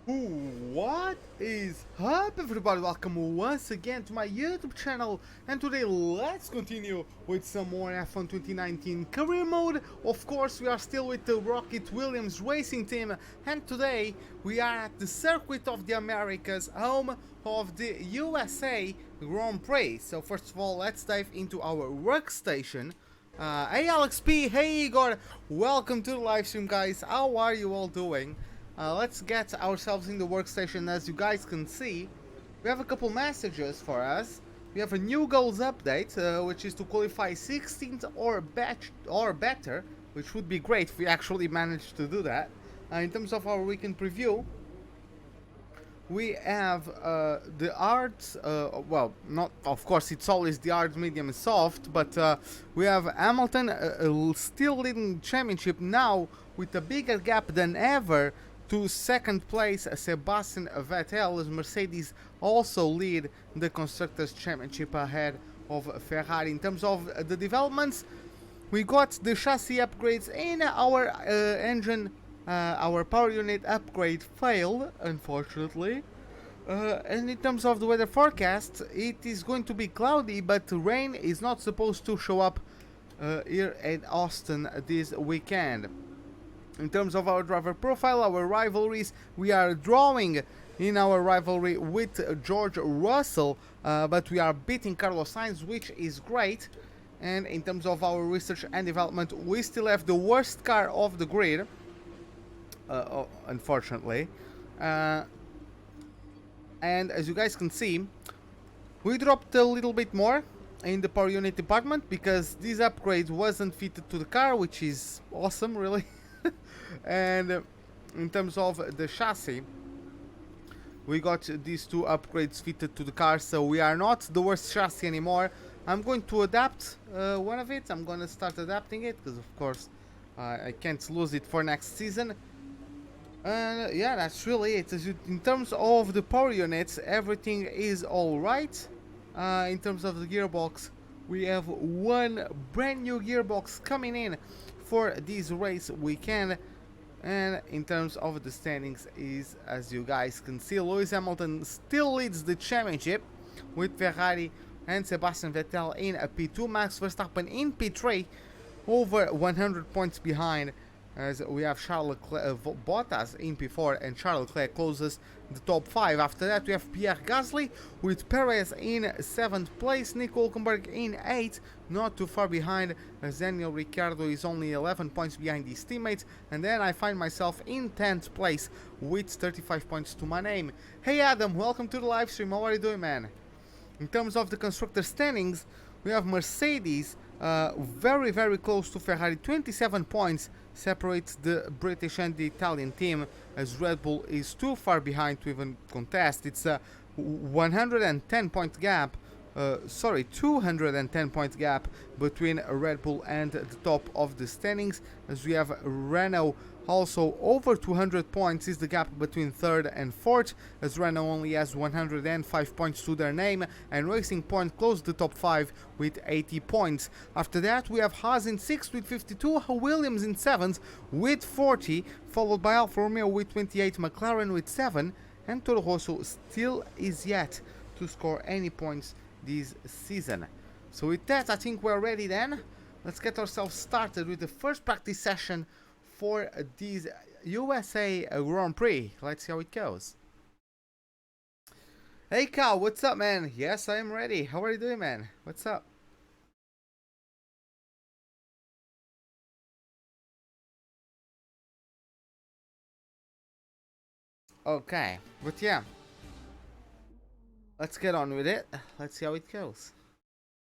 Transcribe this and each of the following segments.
What is up, everybody? Welcome once again to my YouTube channel, and today let's continue with some more F1 2019 career mode. Of course, we are still with the Rocket Williams racing team, and today we are at the Circuit of the Americas, home of the USA Grand Prix. So first of all, let's dive into our workstation. Hey Alex P, hey Igor, welcome to the live stream, guys. How are you all doing? Let's get ourselves in the workstation. As you guys can see, we have a couple messages for us. We have a new goals update, which is to qualify 16th or better, which would be great if we actually managed to do that. In terms of our weekend preview, we have the hard, well, not, of course, it's always the hard, medium, and soft, but we have Hamilton still leading the championship now with a bigger gap than ever to second place. Sebastian Vettel, as Mercedes also lead the Constructors' Championship ahead of Ferrari. In terms of the developments, we got the chassis upgrades in our engine. Our power unit upgrade failed, unfortunately. And in terms of the weather forecast, it is going to be cloudy, but rain is not supposed to show up here at Austin this weekend. In terms of our driver profile, our rivalries, we are drawing in our rivalry with George Russell, but we are beating Carlos Sainz, which is great. And in terms of our research and development, we still have the worst car of the grid, unfortunately. And as you guys can see, we dropped a little bit more in the power unit department because this upgrade wasn't fitted to the car, which is awesome, really. And in terms of the chassis, we got these two upgrades fitted to the car, so we are not the worst chassis anymore. I'm going to adapt one of it. I'm going to start adapting it because, of course, I can't lose it for next season. Yeah, that's really it. In terms of the power units, everything is alright. In terms of the gearbox, we have one brand new gearbox coming in for this race weekend. And in terms of the standings, is as you guys can see, Lewis Hamilton still leads the championship with Ferrari and Sebastian Vettel in a P2, Max Verstappen in P3, over 100 points behind, as we have Bottas in P4 and Charles Leclerc closes the top 5. After that we have Pierre Gasly with Perez in 7th place, Nico Hülkenberg in 8th, not too far behind as Daniel Ricciardo is only 11 points behind his teammates, and then I find myself in 10th place with 35 points to my name. Hey Adam, welcome to the live stream, how are you doing, man? In terms of the constructor standings, we have Mercedes very close to Ferrari. 27 points separates the British and the Italian team, as Red Bull is too far behind to even contest. It's a 110 point gap. 210 point gap between Red Bull and the top of the standings, as we have Renault also over 200 points is the gap between 3rd and 4th, as Renault only has 105 points to their name, and Racing Point closed the top 5 with 80 points. After that we have Haas in 6th with 52, Williams in 7th with 40, followed by Alfa Romeo with 28, McLaren with 7, and Toro Rosso still is yet to score any points this season. So with that, I think we're ready then. Let's get ourselves started with the first practice session for this USA Grand Prix. Let's see how it goes. Hey Cal, what's up, man? Yes, I am ready. How are you doing, man? What's up? Okay, but yeah, let's get on with it. Let's see how it goes.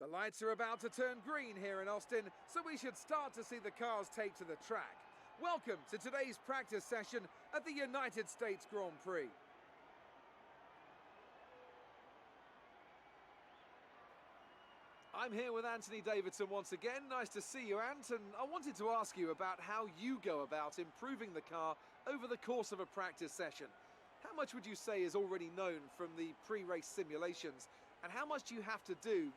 The lights are about to turn green here in Austin, so we should start to see the cars take to the track. Welcome to today's practice session at the United States Grand Prix. I'm here with Anthony Davidson once again. Nice to see you, Ant, and I wanted to ask you about how you go about improving the car over the course of a practice session. How much would you say is already known from the pre-race simulations, and how much do you have to do,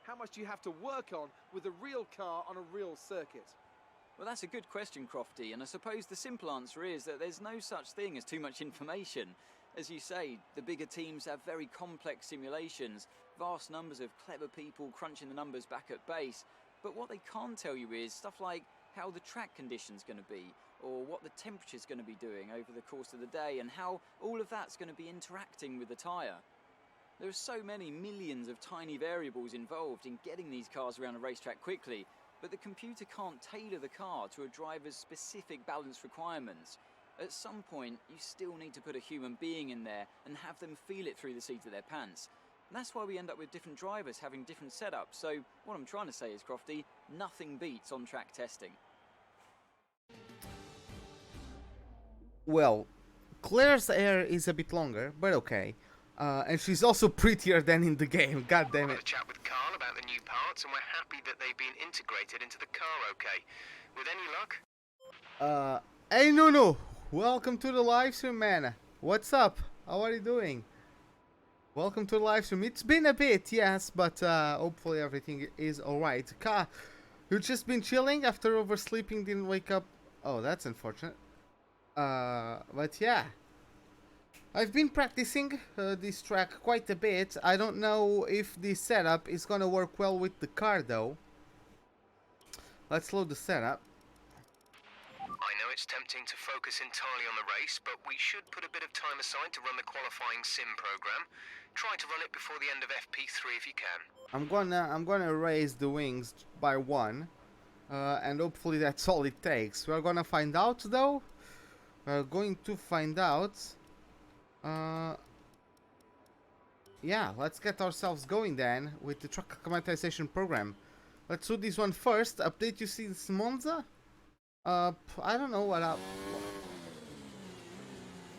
how much do you have to work on with a real car on a real circuit? Well, that's a good question, Crofty, and I suppose the simple answer is that there's no such thing as too much information. As you say, the bigger teams have very complex simulations, vast numbers of clever people crunching the numbers back at base, but what they can't tell you is stuff like how the track condition's going to be, or what the temperature's going to be doing over the course of the day, and how all of that's going to be interacting with the tyre. There are so many millions of tiny variables involved in getting these cars around a racetrack quickly, but the computer can't tailor the car to a driver's specific balance requirements. At some point, you still need to put a human being in there and have them feel it through the seat of their pants. And that's why we end up with different drivers having different setups. So what I'm trying to say is, Crofty, nothing beats on-track testing. Well, Claire's hair is a bit longer, but okay. And she's also prettier than in the game, god damn I had it. a chat with Carl about the new parts, and we're happy that they've been integrated into the car okay. With any luck? Hey Nuno! Welcome to the live stream, man. What's up? How are you doing? Welcome to the live stream. It's been a bit, yes, but hopefully everything is alright. Ka, you've just been chilling after oversleeping, didn't wake up. Oh, that's unfortunate. But yeah. I've been practicing this track quite a bit. I don't know if this setup is gonna work well with the car though. Let's load the setup. I know it's tempting to focus entirely on the race, but we should put a bit of time aside to run the qualifying sim program. Try to run it before the end of FP3 if you can. I'm gonna raise the wings by 1, and hopefully that's all it takes. We're gonna find out though. We're going to find out. Yeah, let's get ourselves going then with the truck acclimatization program. Let's do this one first. Update you see this Monza? I don't know what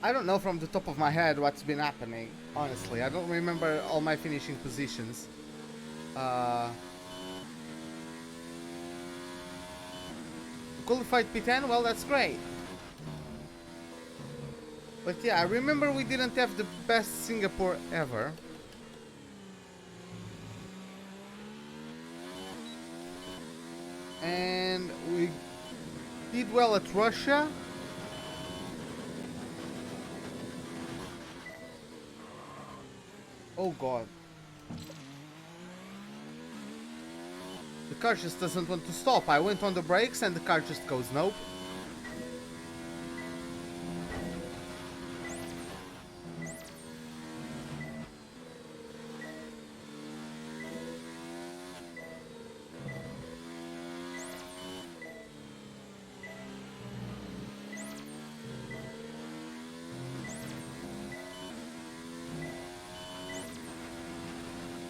I don't know from the top of my head what's been happening, honestly. I don't remember all my finishing positions. Qualified P10, well, that's great. But yeah, I remember we didn't have the best Singapore ever. And we did well at Russia. Oh god. The car just doesn't want to stop. I went on the brakes and the car just goes nope.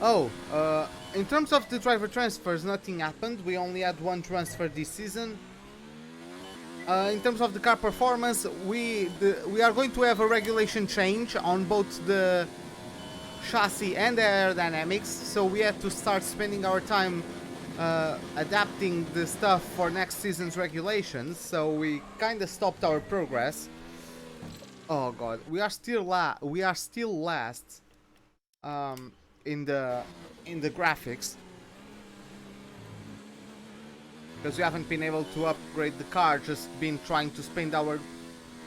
Oh, in terms of the driver transfers, nothing happened. We only had one transfer this season. In terms of the car performance, we are going to have a regulation change on both the chassis and the aerodynamics, so we had to start spending our time adapting the stuff for next season's regulations, so we kind of stopped our progress. Oh god, we are still last in the graphics because we haven't been able to upgrade the car, just been trying to spend our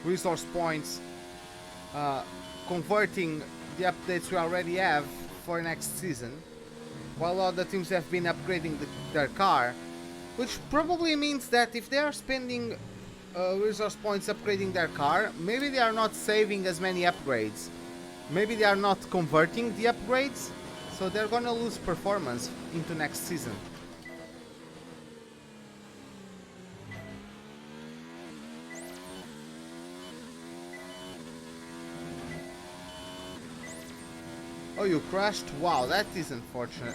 resource points converting the updates we already have for next season, while other teams have been upgrading their car, which probably means that if they are spending resource points upgrading their car, maybe they are not saving as many upgrades, maybe they are not converting the upgrades, so they're gonna lose performance into next season. Oh, you crashed? Wow, that is unfortunate.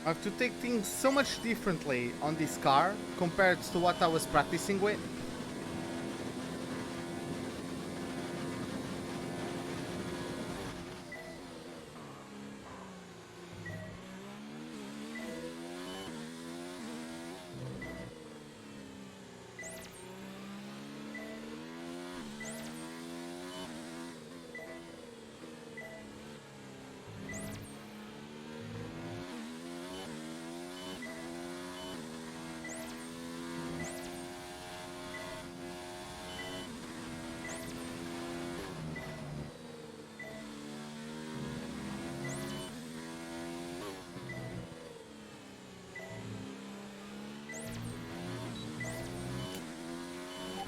I have to take things so much differently on this car compared to what I was practicing with.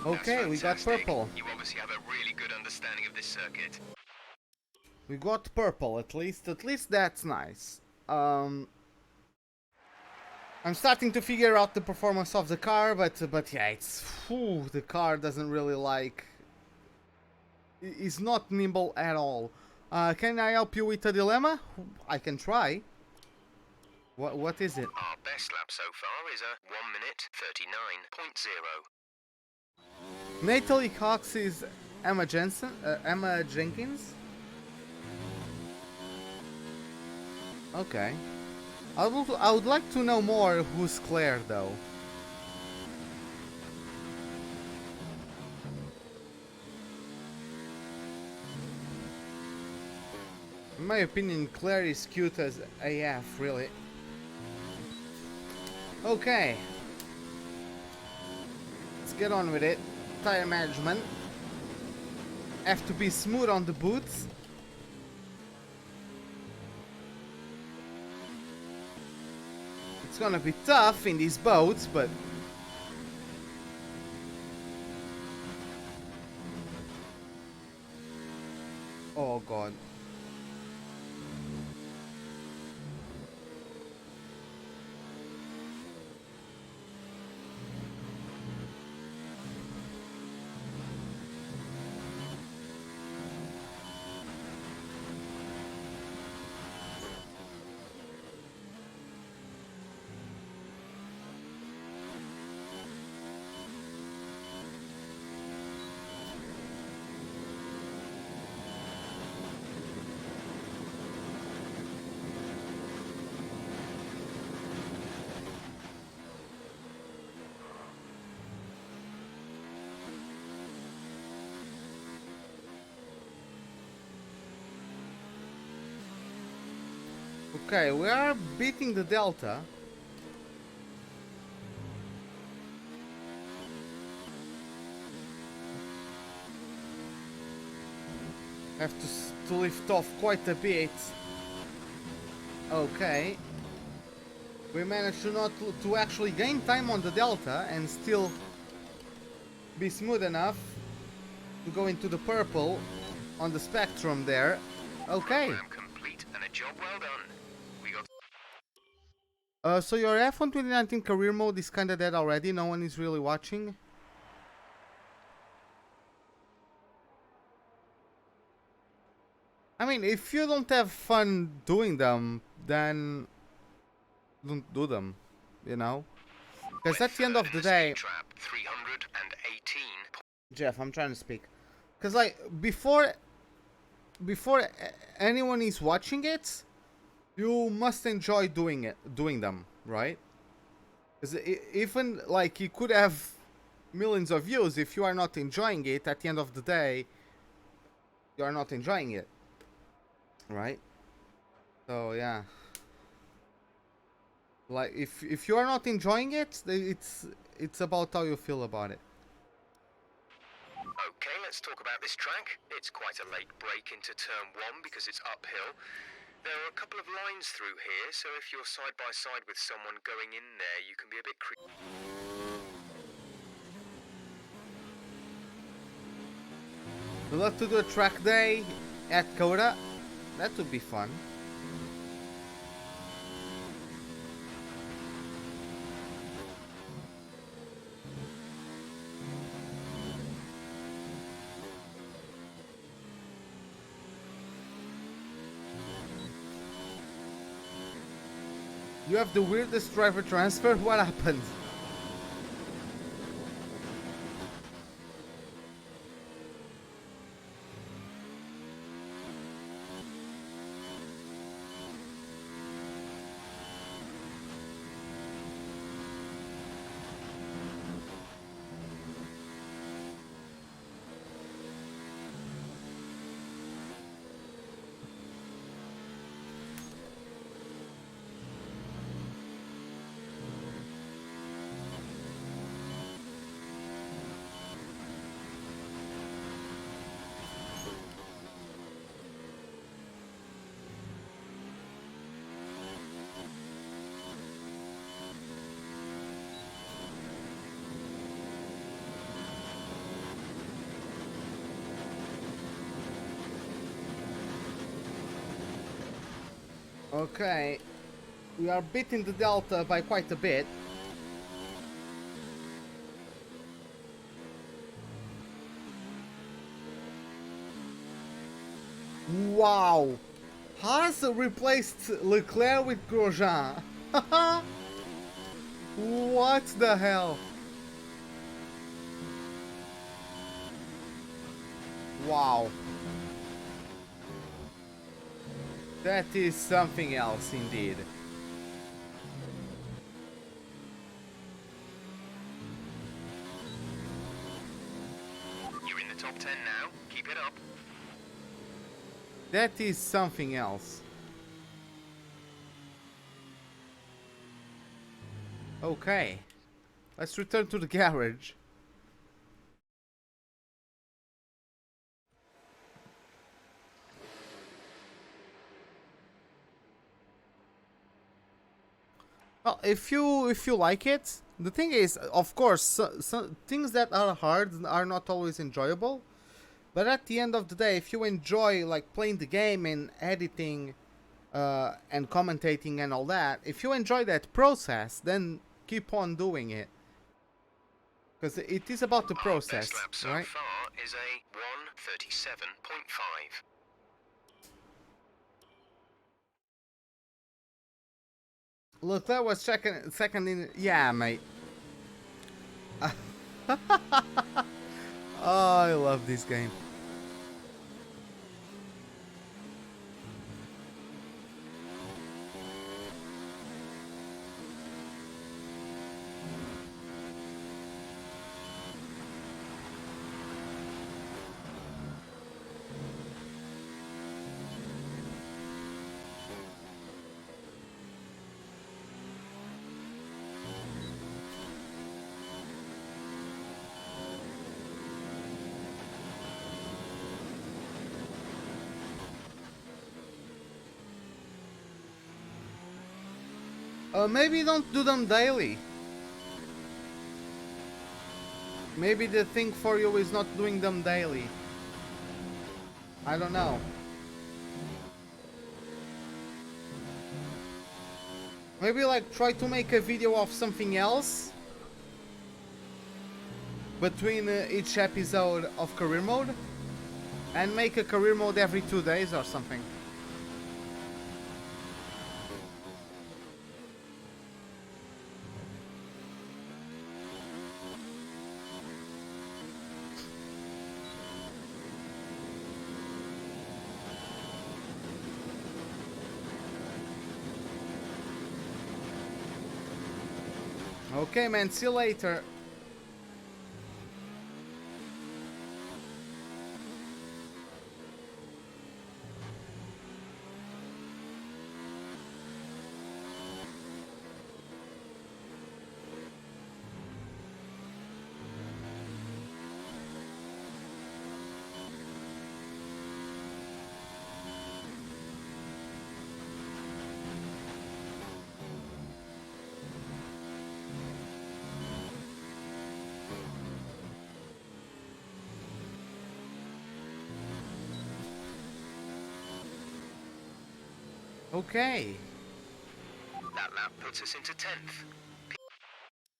Okay, we got purple. You obviously have a really good understanding of this circuit. We got purple, at least that's nice. I'm starting to figure out the performance of the car, but yeah, it's the car doesn't really like. It's not nimble at all. Can I help you with a dilemma? I can try. What is it? Our best lap so far is a 1 minute 39.0. Natalie Cox is Emma Jenkins. Okay. I would like to know more who's Claire though. In my opinion, Claire is cute as AF, really. Okay. Let's get on with it. Tire management. Have to be smooth on the boots. It's gonna be tough in these boats, but oh god. Okay, we are beating the Delta. Have to lift off quite a bit. Okay. We managed to actually gain time on the Delta and still be smooth enough to go into the purple on the spectrum there. Okay. Program complete and a job well done. We got. So your F1 2019 career mode is kinda dead already. No one is really watching. I mean, if you don't have fun doing them, then don't do them, you know? Because at the end of the day, Trap 318. Jeff, I'm trying to speak. Because like before anyone is watching it, you must enjoy doing them, right? Because even like you could have millions of views if you are not enjoying it. At the end of the day, you are not enjoying it, right? So yeah. Like if you are not enjoying it, it's about how you feel about it. Okay, let's talk about this track. It's quite a late break into turn 1 because it's uphill. There are a couple of lines through here, so if you're side by side with someone going in there, you can be a bit We'd love to do a track day at Coda. That would be fun. You have the weirdest driver transfer? What happened? Okay, we are beating the Delta by quite a bit. Wow! Haas replaced Leclerc with Grosjean. What the hell? Wow. That is something else indeed. You're in the top 10 now. Keep it up. That is something else. Okay. Let's return to the garage. Well, if you like it, the thing is, of course, so things that are hard are not always enjoyable. But at the end of the day, if you enjoy like playing the game and editing and commentating and all that, if you enjoy that process, then keep on doing it. Because it is about the process, Best lap so right? far is a 1:37.5. Look, that was second in. Yeah, mate. Oh, I love this game. Maybe don't do them daily. Maybe the thing for you is not doing them daily. I don't know. Maybe like try to make a video of something else between each episode of career mode and make a career mode every 2 days or something. Okay, man, see you later. Okay, That lap puts us into 10th.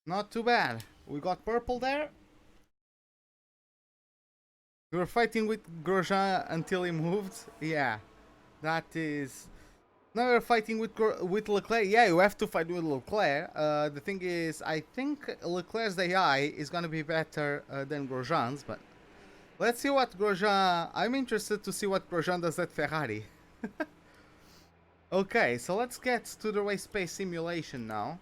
not too bad. We got purple there. We were fighting with Grosjean until he moved. Yeah, that is. Now we're fighting with Leclerc. Yeah, you have to fight with Leclerc. The thing is, I think Leclerc's AI is gonna be better than Grosjean's, but let's see what Grosjean. I'm interested to see what Grosjean does at Ferrari. Okay, so let's get to the race pace simulation now.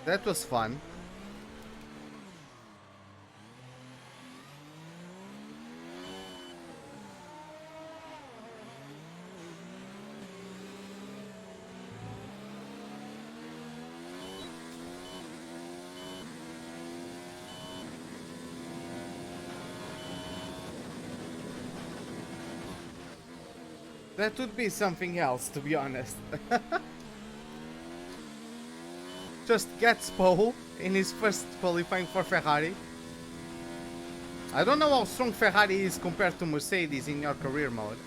That was fun. That would be something else, to be honest. Just gets pole in his first qualifying for Ferrari. I don't know how strong Ferrari is compared to Mercedes in your career mode.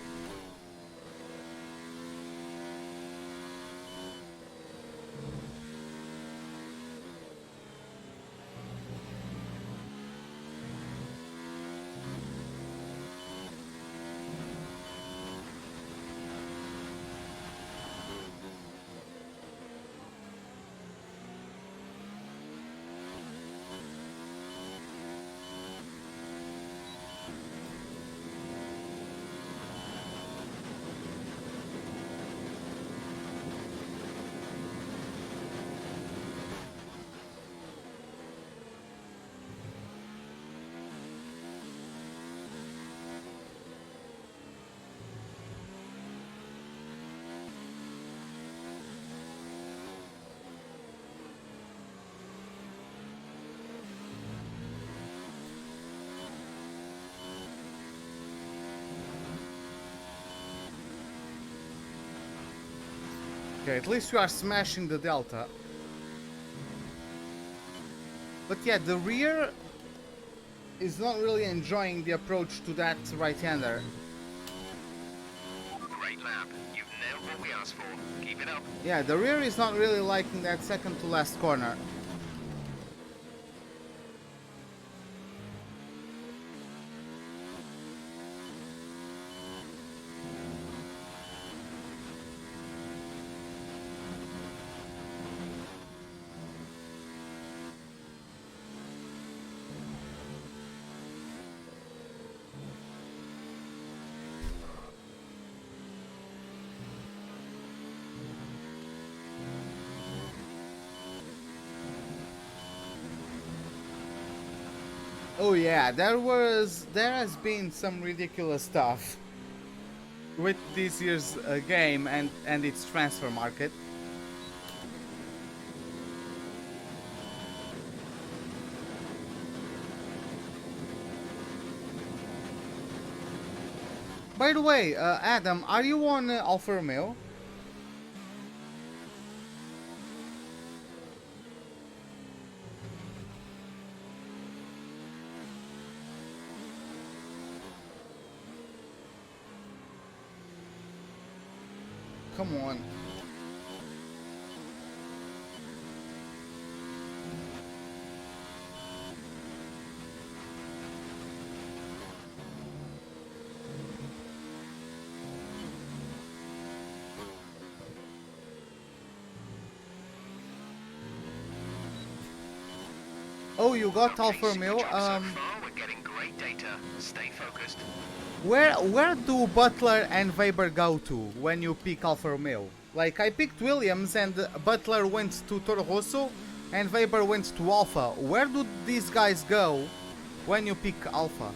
Okay, at least we are smashing the delta. But yeah, the rear is not really enjoying the approach to that right-hander. Great lap. You've nailed what we asked for. Keep it up. Yeah, the rear is not really liking that second to last corner. Oh yeah, there has been some ridiculous stuff with this year's game and its transfer market. By the way, Adam, are you on Alfa Romeo? Come on. Oh, you got Alfa Romeo. So far, we're getting great data. Stay focused. Where do Butler and Weber go to when you pick Alfa Romeo? Like, I picked Williams and Butler went to Toro Rosso and Weber went to Alfa. Where do these guys go when you pick Alfa?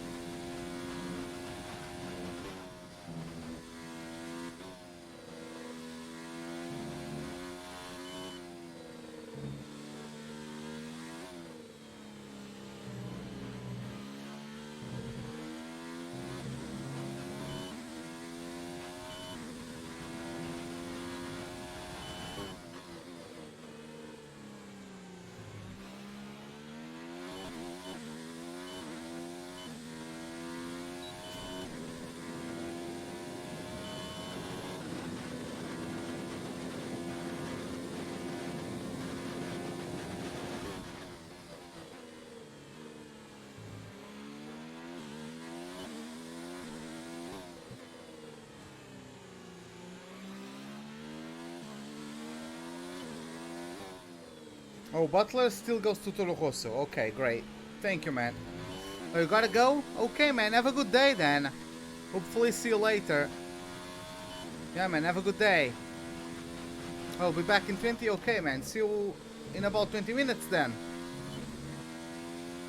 Oh, Butler still goes to Toro Rosso. Okay, great. Thank you, man. Oh, you gotta go? Okay, man. Have a good day, then. Hopefully see you later. Yeah, man. Have a good day. I'll be back in 20. Okay, man. See you in about 20 minutes, then.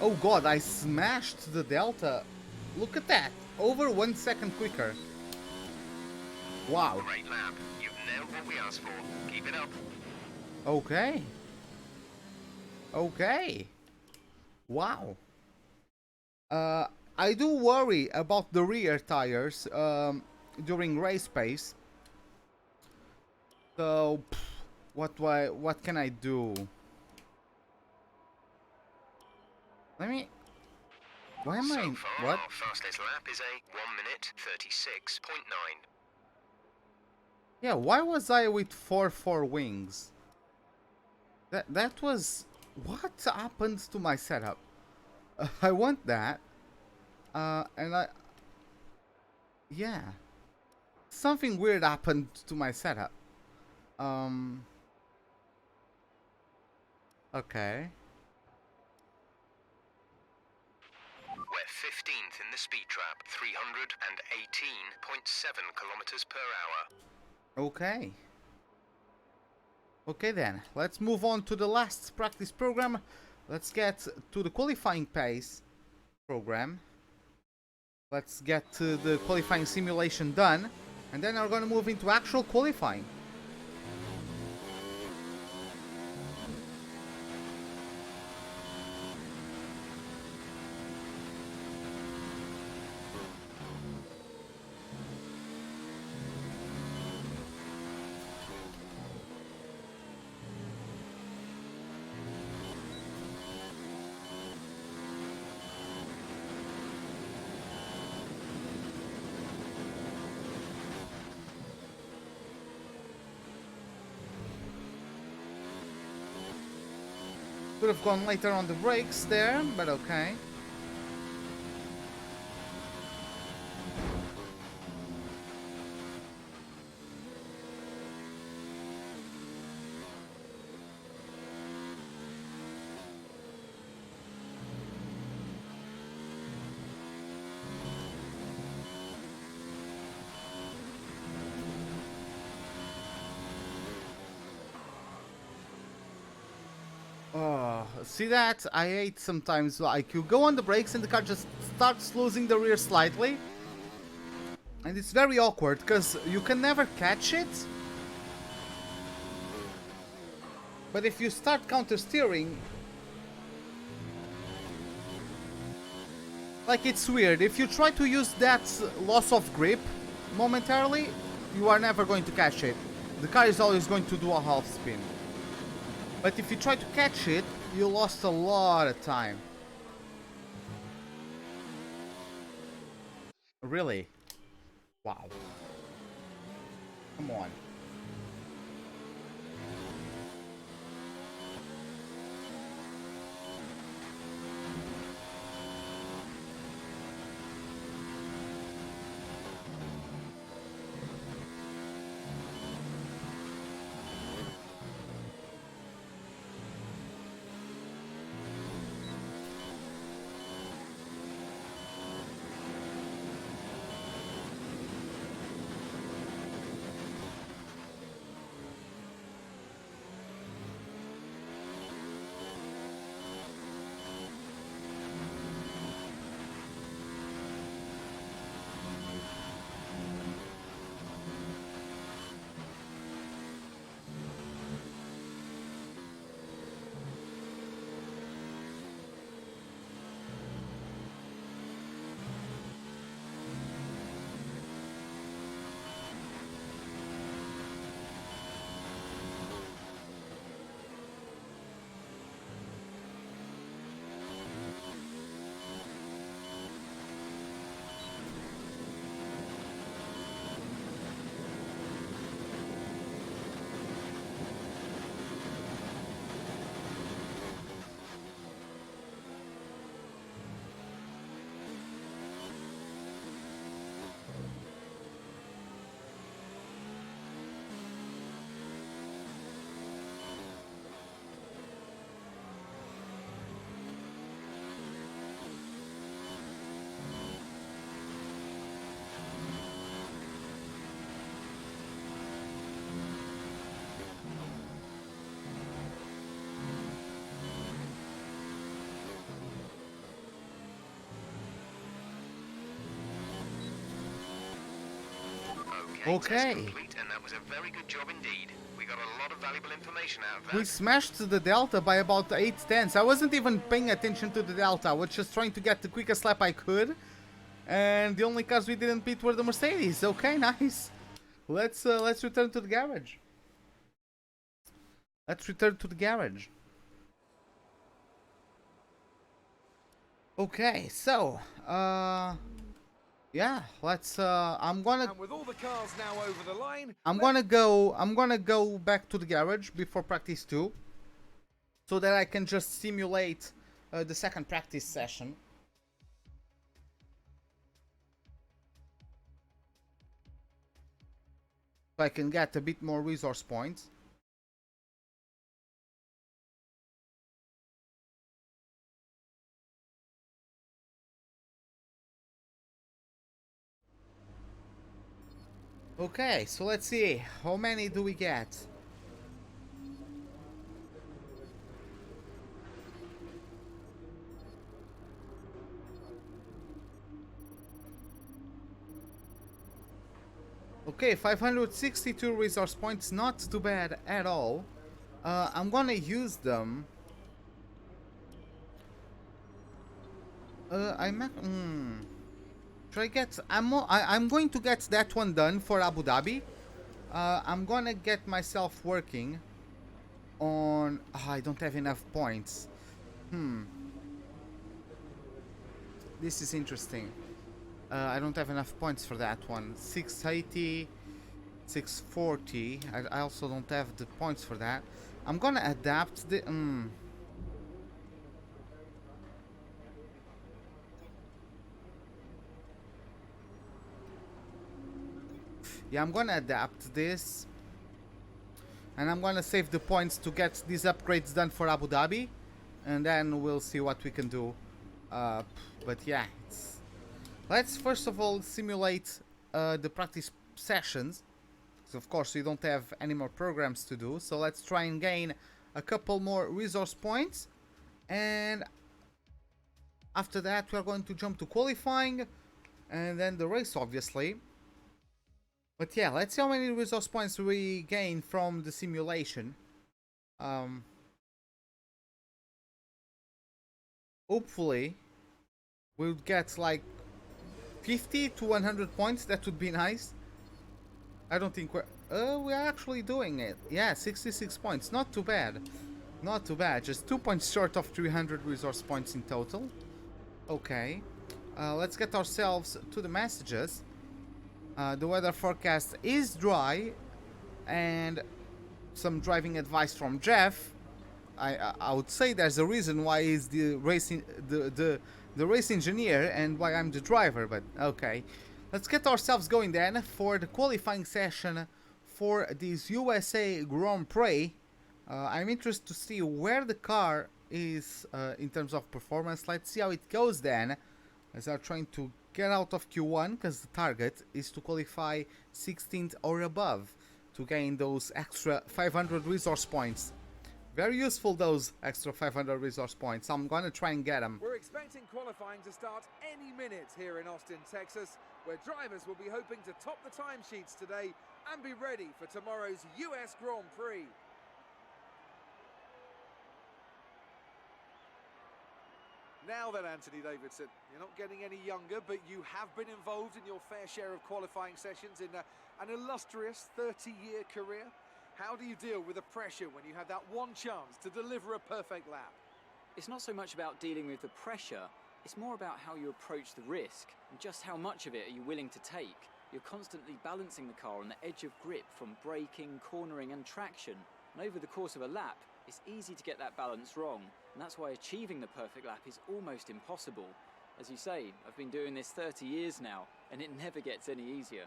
Oh, God. I smashed the Delta. Look at that. Over 1 second quicker. Wow. Great lap. You've nailed what we asked for. Keep it up. Okay. Okay. Wow. I do worry about the rear tires during race pace So, what can I do? Let me... Why am I... So far, What? our fastest lap is a 1 minute 36.9. Yeah, why was I with 4 wings? That was... What happened to my setup? I want that. And I... Yeah. Something weird happened to my setup. Okay. We're 15th in the speed trap, 318.7 kilometers per hour. Okay. Okay then, let's move on to the last practice program. Let's get to the qualifying pace program. Let's get the qualifying simulation done, and then we're gonna move into actual qualifying. Could have gone later on the brakes there, but okay. Oh, see that? I hate sometimes, like, you go on the brakes and the car just starts losing the rear slightly. And it's very awkward, because you can never catch it. But if you start counter-steering... Like, it's weird. If you try to use that loss of grip momentarily, you are never going to catch it. The car is always going to do a half spin. But if you try to catch it, you lost a lot of time. Really? Wow. Come on. Okay. Test complete, and that was a very good job indeed. We got a lot of valuable information out of that. We smashed the delta by about 8 tenths. I wasn't even paying attention to the delta. I was just trying to get the quickest lap I could. And the only cars we didn't beat were the Mercedes. Okay, nice. Let's return to the garage. let's return to the garage. Okay, so yeah, let's I'm gonna And with all the cars now over the line, I'm gonna go back to the garage before practice 2 so that I can just simulate the second practice session. So I can get a bit more resource points. Okay, so let's see, how many do we get? Okay, 562 resource points, not too bad at all. I'm gonna use them. Should I get? I'm going to get that one done for Abu Dhabi. I'm gonna get myself working on. I don't have enough points. This is interesting. I don't have enough points for that one. 680, 640. I also don't have the points for that. I'm gonna adapt the. Yeah, I'm gonna adapt this. And I'm gonna save the points to get these upgrades done for Abu Dhabi. And then we'll see what we can do. But yeah, let's first of all simulate the practice sessions. So of course we don't have any more programs to do. So let's try and gain a couple more resource points. And after that we're going to jump to qualifying. And then the race, obviously. But yeah, let's see how many resource points we gain from the simulation. Hopefully, we'll get like 50 to 100 points. That would be nice. I don't think we're actually doing it. Yeah, 66 points. Not too bad. Not too bad. Just 2 points short of 300 resource points in total. Okay. Let's get ourselves to the messages. The weather forecast is dry, and some driving advice from Jeff. I would say there's a reason why he's the race engineer and why I'm the driver, but okay. Let's get ourselves going then for the qualifying session for this USA Grand Prix. I'm interested to see where the car is in terms of performance. Let's see how it goes then, as I'm trying to get out of Q1, because the target is to qualify 16th or above to gain those extra 500 resource points. Very useful, those extra 500 resource points. I'm gonna try and get them. We're expecting qualifying to start any minute here in Austin, Texas, where drivers will be hoping to top the timesheets today and be ready for tomorrow's US Grand Prix. Now then, Anthony Davidson, you're not getting any younger, but you have been involved in your fair share of qualifying sessions in an illustrious 30-year career. How do you deal with the pressure when you have that one chance to deliver a perfect lap? It's not so much about dealing with the pressure, it's more about how you approach the risk and just how much of it are you willing to take. You're constantly balancing the car on the edge of grip from braking, cornering and traction, and over the course of a lap, it's easy to get that balance wrong, and that's why achieving the perfect lap is almost impossible. As you say, I've been doing this 30 years now, and it never gets any easier.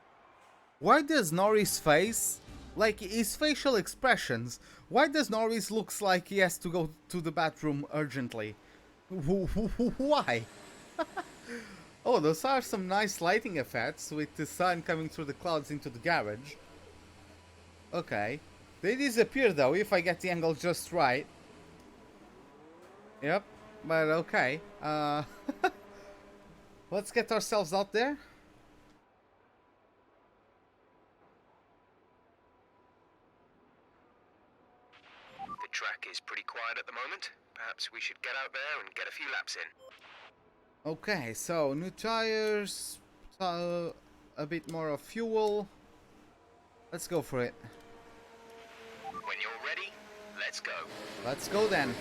Why does Norris face, like his facial expressions, why does Norris looks like he has to go to the bathroom urgently? Why? Oh, those are some nice lighting effects with the sun coming through the clouds into the garage. Okay. They disappear though, if I get the angle just right. Yep, but okay. Let's get ourselves out there. The track is pretty quiet at the moment. Perhaps we should get out there and get a few laps in. Okay, so new tires, a bit more of fuel. Let's go for it. When you're ready, let's Let's go. Let's go then.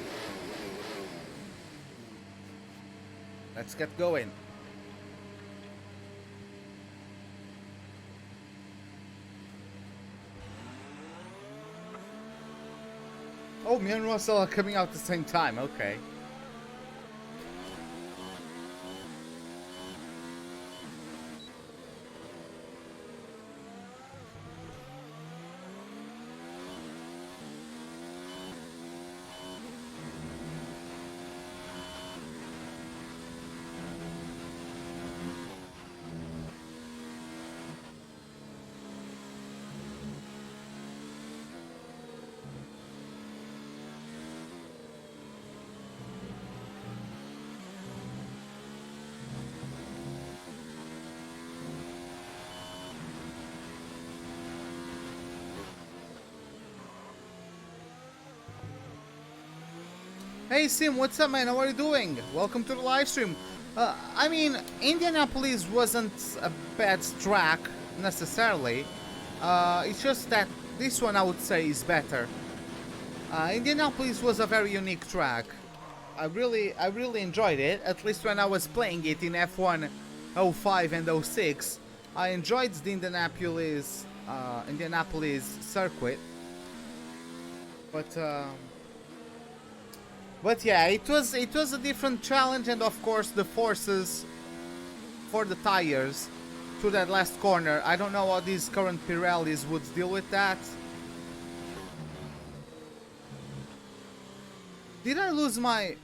Let's get going. Oh, me and Russell are coming out at the same time, okay. Hey Sim, what's up man? How are you doing? Welcome to the live stream. I mean, Indianapolis wasn't a bad track necessarily. It's just that this one I would say is better. Indianapolis was a very unique track. I really enjoyed it, at least when I was playing it in F1 05 and 06. I enjoyed the Indianapolis circuit. But yeah, it was a different challenge, and of course the forces for the tires through that last corner. I don't know how these current Pirellis would deal with that. Did I lose my...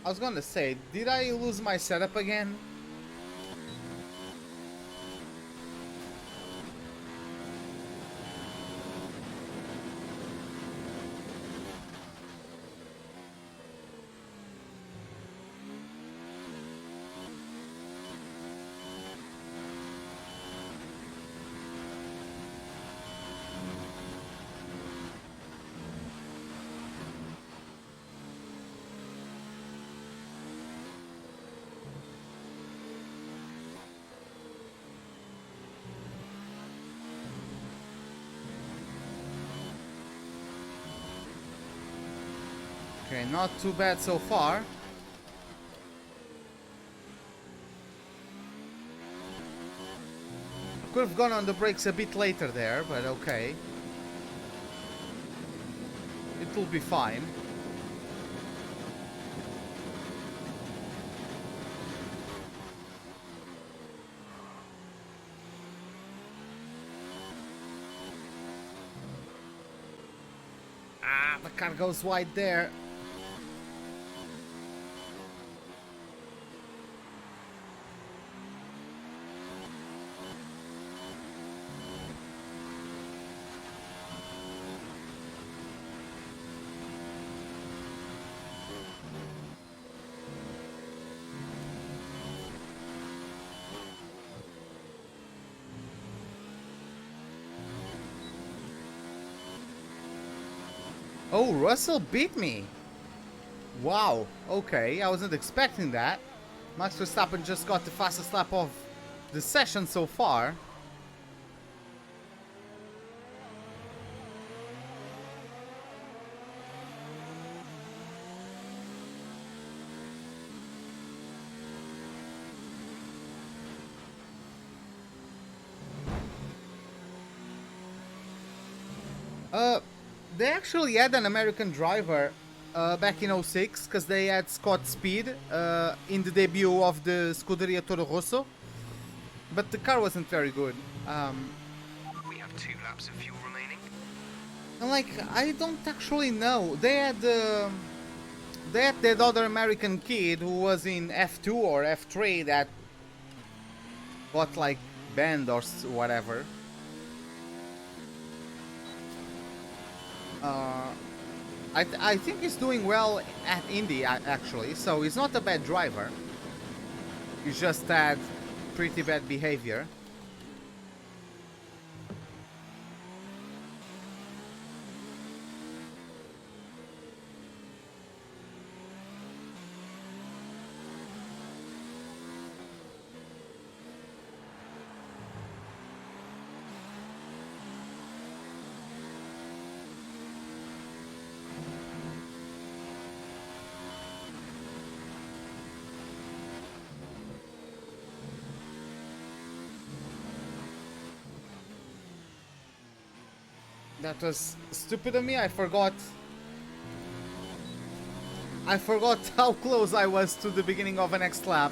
I was gonna say, did I lose my setup again? Okay, not too bad so far. Could have gone on the brakes a bit later there, but okay. It will be fine. Ah, the car goes wide there. Oh, Russell beat me. Wow, okay, I wasn't expecting that. Max Verstappen just got the fastest lap of the session so far. They actually had an American driver back in 06 because they had Scott Speed in the debut of the Scuderia Toro Rosso, but the car wasn't very good. We have 2 laps of fuel remaining. And like, I don't actually know. They had that other American kid who was in F2 or F3 that got like banned or whatever. I think he's doing well at Indy actually, so he's not a bad driver. He's just had pretty bad behavior. That was stupid of me. I forgot how close I was to the beginning of the next lap.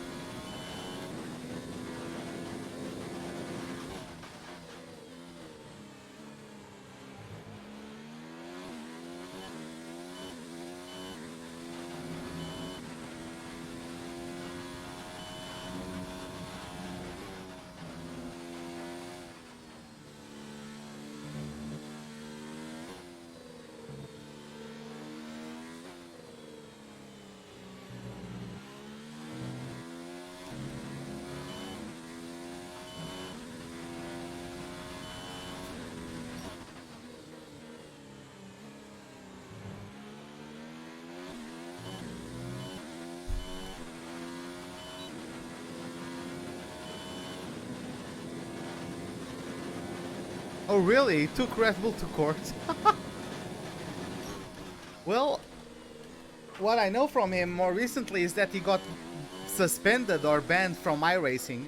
Oh really? He took Red Bull to court? Well, what I know from him more recently is that he got suspended or banned from iRacing.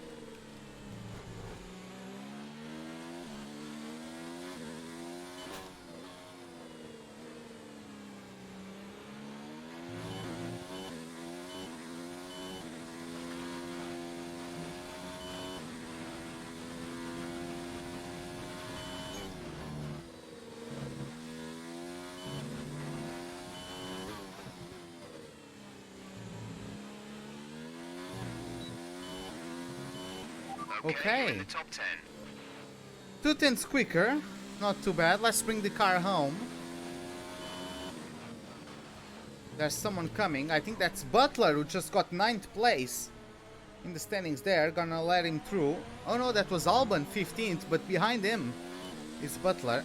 Okay. You're in the top 10. 2 tenths quicker, not too bad. Let's bring the car home. There's someone coming. I think that's Butler, who just got 9th place in the standings there. Gonna let him through. Oh no, that was Albon, 15th, but behind him is Butler.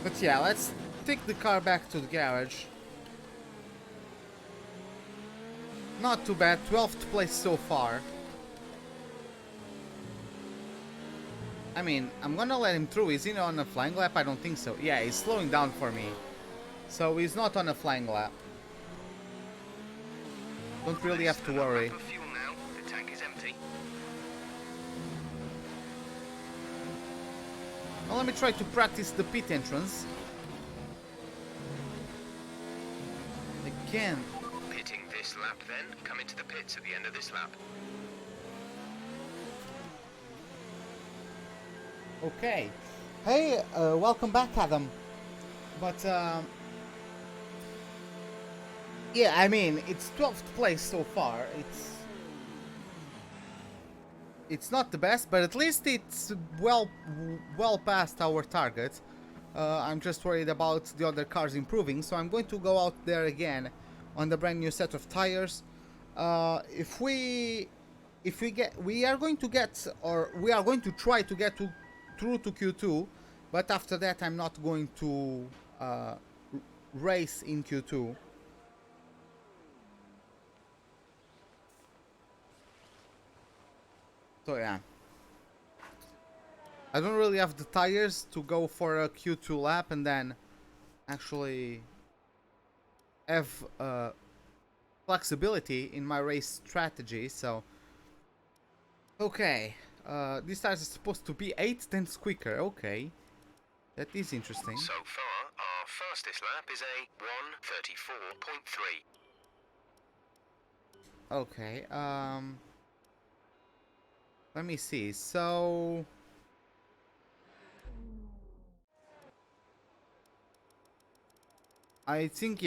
But yeah, let's take the car back to the garage. Not too bad, 12th place so far. I mean, I'm gonna let him through. Is he on a flying lap? I don't think so. Yeah, he's slowing down for me. So he's not on a flying lap. Don't really have to worry. Fuel now. The tank is empty. Well, let me try to practice the pit entrance. Again. Pitting this lap then. Come into the pits at the end of this lap. Okay. Hey, welcome back, Adam. But, yeah, I mean, it's 12th place so far. It's not the best, but at least it's well past our target. I'm just worried about the other cars improving, so I'm going to go out there again on the brand new set of tires. We are going to try to get through to Q2, but after that I'm not going to race in Q2. So yeah, I don't really have the tires to go for a Q2 lap and then actually have flexibility in my race strategy. So okay, these tires are supposed to be 8 tenths quicker. Okay, that is interesting. So far, our fastest lap is a 1:34.3. Okay, let me see. So I think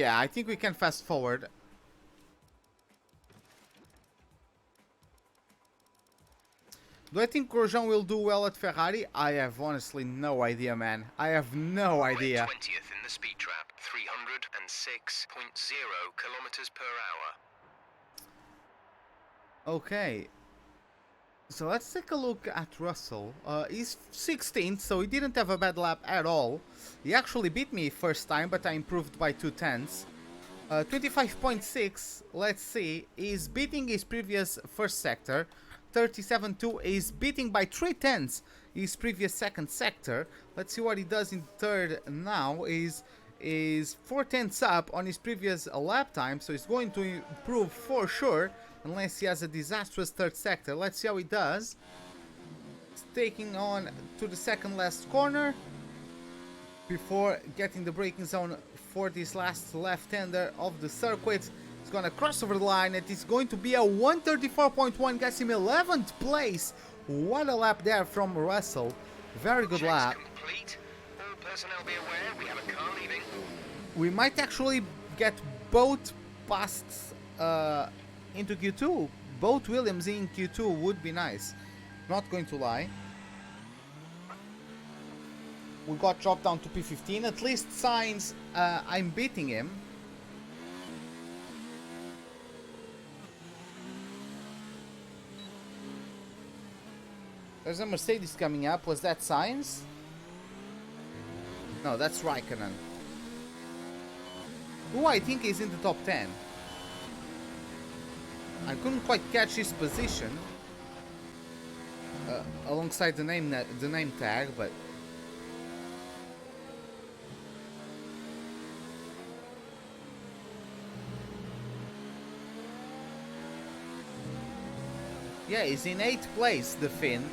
we can fast forward. Do I think Grosjean will do well at Ferrari? I have honestly no idea, man. I have no idea. 20th in the speed trap, 306.0 kilometers per hour. Okay. So let's take a look at Russell. He's 16th, so he didn't have a bad lap at all. He actually beat me first time, but I improved by 2/10. 25.6, let's see, he's beating his previous first sector. 37.2 is beating by 3/10 his previous second sector. Let's see what he does in third now. Is 4/10 up on his previous lap time, so he's going to improve for sure, unless he has a disastrous third sector. Let's see how he does. He's taking on to the second last corner before getting the braking zone for this last left-hander of the circuit. He's gonna cross over the line. It is going to be a 134.1, gets him 11th place. What a lap there from Russell. Very good lap. Complete. All personnel be aware, we have a car leaving. We might actually get both past into Q2. Both Williams in Q2 would be nice. Not going to lie. We got dropped down to P15. At least signs I'm beating him. There's a Mercedes coming up. Was that Sainz? No, that's Raikkonen. Who I think is in the top 10. I couldn't quite catch his position alongside the name tag, but yeah, he's in 8th place, the Finn.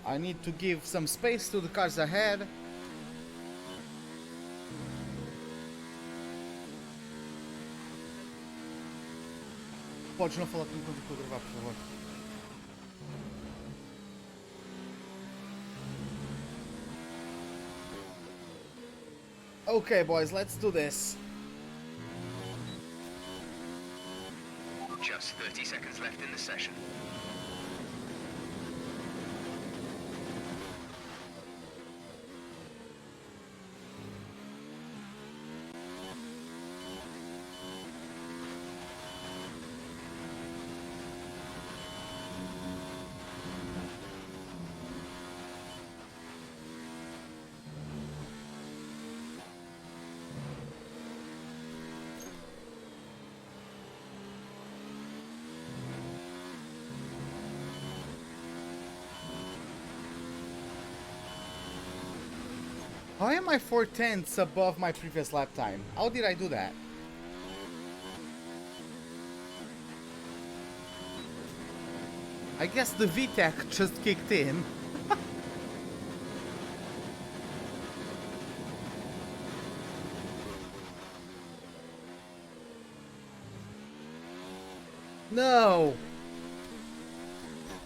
I need to give some space to the cars ahead. Podes não falar comigo quando eu estou a gravar, por favor. Okay, boys, let's do this. Just 30 seconds left in the session. Why am I 4/10 above my previous lap time? How did I do that? I guess the VTEC just kicked in. No!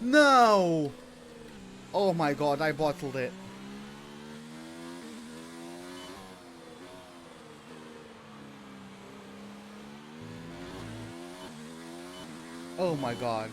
No! Oh my god, I bottled it. Oh my god.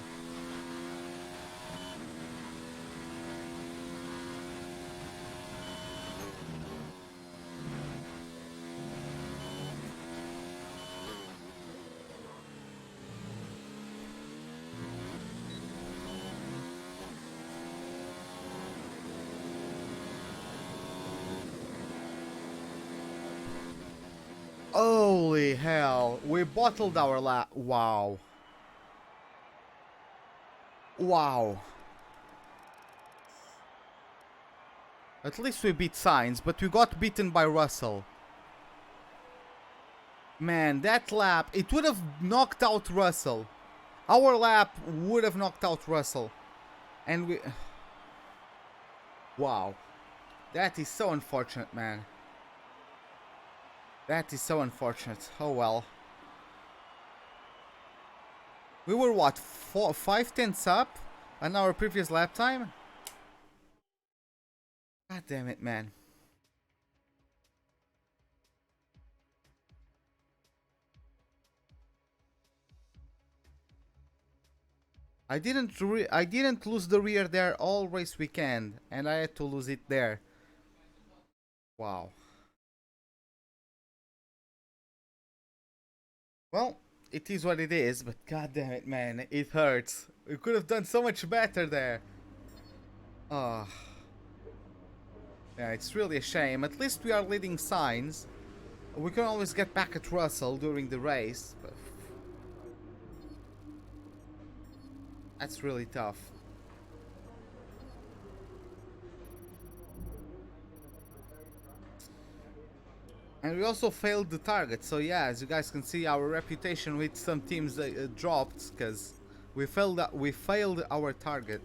Holy hell, we bottled our lap. Wow. Wow. At least we beat Sainz, but we got beaten by Russell. Man, that lap, it would have knocked out Russell. Our lap would have knocked out Russell. And we... Wow. That is so unfortunate, man. That is so unfortunate. Oh well. We were what, 5/10 up on our previous lap time? God damn it, man. I didn't lose the rear there all race weekend, and I had to lose it there. Wow. Well, it is what it is, but god damn it, man, it hurts. We could have done so much better there. Ah. Yeah, it's really a shame. At least we are leading signs. We can always get back at Russell during the race, but that's really tough. And we also failed the target, so yeah, as you guys can see, our reputation with some teams dropped because we failed our target.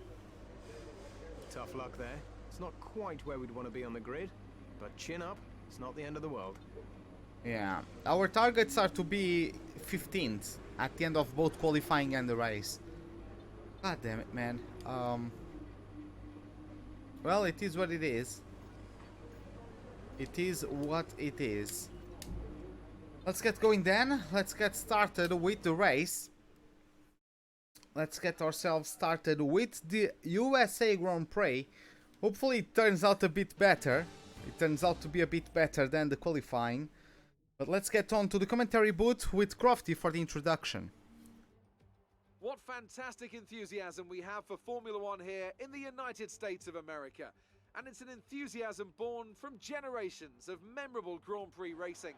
Tough luck there. It's not quite where we'd want to be on the grid, but chin up, it's not the end of the world. Yeah, our targets are to be 15th at the end of both qualifying and the race. God damn it, man. Well, it is what it is. It is what it is. Let's get going then. Let's get started with the race. Let's get ourselves started with the USA Grand Prix. Hopefully it turns out a bit better. It turns out to be a bit better than the qualifying. But let's get on to the commentary booth with Crofty for the introduction. What fantastic enthusiasm we have for Formula One here in the United States of America. And it's an enthusiasm born from generations of memorable Grand Prix racing.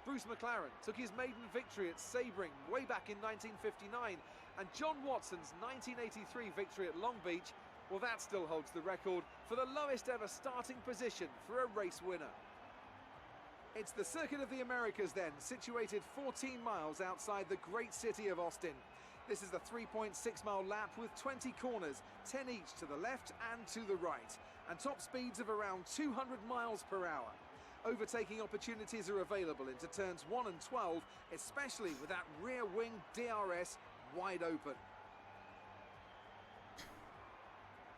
Bruce McLaren took his maiden victory at Sebring way back in 1959, and John Watson's 1983 victory at Long Beach, well, that still holds the record for the lowest ever starting position for a race winner. It's the Circuit of the Americas then, situated 14 miles outside the great city of Austin. This is the 3.6-mile lap with 20 corners, 10 each to the left and to the right, and top speeds of around 200 miles per hour. Overtaking opportunities are available into turns 1 and 12, especially with that rear wing DRS wide open.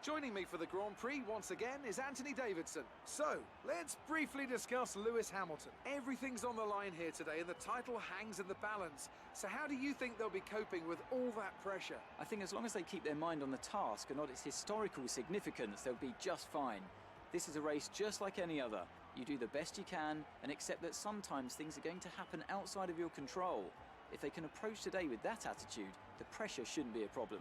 Joining me for the Grand Prix once again is Anthony Davidson. So, let's briefly discuss Lewis Hamilton. Everything's on the line here today and the title hangs in the balance. So how do you think they'll be coping with all that pressure? I think as long as they keep their mind on the task and not its historical significance, they'll be just fine. This is a race just like any other. You do the best you can and accept that sometimes things are going to happen outside of your control. If they can approach today with that attitude, the pressure shouldn't be a problem.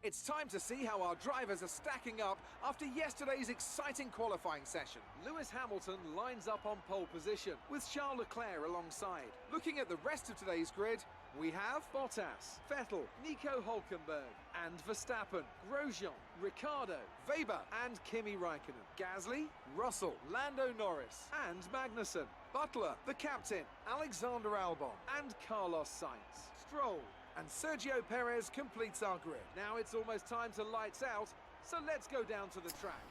It's time to see how our drivers are stacking up after yesterday's exciting qualifying session. Lewis Hamilton lines up on pole position with Charles Leclerc alongside. Looking at the rest of today's grid, we have Bottas, Vettel, Nico Hülkenberg, and Verstappen, Grosjean, Ricciardo, Weber, and Kimi Raikkonen, Gasly, Russell, Lando Norris, and Magnussen, Butler, the captain, Alexander Albon, and Carlos Sainz, Stroll, and Sergio Perez completes our grid. Now it's almost time to lights out, so let's go down to the track.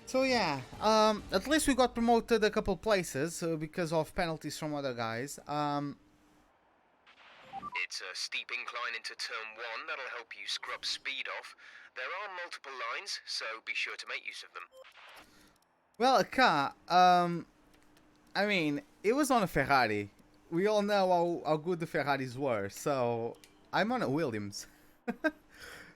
So yeah, at least we got promoted a couple places because of penalties from other guys. It's a steep incline into turn 1 that'll help you scrub speed off. There are multiple lines, so be sure to make use of them. Well, a car, I mean, it was on a Ferrari. We all know how good the Ferraris were, so I'm on a Williams.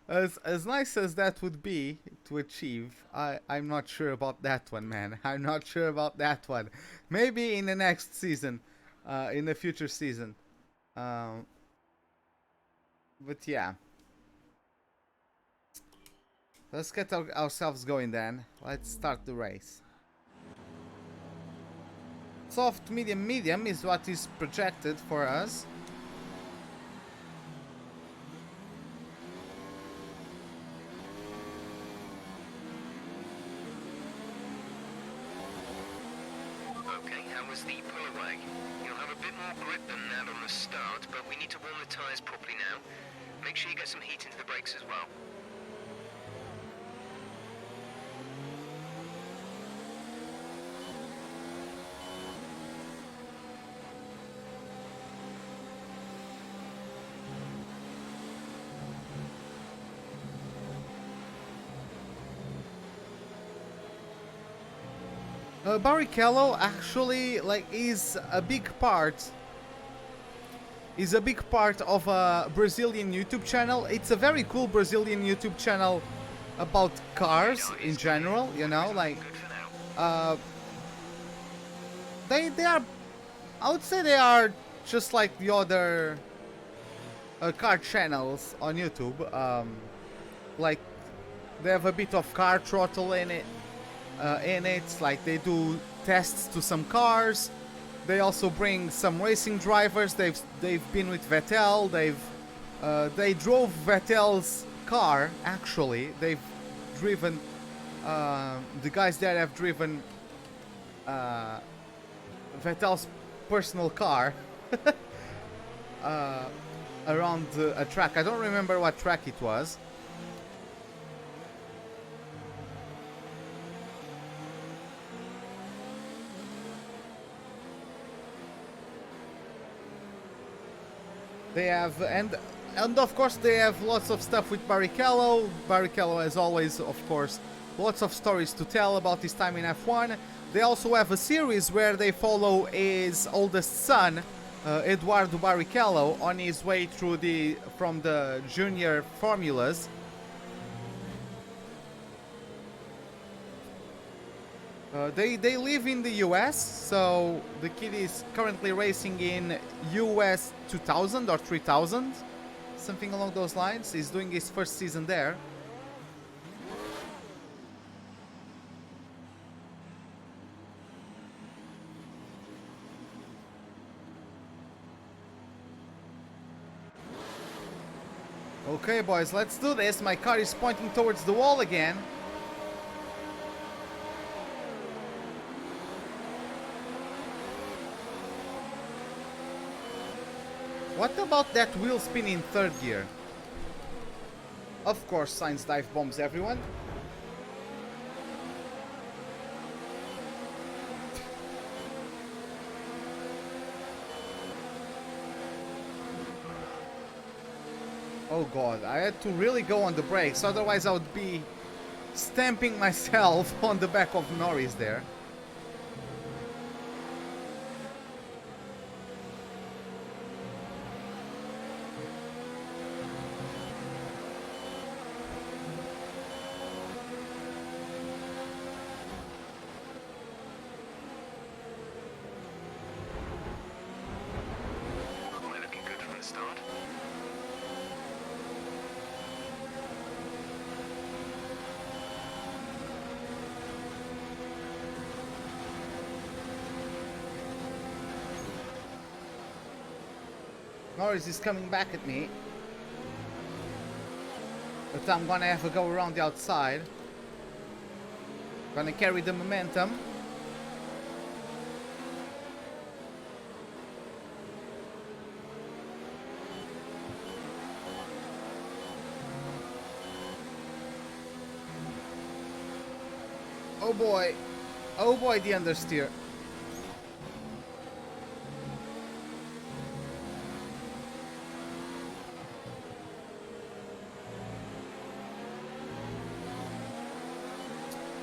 As nice as that would be to achieve, I'm not sure about that one, man. I'm not sure about that one. Maybe in the next season, in the future season. But yeah. Let's get ourselves going then. Let's start the race. Soft, medium, medium is what is projected for us. Okay, how was the pull away? stand on the start, but we need to warm the tyres properly now. Make sure you get some heat into the brakes as well. Barrichello actually is a big part. Is a big part of a Brazilian YouTube channel. It's a very cool Brazilian YouTube channel about cars in general. You know, like they are. I would say they are just like the other car channels on YouTube. Like they have a bit of car throttle in it. Like they do tests to some cars. They also bring some racing drivers. They've been with Vettel. They drove Vettel's car. Actually, they've driven. The guys there have driven Vettel's personal car around a track. I don't remember what track it was. They have, and of course they have lots of stuff with Barrichello. Barrichello, as always, of course, lots of stories to tell about his time in F1. They also have a series where they follow his oldest son, Eduardo Barrichello, on his way through from the junior formulas. They live in the US, so the kid is currently racing in US 2000 or 3000, something along those lines. He's doing his first season there. Okay, boys, let's do this. My car is pointing towards the wall again. What about that wheel spin in third gear? Of course, Sainz dive bombs everyone. Oh god, I had to really go on the brakes, otherwise I would be stamping myself on the back of Norris there. Norris is coming back at me, but I'm gonna have to go around the outside. Gonna carry the momentum. Oh boy, the understeer.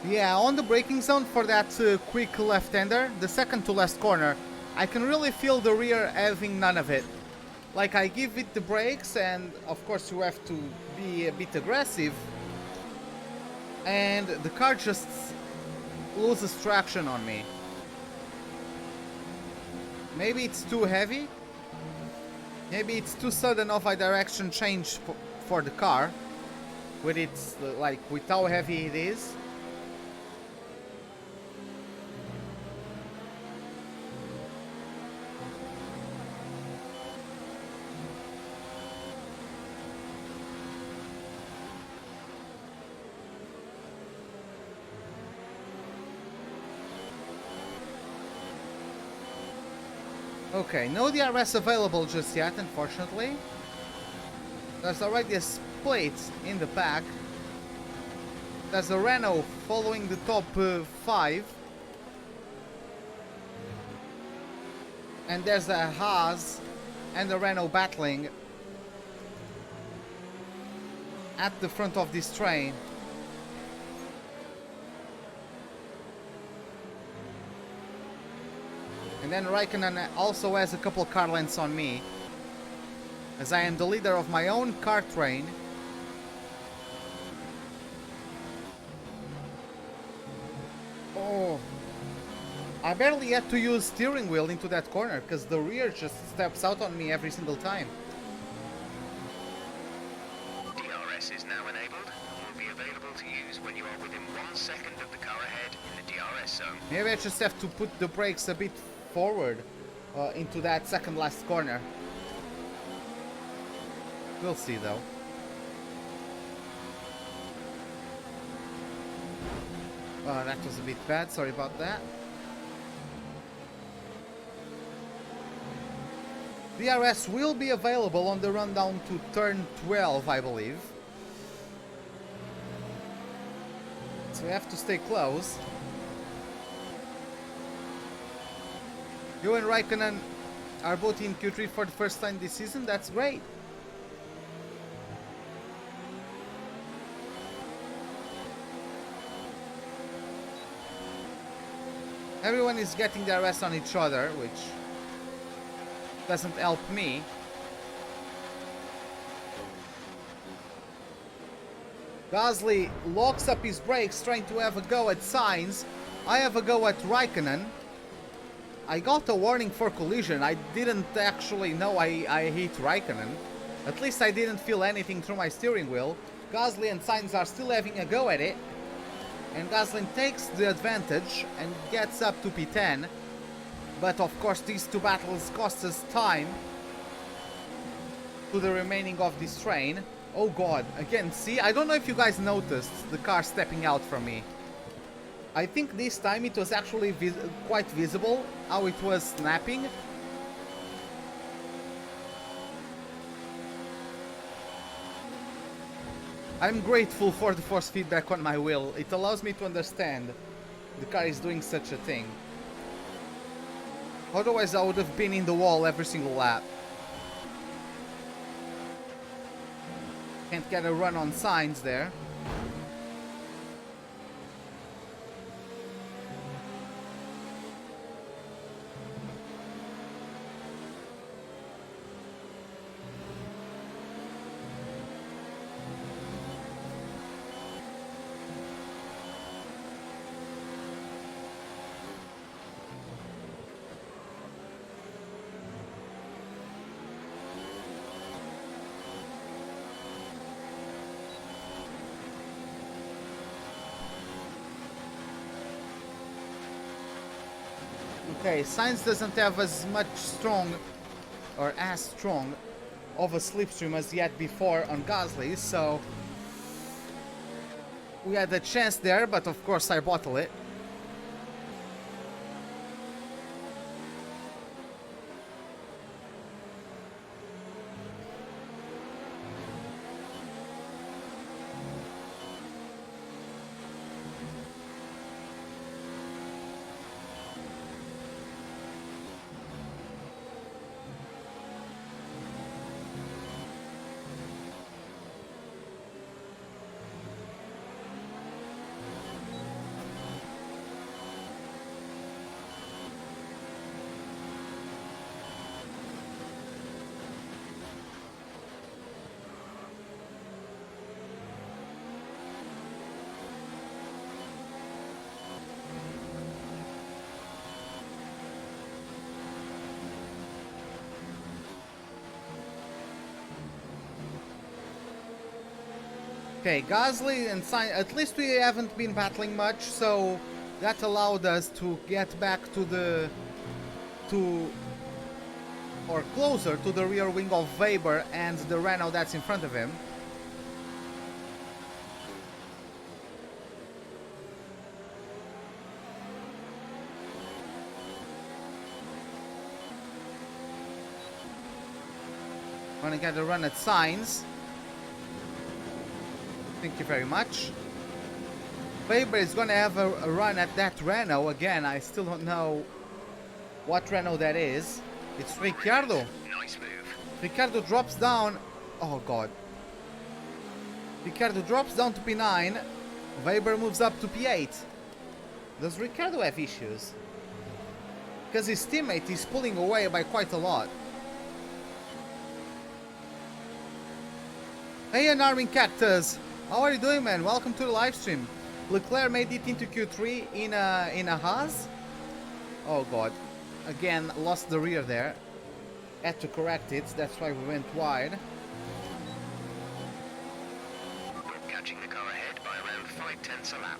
Yeah, on the braking zone for that quick left-hander, the second to last corner, I can really feel the rear having none of it. Like, I give it the brakes, and of course you have to be a bit aggressive, and the car just loses traction on me. Maybe it's too heavy, maybe it's too sudden of a direction change for the car, with its, like, with how heavy it is. Okay, no DRS available just yet, unfortunately. There's already a split in the pack. There's a Renault following the top 5. And there's a Haas and a Renault battling at the front of this train. And then Raikkonen also has a couple car lengths on me, as I am the leader of my own car train. Oh, I barely had to use steering wheel into that corner because the rear just steps out on me every single time. DRS is now enabled and will be available to use when you are within 1 second of the car ahead in the DRS zone. Maybe I just have to put the brakes a bit forward into that second last corner. We'll see though. Oh, that was a bit bad, sorry about that. DRS will be available on the run down to turn 12, I believe. So we have to stay close. You and Raikkonen are both in Q3 for the first time this season, that's great. Everyone is getting their rest on each other, which doesn't help me. Gasly locks up his brakes, trying to have a go at Sainz. I have a go at Raikkonen. I got a warning for collision. I didn't actually know I hit Raikkonen. At least I didn't feel anything through my steering wheel. Gasly and Sainz are still having a go at it. And Gasly takes the advantage and gets up to P10. But of course these two battles cost us time to the remaining of this train. Oh god, again, see, I don't know if you guys noticed the car stepping out from me. I think this time it was actually quite visible how it was snapping. I'm grateful for the force feedback on my wheel. It allows me to understand the car is doing such a thing. Otherwise I would have been in the wall every single lap. Can't get a run on Sainz there. Okay, Sainz doesn't have as strong of a slipstream as he had before on Gasly, so we had a chance there, but of course I bottle it. Okay, Gasly and Sainz, at least we haven't been battling much, so that allowed us to get back or closer to the rear wing of Weber and the Renault that's in front of him. Gonna get a run at Sainz. Thank you very much. Weber is gonna have a run at that Renault again. I still don't know what Renault that is. It's Ricciardo. Nice move. Ricciardo drops down. Oh god. Ricciardo drops down to P9. Weber moves up to P8. Does Ricciardo have issues? Because his teammate is pulling away by quite a lot. Hey, an Armin Cactus. How are you doing, man? Welcome to the live stream. Leclerc made it into Q3 in a Haas. Oh god. Again, lost the rear there. Had to correct it. That's why we went wide. We're catching the car ahead by around 5/10 a lap.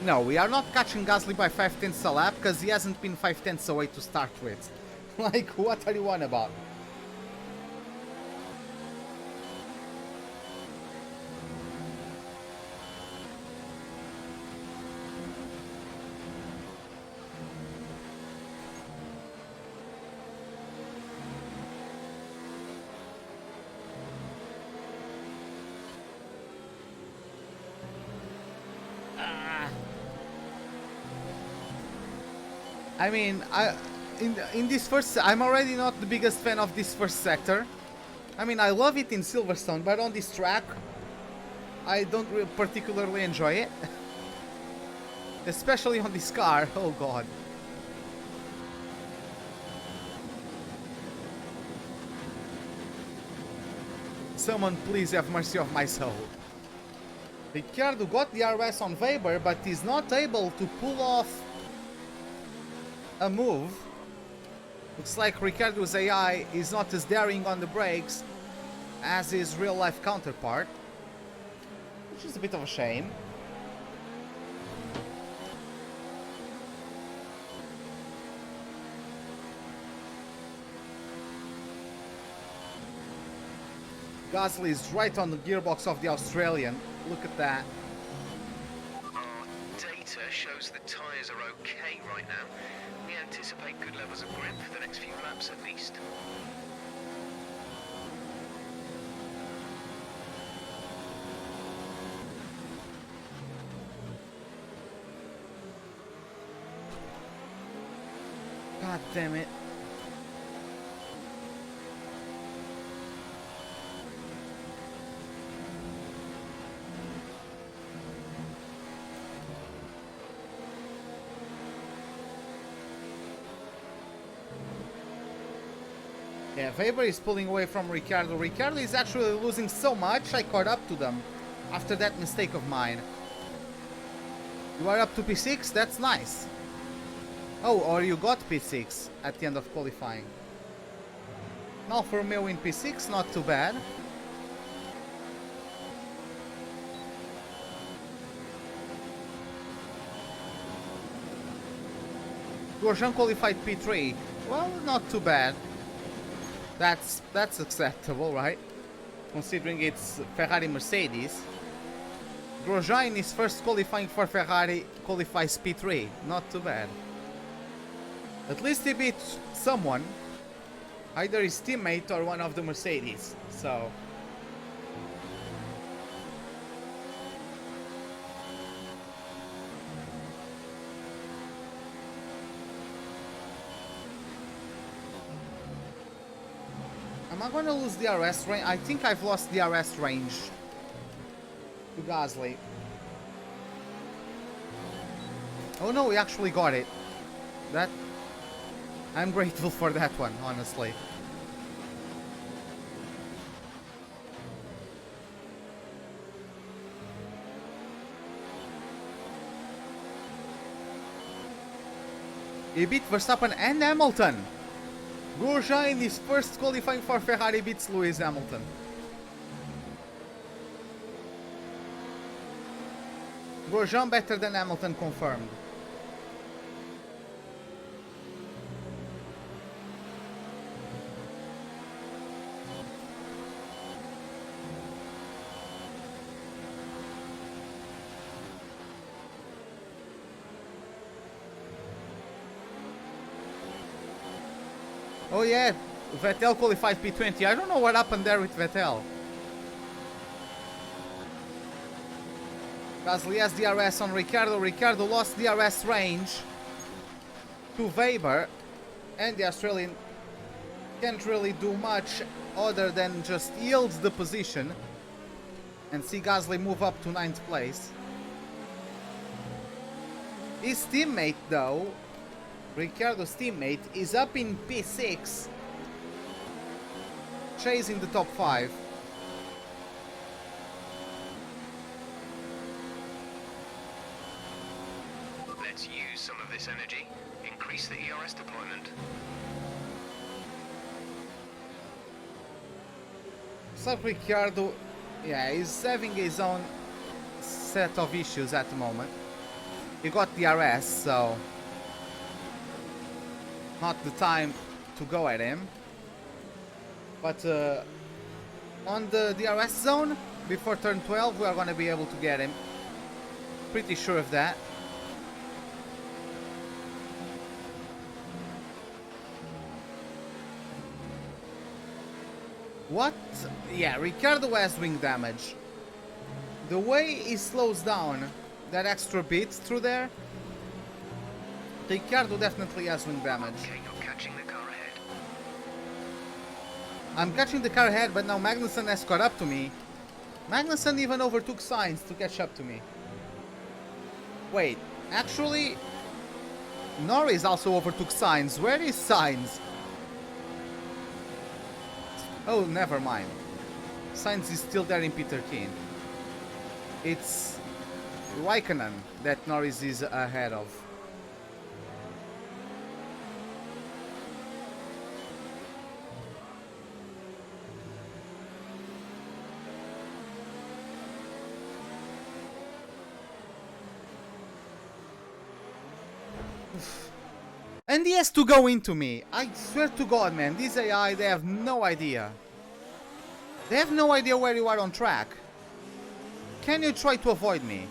No, we are not catching Gasly by 5/10 a lap because he hasn't been 5/10 away to start with. Like, what are you on about? I mean, in this first, I'm already not the biggest fan of this first sector. I mean, I love it in Silverstone, but on this track, I don't particularly enjoy it. Especially on this car. Oh god. Someone please have mercy of my soul. Ricciardo got the RS on Weber, but is not able to pull off a move. Looks like Ricciardo's AI is not as daring on the brakes as his real life counterpart, which is a bit of a shame. Gasly is right on the gearbox of the Australian. Look at that. Our data shows the tyres are okay right now. We anticipate good levels of grip for the next few laps at least. God damn it. Yeah, Weber is pulling away from Ricciardo. Ricciardo is actually losing so much, I caught up to them after that mistake of mine. You are up to P6? That's nice. Oh, or you got P6 at the end of qualifying. Alfa Romeo in P6, not too bad. Grosjean qualified P3. Well, not too bad. That's acceptable, right? Considering it's Ferrari Mercedes. Grosjean in his first qualifying for Ferrari qualifies P3. Not too bad. At least he beat someone. Either his teammate or one of the Mercedes. So... am I going to lose the RS range? I think I've lost the RS range to Gasly. Oh no, we actually got it. That... I'm grateful for that one, honestly. He beat Verstappen and Hamilton. Grosjean in his first qualifying for Ferrari beats Lewis Hamilton. Grosjean better than Hamilton confirmed. Oh yeah, Vettel qualified P20. I don't know what happened there with Vettel. Gasly has DRS on Ricciardo. Ricciardo lost DRS range to Weber, and the Australian can't really do much other than just yield the position and see Gasly move up to 9th place. His teammate though, Ricciardo's teammate, is up in P6, chasing the top 5. Let's use some of this energy. Increase the ERS deployment. So Ricciardo, yeah, he's having his own set of issues at the moment. He got DRS, so not the time to go at him. But on the DRS zone, before turn 12, we are going to be able to get him. Pretty sure of that. What? Yeah, Ricciardo has wing damage. The way he slows down that extra bit through there, Ricciardo definitely has wing damage. Okay, you're catching the car ahead. I'm catching the car ahead, but now Magnussen has caught up to me. Magnussen even overtook Sainz to catch up to me. Wait, actually, Norris also overtook Sainz. Where is Sainz? Oh, never mind. Sainz is still there in P13. It's Raikkonen that Norris is ahead of. And he has to go into me. I swear to God, man, this AI, they have no idea. They have no idea where you are on track. Can you try to avoid me?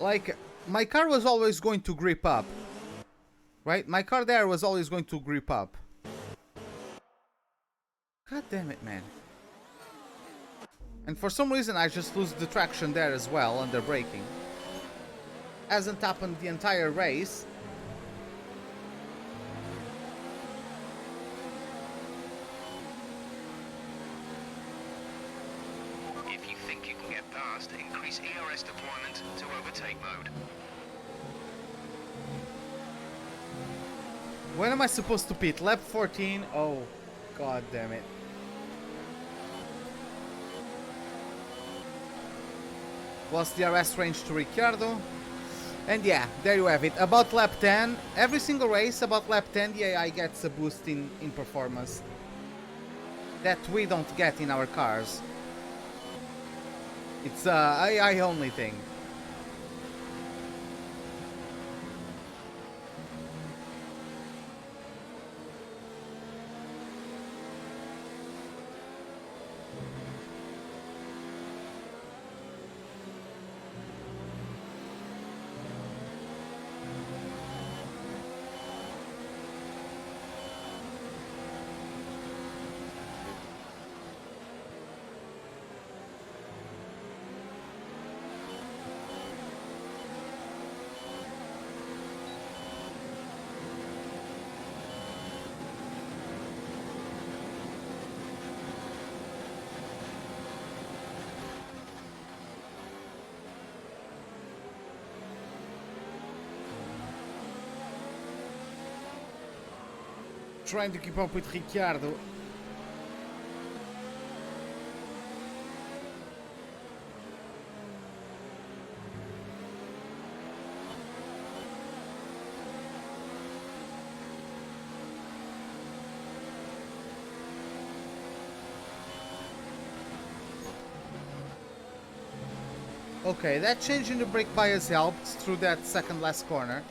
Like, my car was always going to grip up. Right? My car there was always going to grip up. God damn it, man. And for some reason I just lose the traction there as well under braking. Hasn't happened the entire race. If you think you can get past, increase ERS deployment to overtake mode. When am I supposed to pit? Lap 14? Oh, god damn it. Lost the DRS range to Ricciardo. And yeah, there you have it. About lap 10, every single race, about lap 10, the AI gets a boost in performance that we don't get in our cars. It's a AI only thing. Trying to keep up with Ricciardo. Okay, that change in the brake bias helped through that second last corner.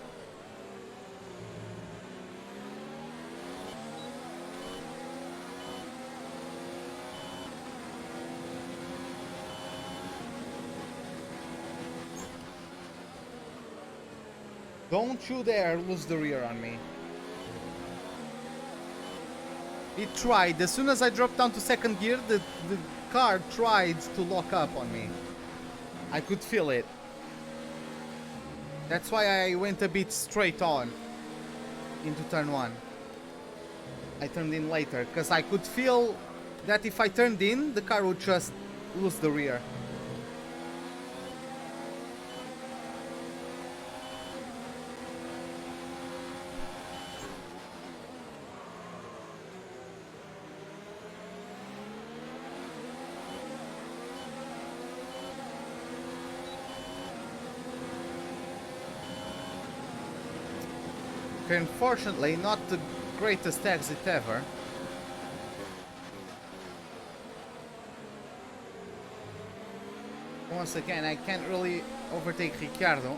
Don't you dare lose the rear on me. It tried. As soon as I dropped down to second gear, the car tried to lock up on me. I could feel it. That's why I went a bit straight on into turn 1. I turned in later, because I could feel that if I turned in, the car would just lose the rear. Unfortunately, not the greatest exit ever. Once again, I can't really overtake Ricciardo.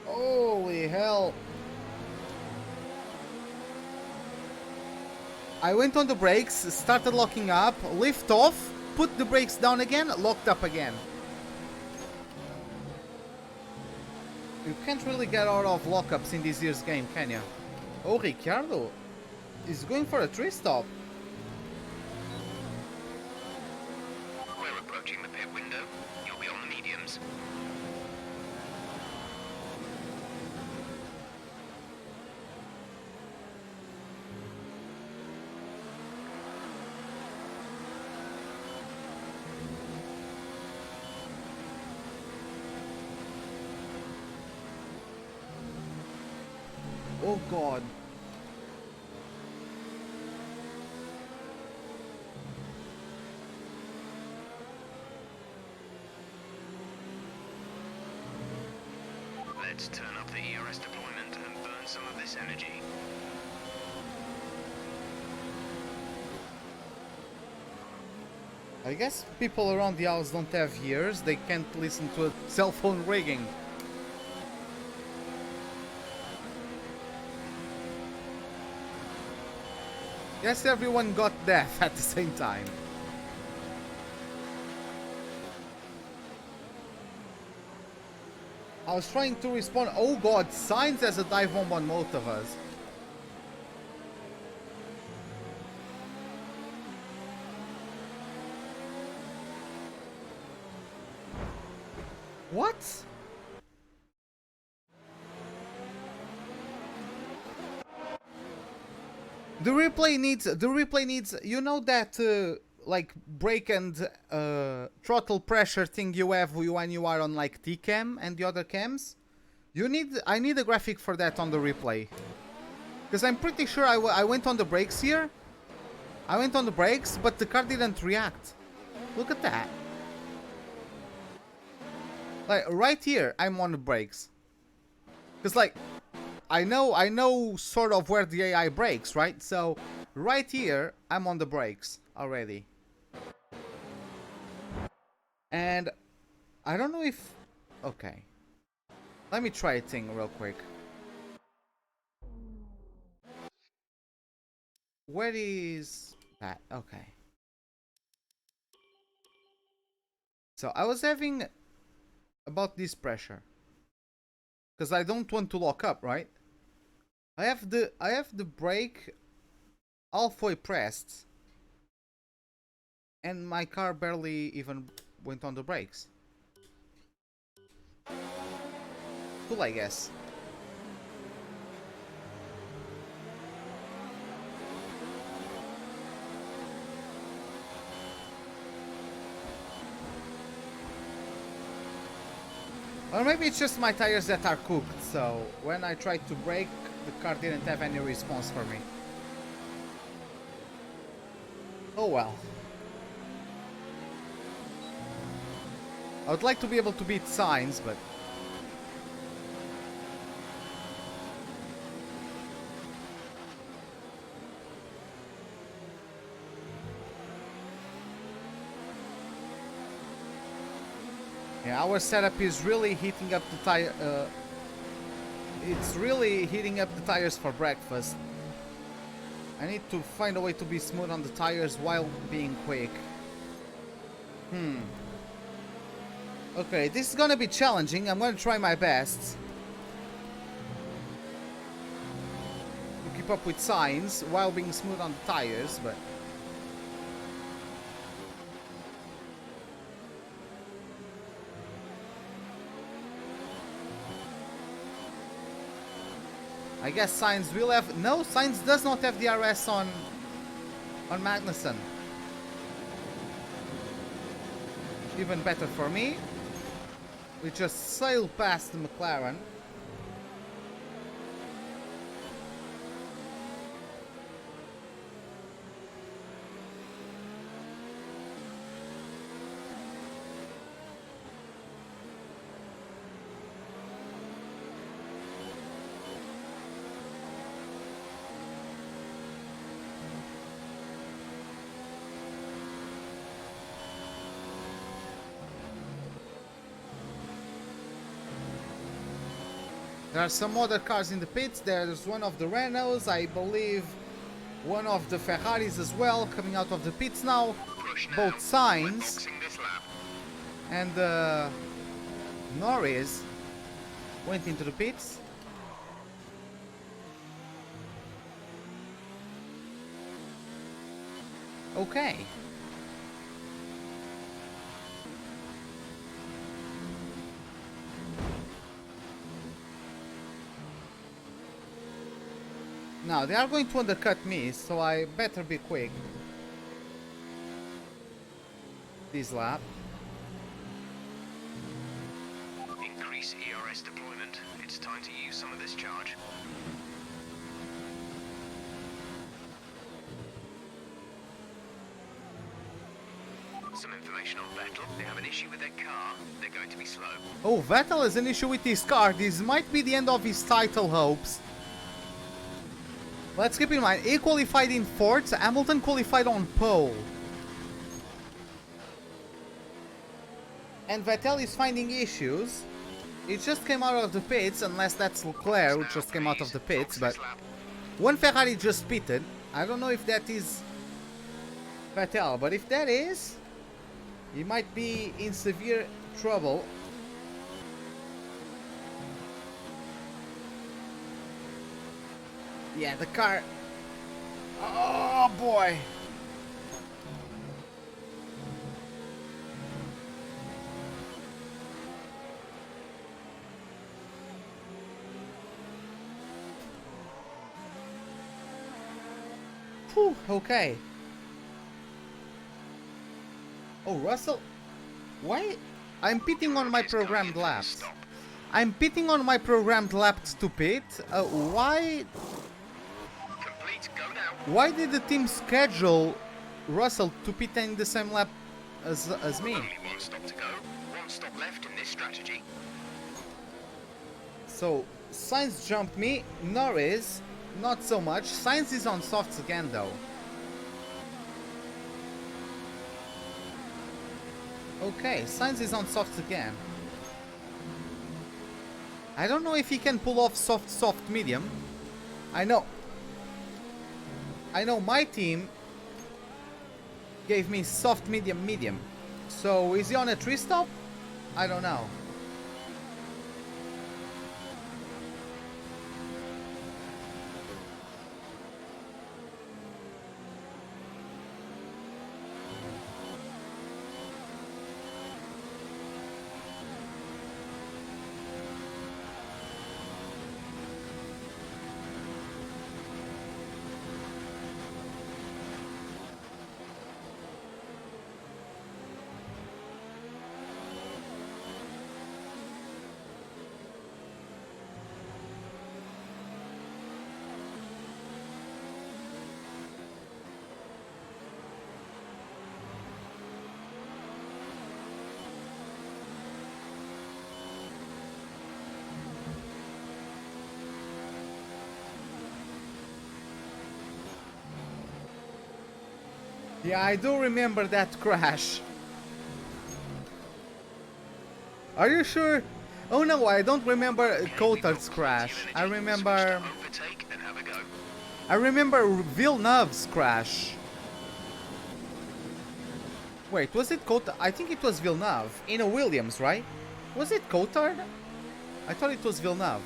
Holy hell! I went on the brakes, started locking up, lift off, put the brakes down again, locked up again. You can't really get out of lockups in this year's game, can you? Oh, Ricciardo is going for a 3-stop. We're approaching the pit window. You'll be on the mediums. Oh god. Let's turn up the ERS deployment and burn some of this energy. I guess people around the house don't have ears, they can't listen to a cell phone ringing. Yes, everyone got deaf at the same time. I was trying to respond. Oh god, Sainz has a dive bomb on both of us. What? The replay needs, you know that like brake and throttle pressure thing you have when you are on like T-cam and the other cams? I need a graphic for that on the replay. Because I'm pretty sure I went on the brakes here. I went on the brakes, but the car didn't react. Look at that. Like right here, I'm on the brakes. Because like, I know sort of where the AI brakes, right? So right here, I'm on the brakes already. And I don't know if... Okay. Let me try a thing real quick. Where is that? Okay. So I was having about this pressure. Because I don't want to lock up, right? I have the brake halfway pressed. And my car barely even went on the brakes. Cool, I guess. Or maybe it's just my tires that are cooked, so when I tried to brake, the car didn't have any response for me. Oh well. I would like to be able to beat Sainz, but... Yeah, our setup is really heating up the tire. It's really heating up the tires for breakfast. I need to find a way to be smooth on the tires while being quick. Okay, this is gonna be challenging. I'm gonna try my best to keep up with Sainz while being smooth on the tires, but I guess Sainz will have... No, Sainz does not have DRS on Magnussen. Even better for me. We just sailed past the McLaren. There are some other cars in the pits. There's one of the Renaults, I believe one of the Ferraris as well, coming out of the pits now. Both Sainz and Norris went into the pits. Okay. Now, they are going to undercut me, so I better be quick this lap. Increase ERS deployment. It's time to use some of this charge. Some information on Vettel. They have an issue with their car. They're going to be slow. Oh, Vettel has an issue with his car. This might be the end of his title hopes. Let's keep in mind, he qualified in 4th, Hamilton qualified on pole. And Vettel is finding issues. He just came out of the pits, unless that's Leclerc who just came out of the pits, but one Ferrari just pitted. I don't know if that is Vettel, but if that is, he might be in severe trouble. Yeah, the car... Oh, boy! Whew, okay. Oh, Russell... Why? I'm pitting on my programmed laps. I'm pitting on my programmed laps to pit. Why... Why did the team schedule Russell to pit in the same lap as me? Only one stop to go. One stop left in this strategy. So, Sainz jumped me. Norris, not so much. Sainz is on softs again, though. Okay, Sainz is on softs again. I don't know if he can pull off soft, medium. I know my team gave me soft, medium. So is he on a 3-stop? I don't know. Yeah, I do remember that crash. Are you sure? Oh no, I don't remember Coulthard's crash. I remember Villeneuve's crash. Wait, was it Coulthard? I think it was Villeneuve. In a Williams, right? Was it Coulthard? I thought it was Villeneuve.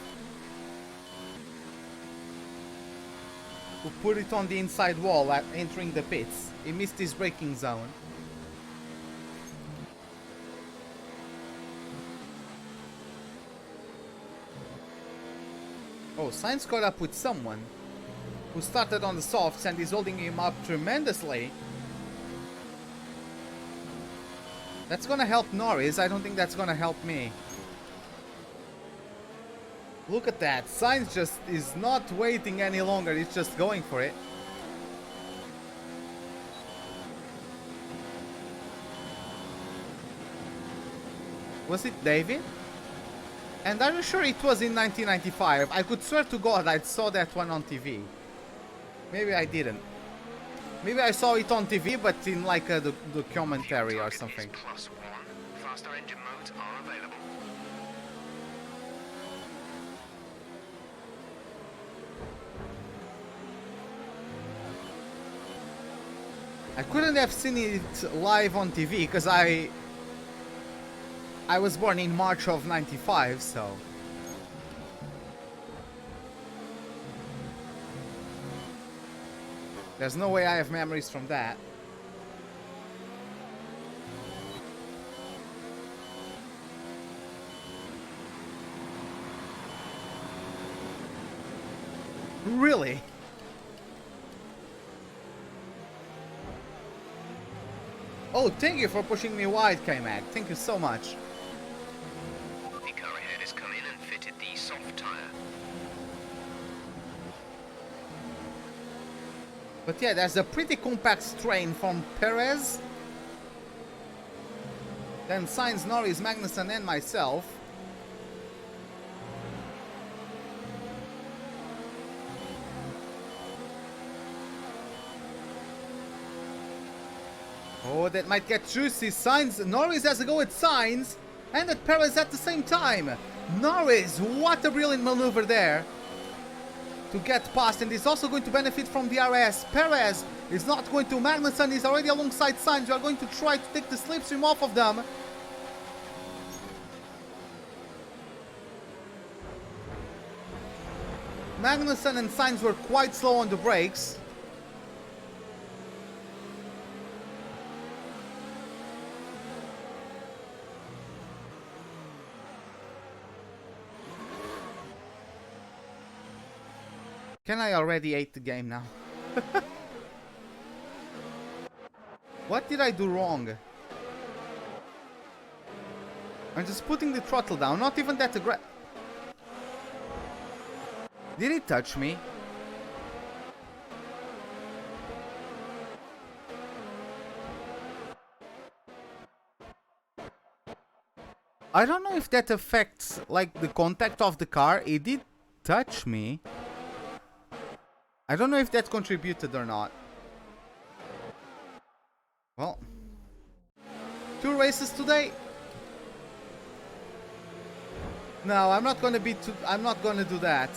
Who put it on the inside wall at entering the pits. He missed his braking zone. Oh, Sainz caught up with someone who started on the softs and is holding him up tremendously. That's gonna help Norris. I don't think that's gonna help me. Look at that. Sainz just is not waiting any longer. He's just going for it. Was it David? And are you sure it was in 1995? I could swear to God I saw that one on TV. Maybe I didn't. Maybe I saw it on TV, but in like the commentary or something. +1. Faster engine modes are available. I couldn't have seen it live on TV because I was born in March of 95, so... There's no way I have memories from that. Really? Oh, thank you for pushing me wide, K-Mag. Thank you so much. The car ahead has come in and fitted the soft tyre. But yeah, there's a pretty compact strain from Perez. Then Sainz, Norris, Magnussen and myself. Oh, that might get juicy. Sainz, Norris has a go at Sainz and at Perez at the same time. Norris, what a brilliant maneuver there to get past, and is also going to benefit from the RS. Perez is not going to. Magnussen is already alongside Sainz. We are going to try to take the slipstream off of them. Magnussen and Sainz were quite slow on the brakes. Can I already hate the game now? What did I do wrong? I'm just putting the throttle down, not even that aggressive. Did it touch me? I don't know if that affects like the contact of the car. It did touch me. I don't know if that contributed or not. Well, 2 races today. No, I'm not gonna be too. I'm not gonna do that.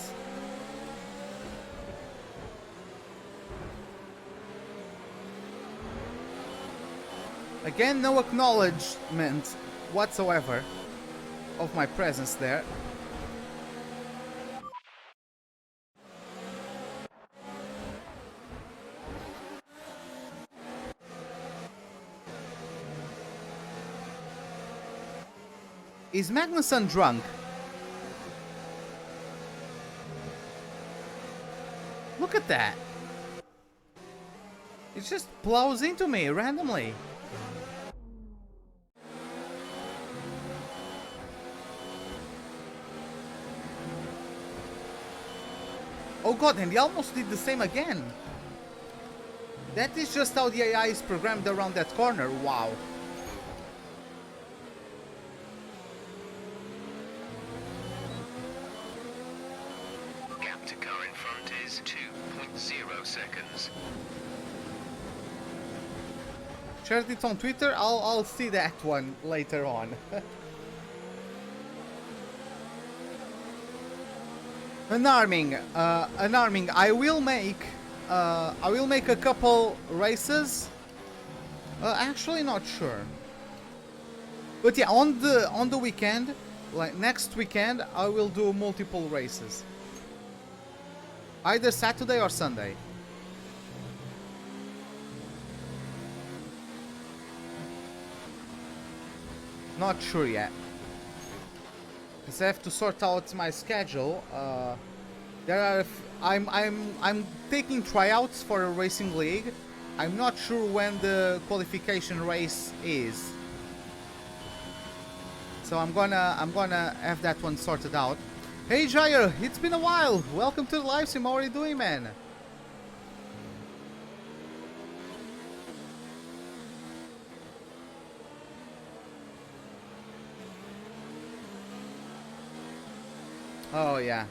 Again, no acknowledgement whatsoever of my presence there. Is Magnussen drunk? Look at that. It just plows into me randomly. Oh god, and he almost did the same again. That is just how the AI is programmed around that corner. Wow. Gap to car in front is 2.0 seconds. Shared it on Twitter. I'll see that one later on. Unarming. I will make a couple races Actually not sure. But yeah, on the weekend, like next weekend, I will do multiple races. Either Saturday or Sunday. Not sure yet. Because I have to sort out my schedule. I'm taking tryouts for a racing league. I'm not sure when the qualification race is. So I'm gonna have that one sorted out. Hey Jair, it's been a while. Welcome to the live stream. How are you doing, man? Oh yeah.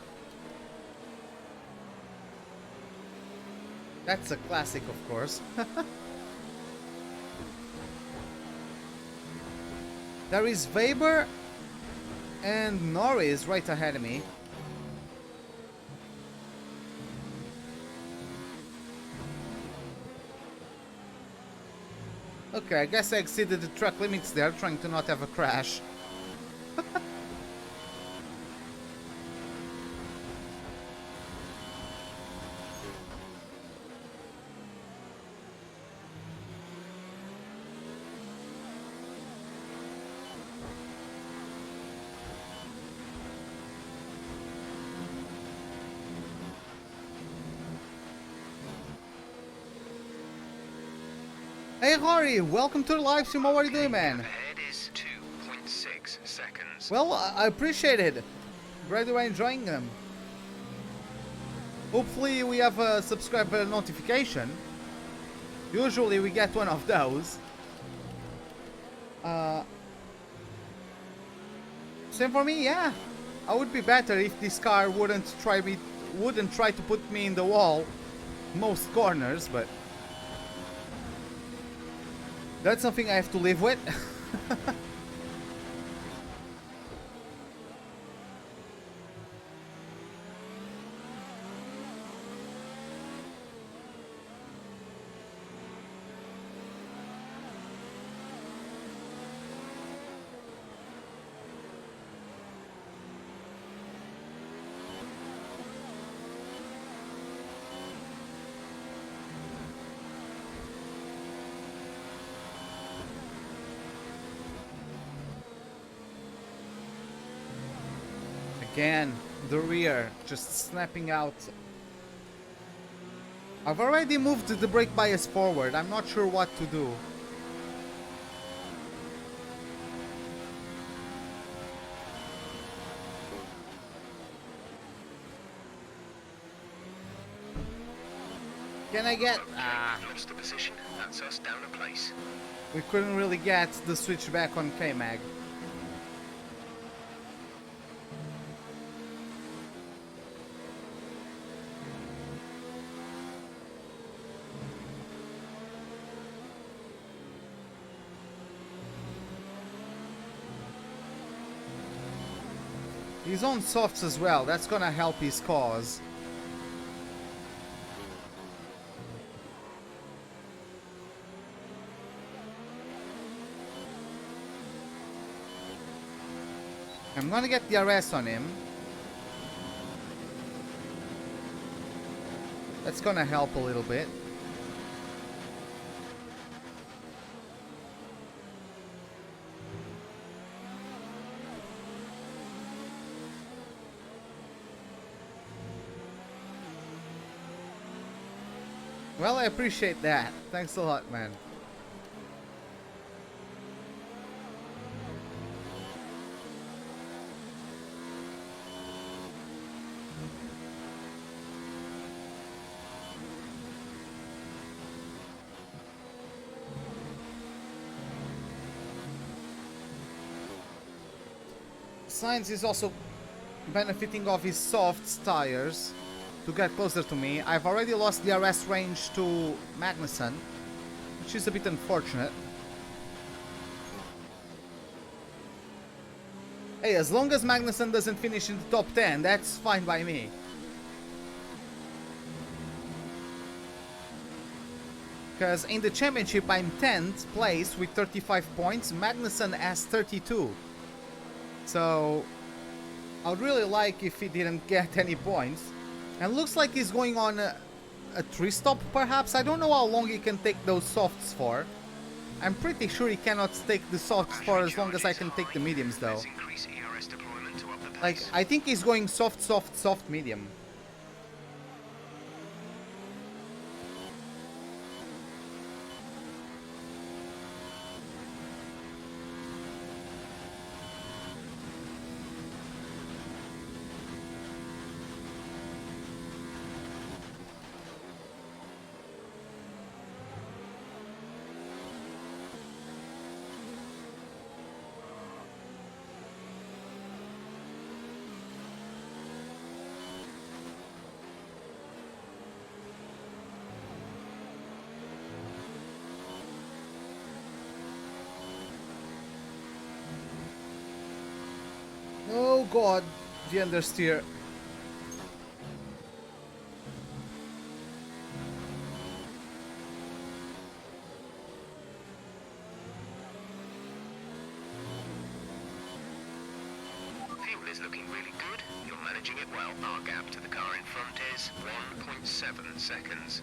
That's a classic, of course. There is Weber and Norris right ahead of me. Okay, I guess I exceeded the track limits there, trying to not have a crash. Hey Rory, welcome to the live stream. How are you doing, man? Ahead is 2.6 seconds. Well, I appreciate it. Glad you are enjoying them. Hopefully we have a subscriber notification. Usually we get one of those. Same for me, yeah. I would be better if this car wouldn't try to put me in the wall most corners, but that's something I have to live with. Again, the rear just snapping out. I've already moved the brake bias forward. I'm not sure what to do. Can I get... Lost the position. That's us down a place. We couldn't really get the switch back on K-Mag. He's on softs as well. That's gonna help his cause. I'm gonna get the RS on him. That's gonna help a little bit. Well, I appreciate that. Thanks a lot, man. Sainz is also benefiting of his soft tires to get closer to me. I've already lost the RS range to Magnussen, which is a bit unfortunate. Hey, as long as Magnussen doesn't finish in the top 10, that's fine by me. Because in the championship I'm 10th place with 35 points, Magnussen has 32. So I would really like if he didn't get any points. And looks like he's going on a 3-stop perhaps. I don't know how long he can take those softs for. I'm pretty sure he cannot take the softs for as long as I can take the mediums though. Like, I think he's going soft, soft, soft, medium. Oh god, the understeer. Fuel is looking really good. You're managing it well. Our gap to the car in front is 1.7 seconds.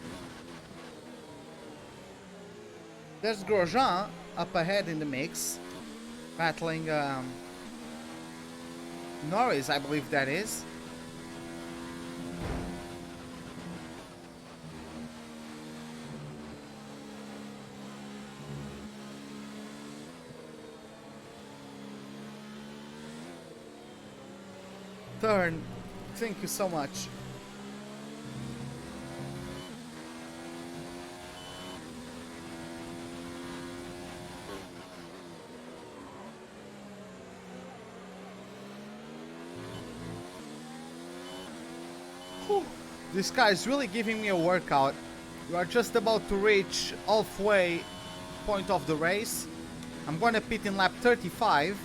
There's Grosjean up ahead in the mix, battling Norris, I believe that is. Turn. Thank you so much. Whew. This guy is really giving me a workout. We are just about to reach halfway point of the race. I'm gonna pit in lap 35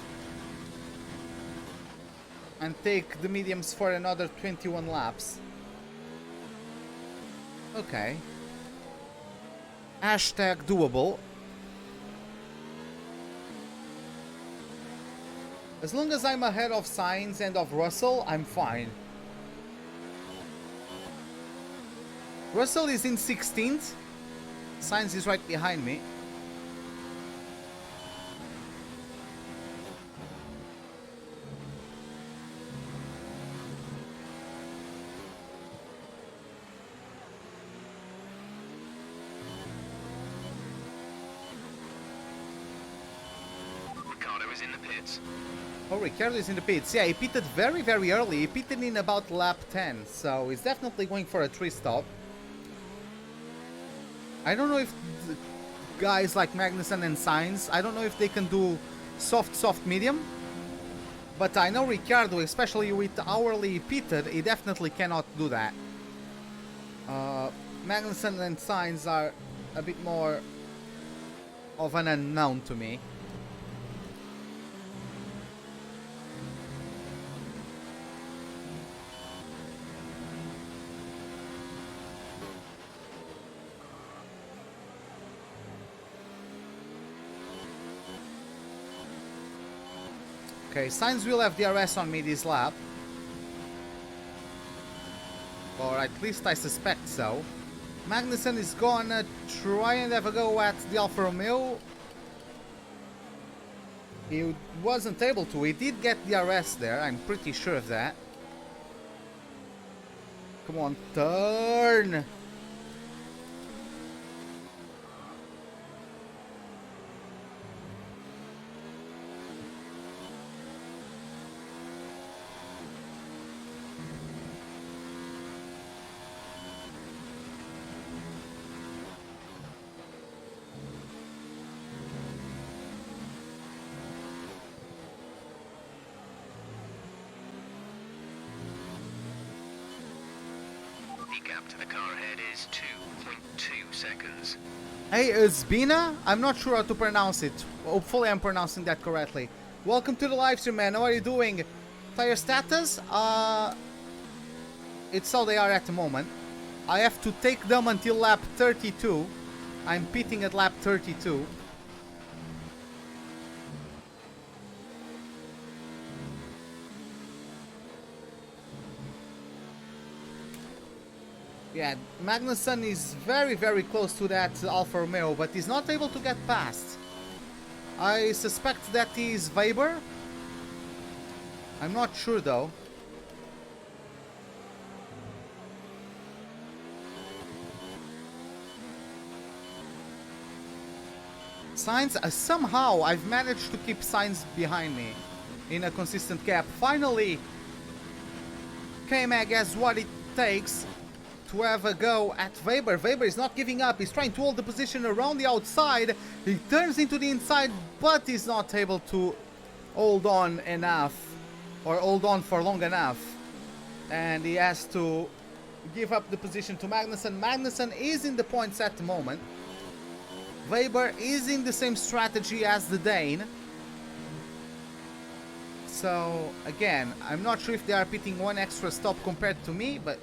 and take the mediums for another 21 laps. Okay. Hashtag doable. As long as I'm ahead of Sainz and of Russell, I'm fine. Russell is in 16th. Sainz is right behind me. Ricardo is in the pits. Oh, Ricciardo is in the pits. Yeah, he pitted very, very early. He pitted in about lap 10, so he's definitely going for a 3-stop. I don't know if guys like Magnussen and Sainz, I don't know if they can do soft, soft, medium. But I know Ricciardo, especially with hourly pitted, he definitely cannot do that. Magnussen and Sainz are a bit more of an unknown to me. Okay, Sainz will have DRS on me this lap. Or at least I suspect so. Magnussen is gonna try and have a go at the Alfa Romeo. He wasn't able to. He did get DRS there, I'm pretty sure of that. Come on, turn! The gap to the car ahead is 2.2 seconds. Hey, Zbina? I'm not sure how to pronounce it. Hopefully I'm pronouncing that correctly. Welcome to the live stream, man. How are you doing? Tire status? It's how they are at the moment. I have to take them until lap 32 I'm pitting at lap 32. Yeah, Magnussen is very, very close to that Alfa Romeo, but he's not able to get past. I suspect that he is Weber. I'm not sure though. Sainz, somehow I've managed to keep Sainz behind me in a consistent gap. Finally, K-Mag has what it takes to have a go at Weber. Weber is not giving up. He's trying to hold the position around the outside. He turns into the inside, but he's not able to hold on enough, or hold on for long enough. And he has to give up the position to Magnussen. Magnussen is in the points at the moment. Weber is in the same strategy as the Dane. So, again, I'm not sure if they are pitting one extra stop compared to me, but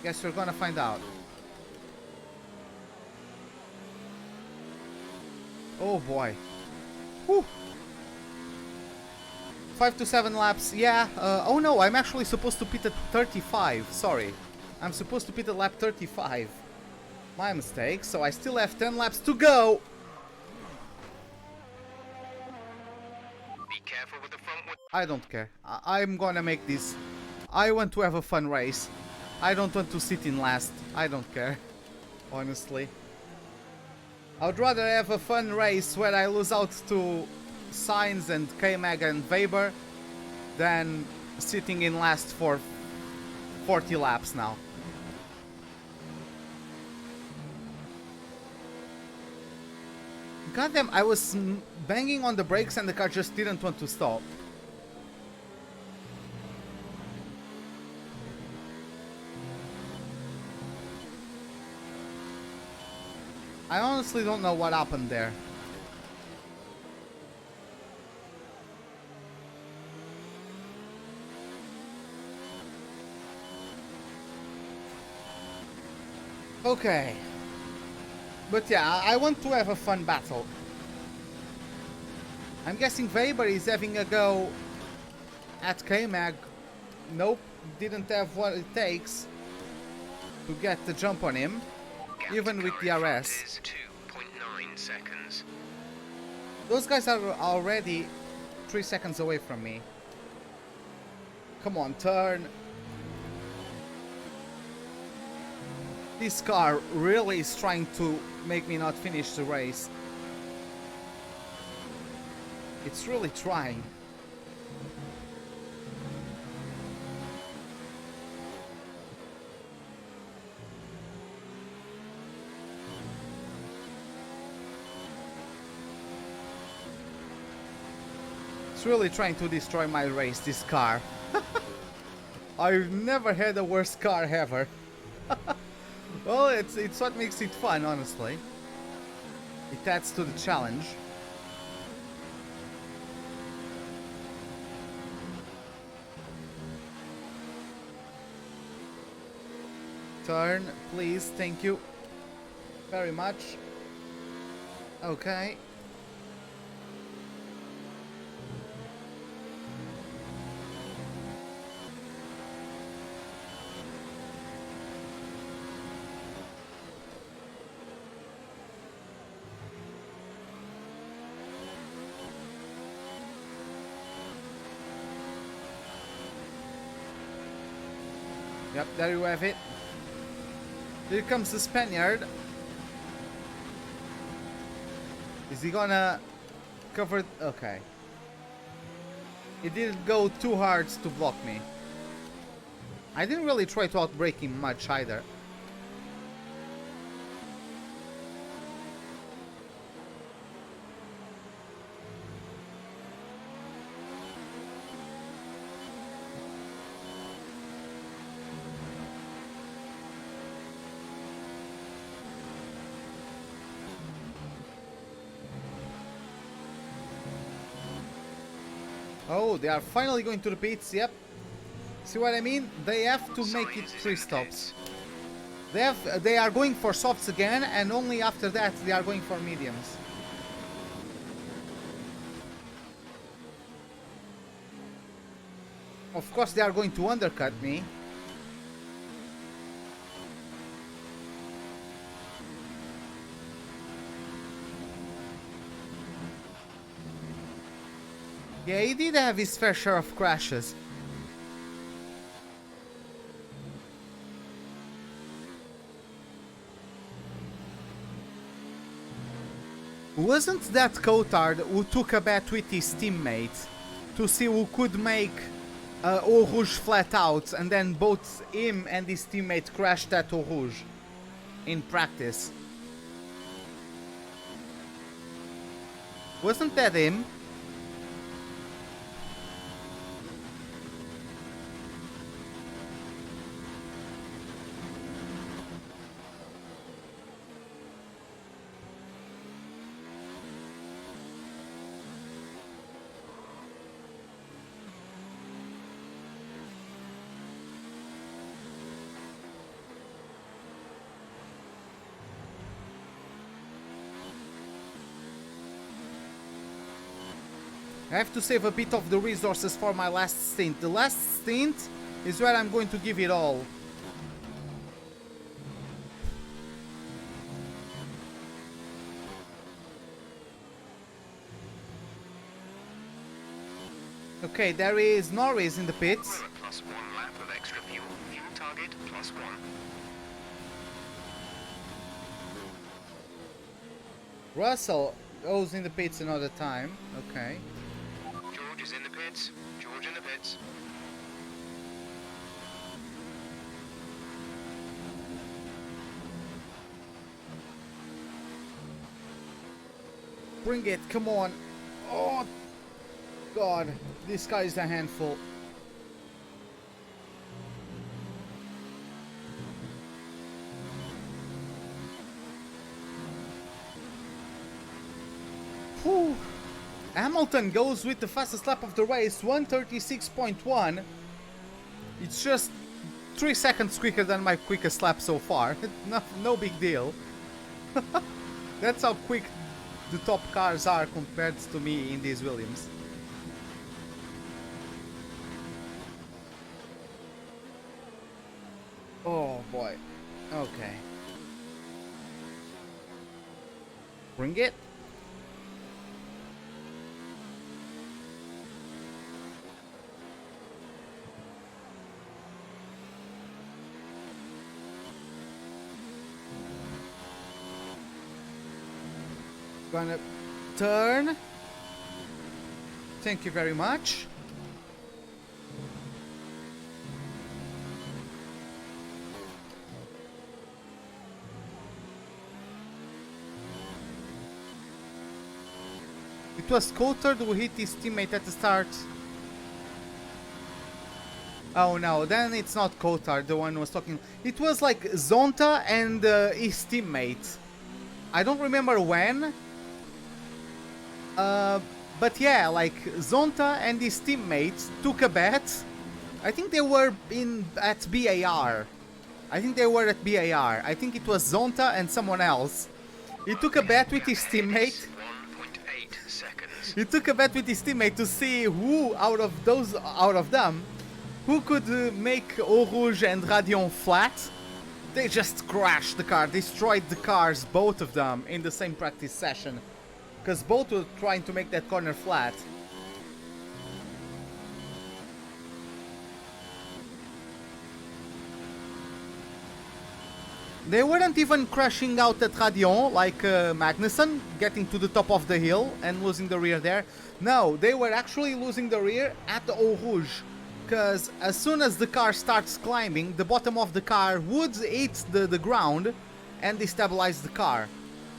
guess we're gonna find out. Oh boy. Whew. 5 to 7 laps. Yeah. Oh no, I'm actually supposed to pit at 35. Sorry. I'm supposed to pit at lap 35. My mistake. So I still have 10 laps to go. Be careful with the front wheel. I don't care. I'm gonna make this. I want to have a fun race. I don't want to sit in last. I don't care. Honestly. I would rather have a fun race where I lose out to Sainz and K-Mag and Weber than sitting in last for 40 laps now. Goddamn, I was banging on the brakes and the car just didn't want to stop. I honestly don't know what happened there. Okay. But yeah, I want to have a fun battle. I'm guessing Weber is having a go at K-Mag. Nope, didn't have what it takes to get the jump on him. Even with the RS. 2.9 seconds. Those guys are already 3 seconds away from me. Come on, turn. This car really is trying to make me not finish the race. It's really trying. It's really trying to destroy my race, this car. I've never had a worse car ever. Well, it's what makes it fun, honestly. It adds to the challenge. Turn, please, thank you very much. Okay. Yep, there you have it. Here comes the Spaniard. Is he gonna cover? Okay. He didn't go too hard to block me. I didn't really try to outbrake him much either. Oh, they are finally going to the pits, yep. See what I mean? They have to make it 3 stops. They are going for softs again, and only after that they are going for mediums. Of course they are going to undercut me. Yeah, he did have his fair share of crashes. Wasn't that Cotard who took a bet with his teammate to see who could make Eau Rouge flat out, and then both him and his teammate crashed at Eau Rouge in practice? Wasn't that him? I have to save a bit of the resources for my last stint. The last stint is where I'm going to give it all. Okay, there is Norris in the pits. Plus 1 lap of extra fuel. Fuel target plus 1. Russell goes in the pits another time. Okay. George is in the pits. George in the pits. Bring it, come on. Oh, God. This guy is a handful. Whew. Hamilton goes with the fastest lap of the race, 1:36.1. It's just 3 seconds quicker than my quickest lap so far. No big deal. That's how quick the top cars are compared to me in these Williams. Oh boy. Okay. Bring it. Gonna turn. Thank you very much. It was Coulthard who hit his teammate at the start. Oh no, then it's not Coulthard, the one who was talking. It was like Zonta and his teammate. I don't remember when. But yeah, like Zonta and his teammates took a bet. I think they were at BAR. I think it was Zonta and someone else. He took a bet with his teammate. 1.8 seconds. He took a bet with his teammate to see who out of them, who could make Eau Rouge and Radion flat. They just crashed the car, destroyed the cars, both of them, in the same practice session. Because both were trying to make that corner flat. They weren't even crashing out at Radion like Magnussen, getting to the top of the hill and losing the rear there. No, they were actually losing the rear at the Eau Rouge. Because as soon as the car starts climbing, the bottom of the car would hit the ground and destabilize the car.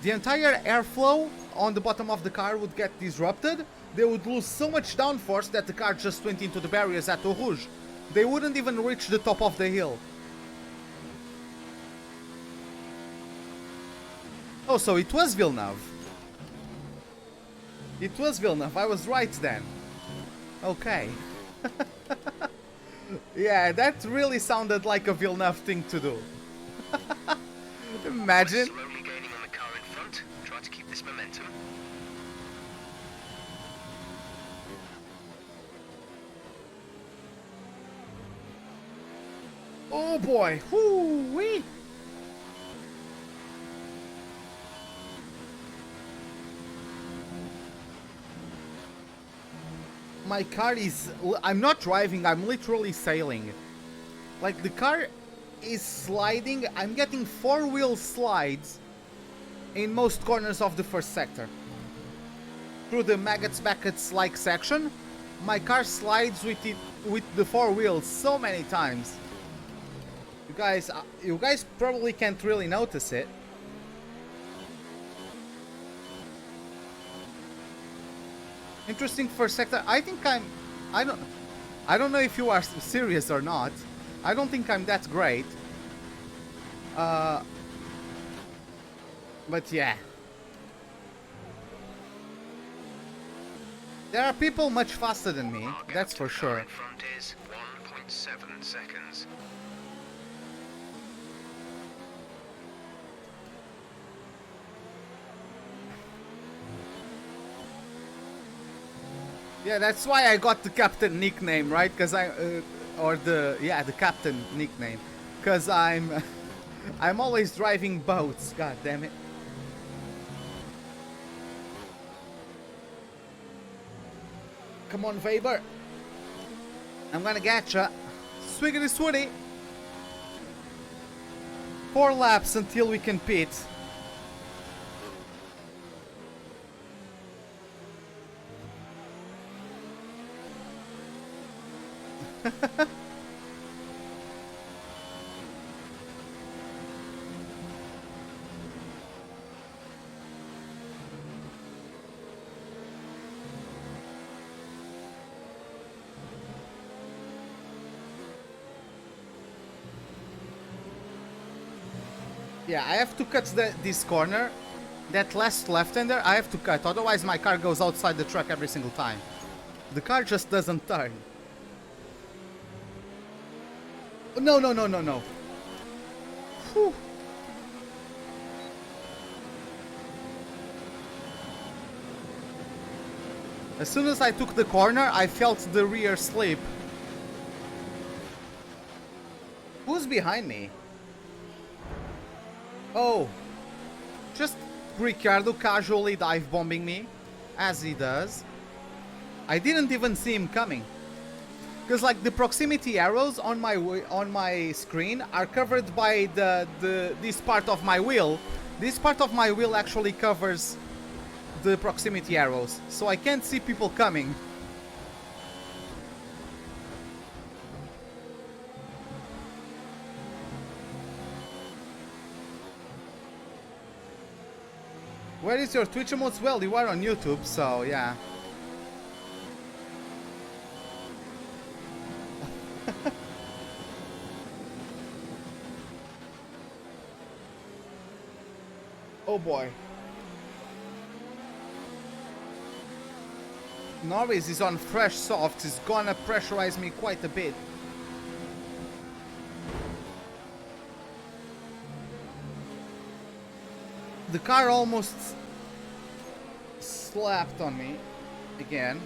The entire airflow on the bottom of the car would get disrupted. They would lose so much downforce that the car just went into the barriers at Eau Rouge. They wouldn't even reach the top of the hill. Oh, so it was Villeneuve. It was Villeneuve, I was right then. Okay. Yeah, that really sounded like a Villeneuve thing to do. Imagine. We're slowly gaining on the car in front. Try to keep this momentum. Oh boy. Whoo-wee. My car is... I'm not driving, I'm literally sailing. Like, the car is sliding. I'm getting four-wheel slides in most corners of the first sector. Through the maggots buckets like section, my car slides with the four wheels so many times. You guys probably can't really notice it. Interesting first sector. I think I don't know if you are serious or not. I don't think I'm that great. But yeah. There are people much faster than me, that's for sure. In front is 1.7 seconds. Yeah, that's why I got the captain nickname, right? Because the captain nickname. Because I'm always driving boats. God damn it. Come on, Weber. I'm gonna get ya. Swiggity switty. 4 laps until we can pit. Yeah, I have to cut this corner. That last left-hander, I have to cut. Otherwise, my car goes outside the track every single time. The car just doesn't turn. No. Whew. As soon as I took the corner, I felt the rear slip. Who's behind me? Oh, just Ricciardo casually dive bombing me, as he does. I didn't even see him coming, because like the proximity arrows on my screen are covered by this part of my wheel. This part of my wheel actually covers the proximity arrows, so I can't see people coming. Where is your Twitch emotes? Well, you are on YouTube, so yeah. Oh boy. Norris is on fresh softs. It's gonna pressurize me quite a bit. The car almost slapped on me again.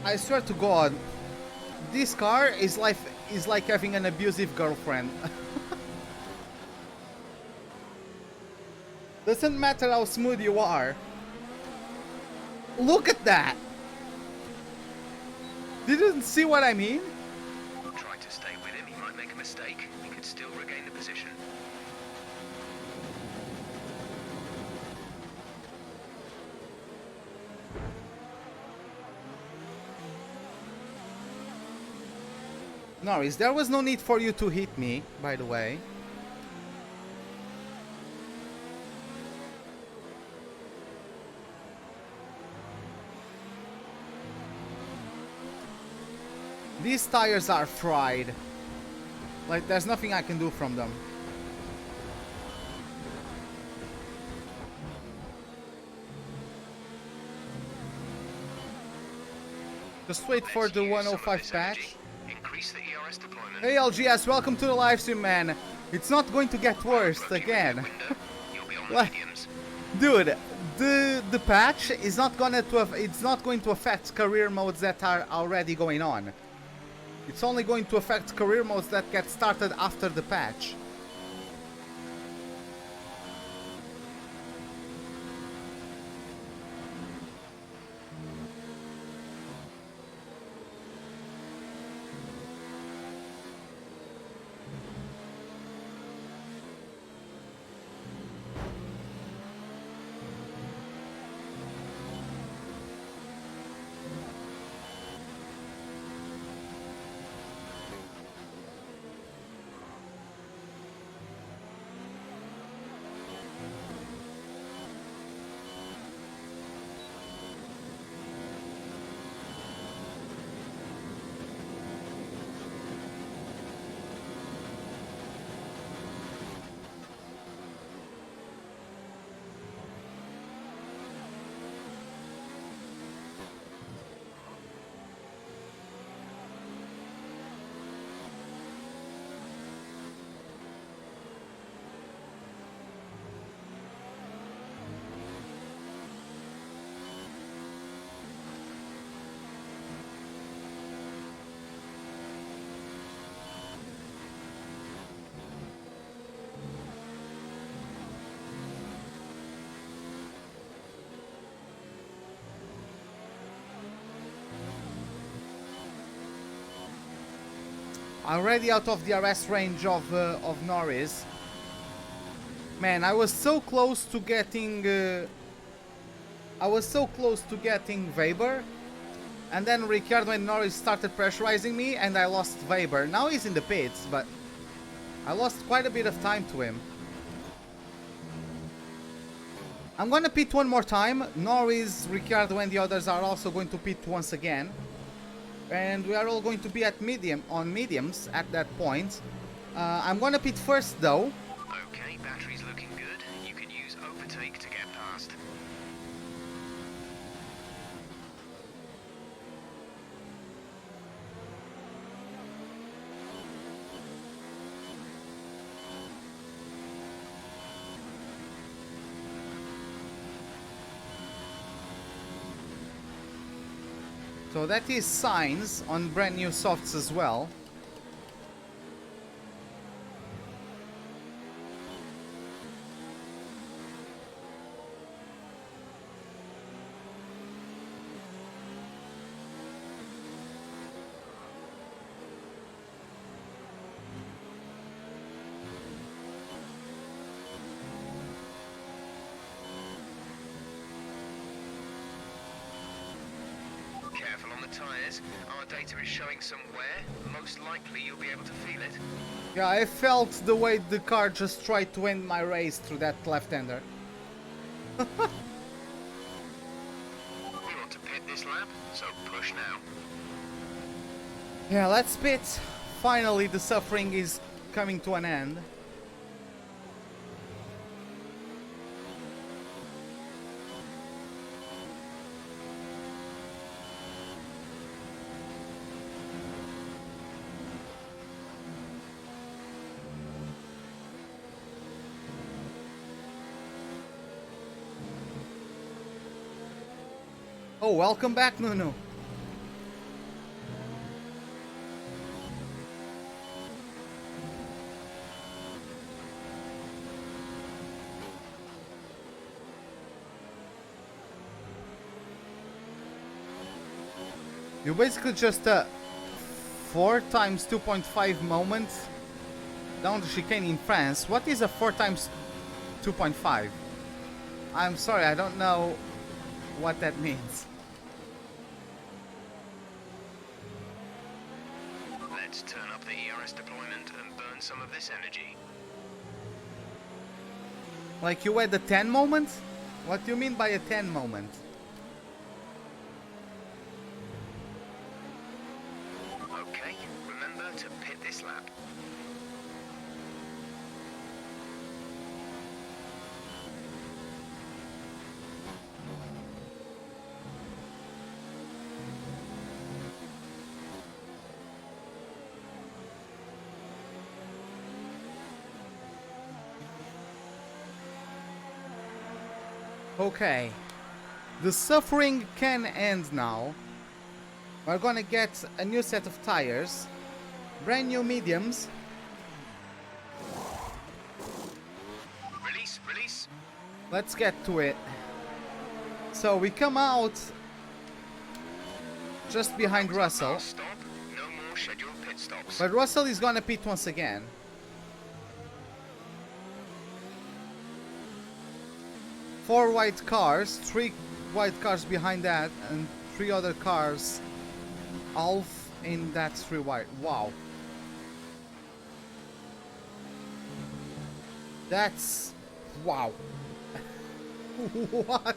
I swear to God, this car is like having an abusive girlfriend. Doesn't matter how smooth you are. Look at that! Didn't see what I mean? Try to stay with him, he might make a mistake. We could still regain the position. Norris, there was no need for you to hit me, by the way. These tires are fried. Like, there's nothing I can do from them. Just wait for the 105 patch. In release the ERS deployment. Hey LGS, welcome to the live stream, man. It's not going to get worse again. You'll be on the What? mediums. Dude, the patch is not gonna it's not going to affect career modes that are already going on. It's only going to affect career modes that get started after the patch. Already out of the arrest range of Norris. Man, I was so close to getting Weber, and then Ricciardo and Norris started pressurizing me, and I lost Weber. Now he's in the pits, but I lost quite a bit of time to him. I'm gonna pit one more time. Norris, Ricciardo, and the others are also going to pit once again. And we are all going to be at mediums at that point. I'm gonna pit first though. Okay, battery's looking good. You can use overtake to get past. So that is signs on brand new softs as well. Careful on the tyres. Our data is showing some wear. Most likely you'll be able to feel it. Yeah, I felt the way the car just tried to end my race through that left-hander. We want to pit this lap, so push now. Yeah, let's pit. Finally, the suffering is coming to an end. Oh, welcome back, Nunu. You basically just 4 times 2.5 moment down the chicane in France. What is a 4 times 2.5? I'm sorry, I don't know what that means. Let's turn up the ERS deployment and burn some of this energy. Like you had a 10 moment? What do you mean by a 10 moment? Okay, remember to pit this lap. Okay. The suffering can end now. We're gonna get a new set of tires. Brand new mediums. Release, release. Let's get to it. So we come out just behind Russell. Stop. No more scheduled pit stops. But Russell is gonna pit once again. Four white cars, three white cars behind that, and three other cars half in that three white. Wow. That's... wow. What?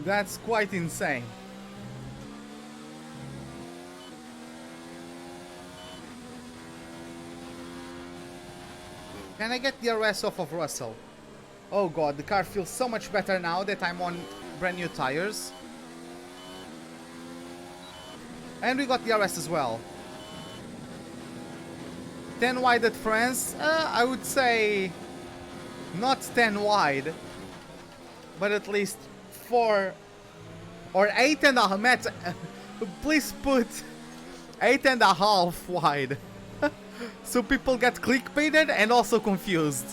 That's quite insane. Can I get the RS off of Russell? Oh god, the car feels so much better now that I'm on brand new tires. And we got the RS as well. 10 wide at France. I would say not 10 wide, but at least 4 or 8.5. Please put 8.5 wide. So people get clickbaited and also confused.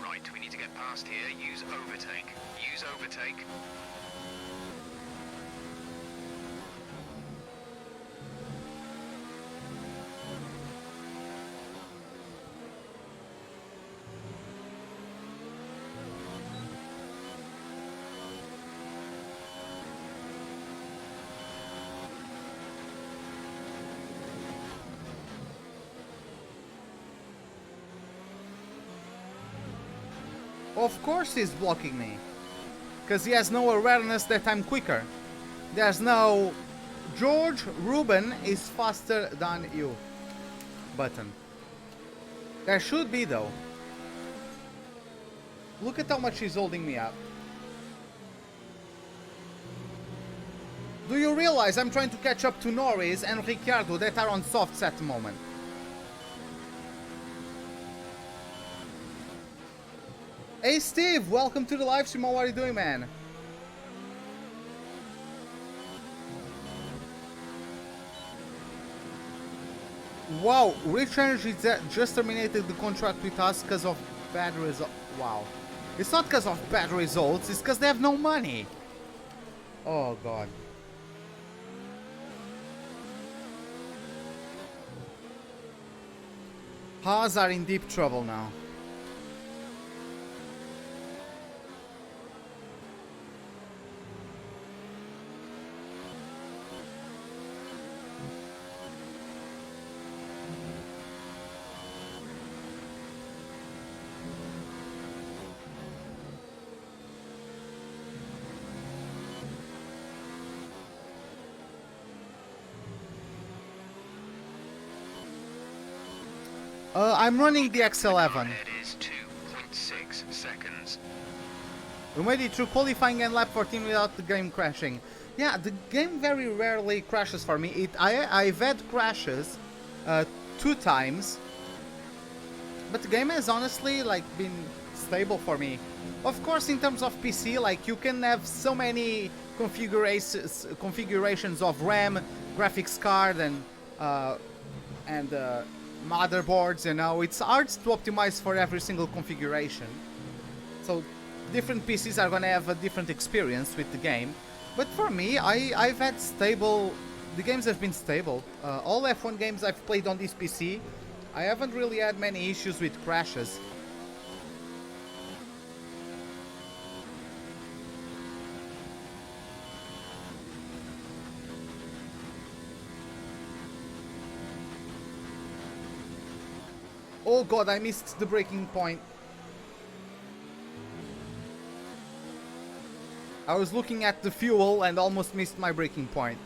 Right, we need to get past here. Use overtake. Use overtake. Of course he's blocking me. Because he has no awareness that I'm quicker. There's no George Ruben is faster than you button. There should be though. Look at how much he's holding me up. Do you realize I'm trying to catch up to Norris and Ricciardo that are on softs at the moment? Hey Steve, welcome to the live stream. How are you doing, man? Wow, Rich Energy just terminated the contract with us because of bad results. Wow. It's not because of bad results, it's because they have no money. Oh god. Haas are in deep trouble now. I'm running the X11. It is 2.6 seconds. We made it through qualifying and lap 14 without the game crashing. Yeah, the game very rarely crashes for me. I've had crashes 2 times, but the game has honestly like been stable for me. Of course, in terms of PC, like you can have so many configurations of RAM, graphics card, and motherboards. You know, it's hard to optimize for every single configuration. So different PCs are gonna have a different experience with the game. But for me, I've had stable. The games have been stable. All F1 games I've played on this PC, I haven't really had many issues with crashes. Oh god, I missed the braking point. I was looking at the fuel and almost missed my braking point.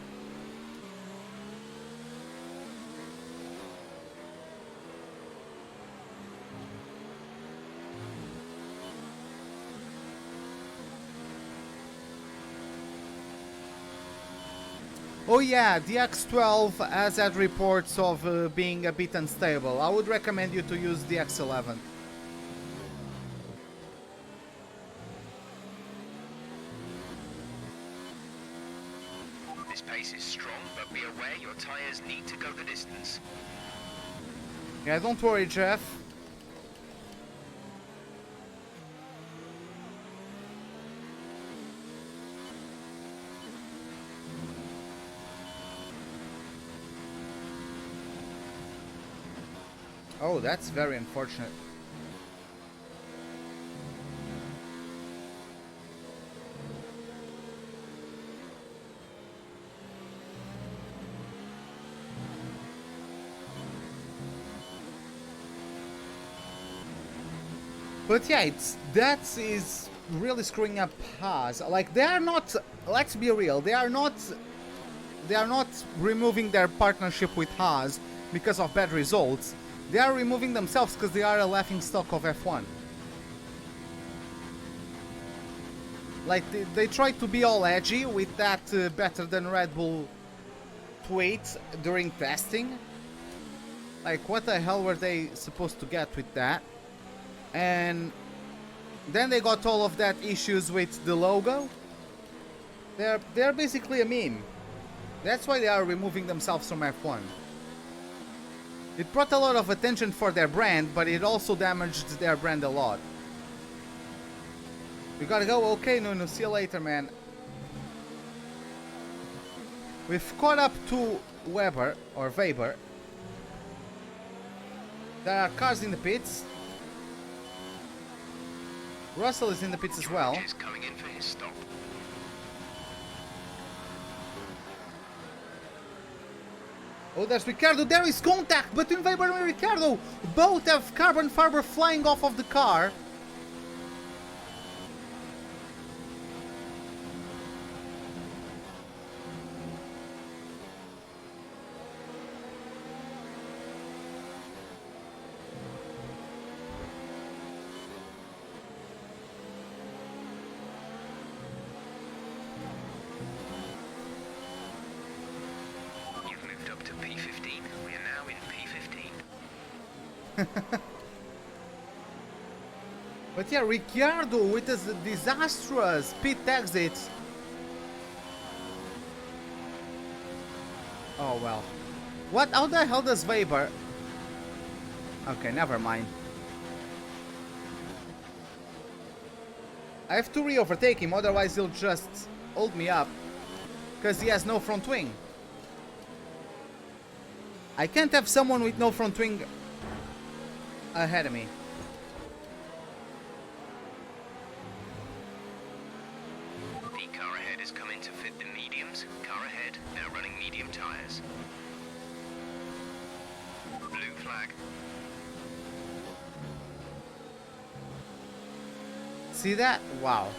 Oh yeah, the X12 has had reports of being a bit unstable. I would recommend you to use the X11. This pace is strong, but be aware your tyres need to go the distance. Yeah, don't worry, Jeff. Oh, that's very unfortunate. But yeah, that is really screwing up Haas. Like, they are not, let's be real, they are not removing their partnership with Haas because of bad results. They are removing themselves because they are a laughing stock of F1. Like, they try to be all edgy with that better than Red Bull tweet during testing. Like, what the hell were they supposed to get with that? And then they got all of that issues with the logo. They're basically a meme. That's why they are removing themselves from F1. It brought a lot of attention for their brand, but it also damaged their brand a lot. We gotta go. Okay, Nuno, see you later, man. We've caught up to Weber, or Weber. There are cars in the pits. Russell is in the pits as well. Is coming in for his stop. Oh, there's Ricciardo. There is contact between Weber and Ricciardo. Both have carbon fiber flying off of the car. But yeah, Ricciardo with his disastrous pit exit. Oh well. What? How the hell does Weber? Okay, never mind. I have to re-overtake him, otherwise he'll just hold me up. Because he has no front wing. I can't have someone with no front wing ahead of me. The car ahead is coming to fit the mediums. Car ahead, now running medium tyres. Blue flag. See that? Wow.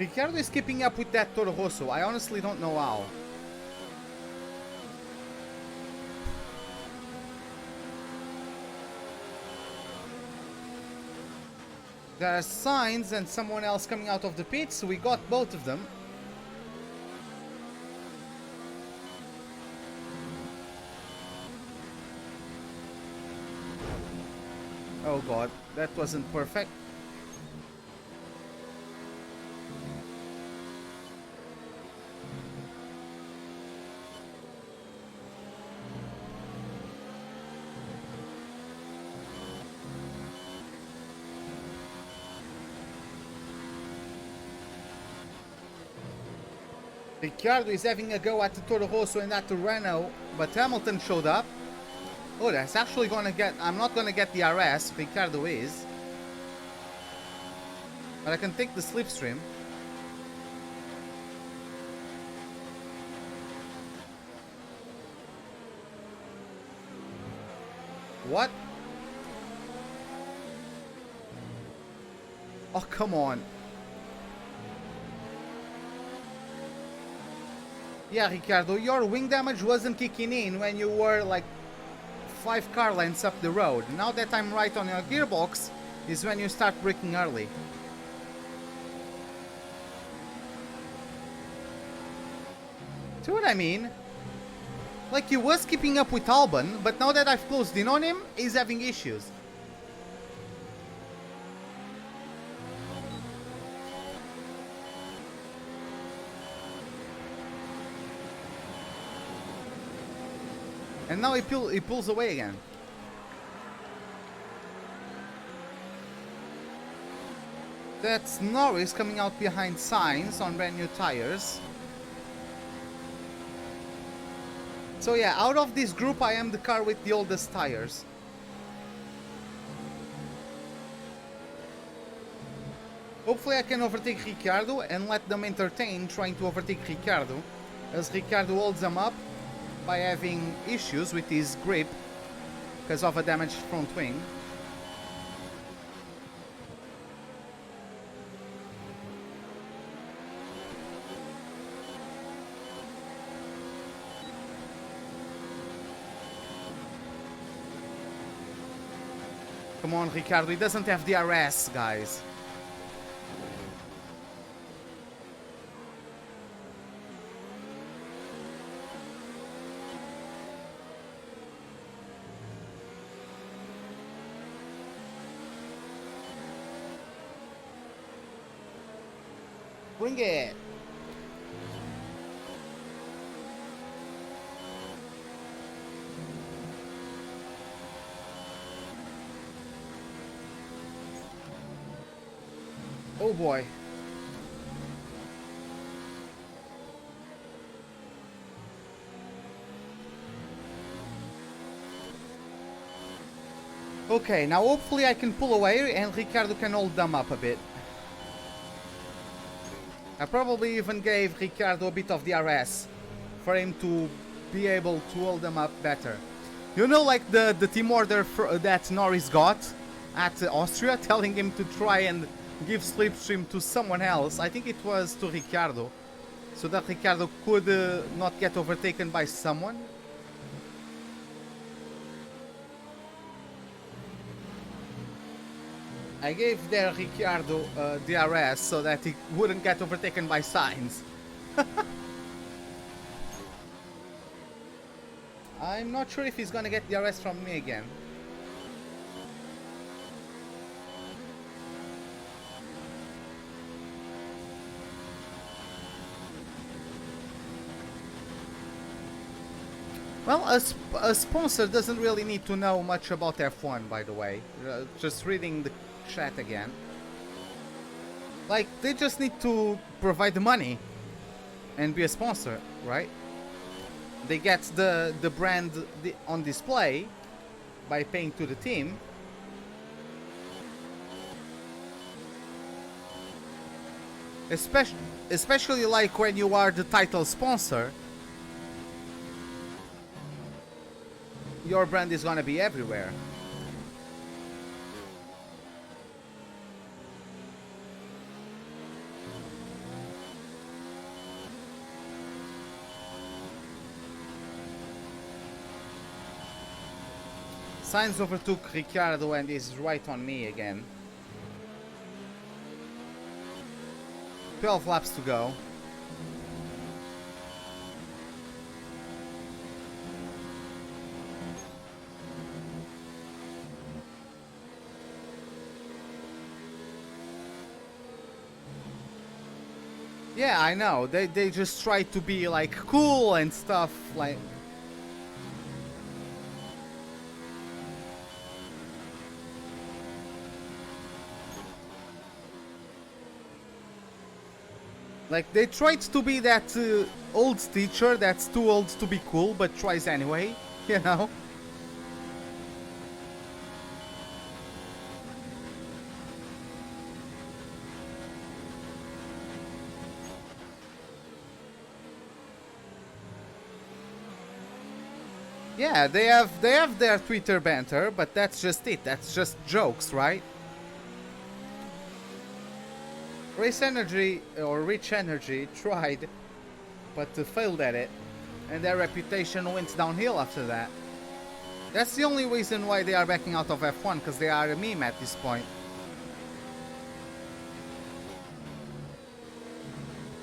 Ricciardo is keeping up with that Toro Rosso. I honestly don't know how. There are signs and someone else coming out of the pits, so we got both of them. Oh god, that wasn't perfect. Ricciardo is having a go at the Toro Rosso and at the Renault, but Hamilton showed up. Oh, that's actually gonna get... I'm not gonna get the RS, Ricciardo is. But I can take the slipstream. What? Oh, come on. Yeah, Ricciardo, your wing damage wasn't kicking in when you were like 5 car lengths up the road. Now that I'm right on your gearbox is when you start braking early. See what I mean? Like, he was keeping up with Albon, but now that I've closed in on him, he's having issues. And now he pulls away again. That's Norris coming out behind Sainz on brand new tires. So yeah, out of this group I am the car with the oldest tires. Hopefully I can overtake Ricciardo and let them entertain trying to overtake Ricciardo, as Ricciardo holds them up by having issues with his grip because of a damaged front wing. Come on, Ricciardo, he doesn't have DRS, guys. Bring it. Oh boy. Okay, now hopefully I can pull away and Ricciardo can hold them up a bit. I probably even gave Ricciardo a bit of DRS for him to be able to hold them up better. You know, like the team order that Norris got at Austria, telling him to try and give slipstream to someone else. I think it was to Ricciardo, so that Ricciardo could not get overtaken by someone. I gave their Ricciardo DRS so that he wouldn't get overtaken by Sainz. I'm not sure if he's gonna get DRS from me again. Well, a sponsor doesn't really need to know much about F1, by the way. Just reading the chat again. Like, they just need to provide the money and be a sponsor, right? They get the brand on display by paying to the team. Especially like when you are the title sponsor. Your brand is gonna be everywhere. Sainz overtook Ricciardo and is right on me again. 12 laps to go. Yeah, I know. They just try to be like cool and stuff like. Like, they tried to be that old teacher that's too old to be cool but tries anyway, you know? Yeah, they have their Twitter banter, but that's just it. That's just jokes, right? Race Energy, or Rich Energy, tried, but failed at it, and their reputation went downhill after that. That's the only reason why they are backing out of F1, because they are a meme at this point.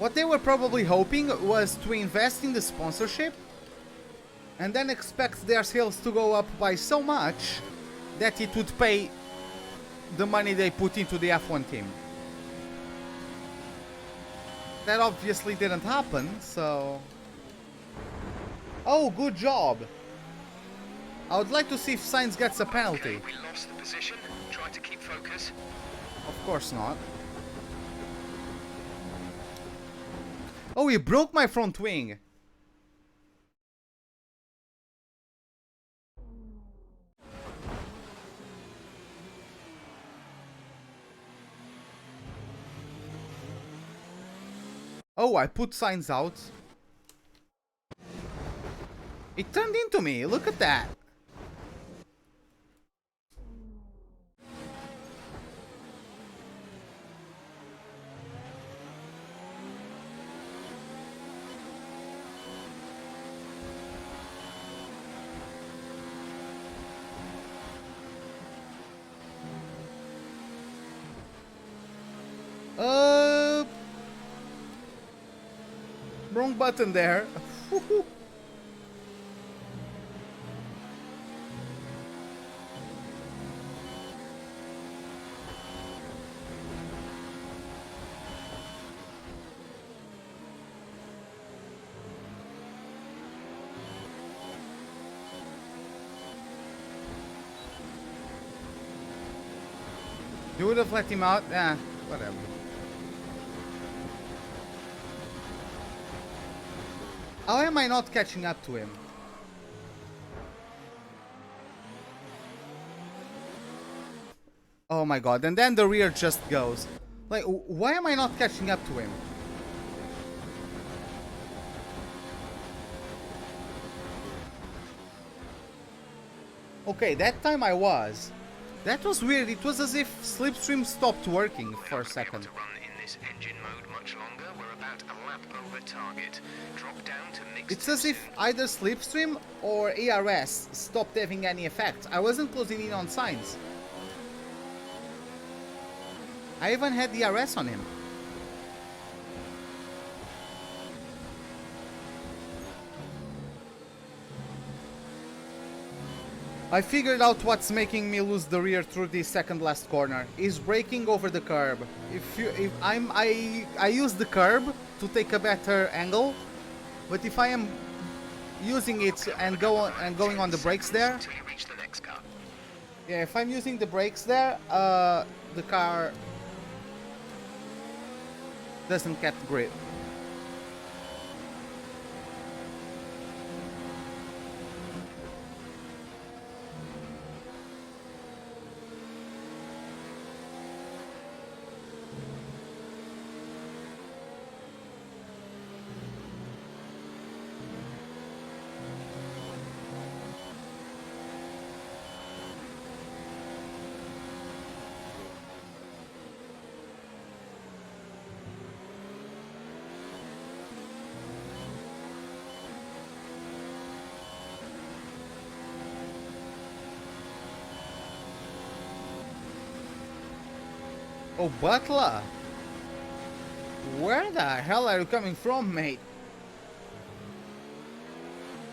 What they were probably hoping was to invest in the sponsorship and then expect their sales to go up by so much that it would pay the money they put into the F1 team. That obviously didn't happen, so... Oh, good job! I would like to see if Sainz gets a penalty. Okay, we lost the position. Try to keep focus. Of course not. Oh, he broke my front wing! Oh, I put signs out. It turned into me, look at that! Wrong button there. You would have let him out? Eh, whatever. How am I not catching up to him? Oh my god, and then the rear just goes. Like, why am I not catching up to him? Okay, that time I was. That was weird, it was as if Slipstream stopped working for a second. To run in this engine mode much longer. We're about a lap over target. Drop down to mixed. It's as if either Slipstream or ERS stopped having any effect. I wasn't closing in on signs. I even had ERS on him. I figured out what's making me lose the rear through the second last corner. Is braking over the curb. I use the curb to take a better angle, but if I am using it and going on the brakes there, Until you reach the next car. yeah, if I'm using the brakes there, the car doesn't get grip. Oh, Butler! Where the hell are you coming from, mate?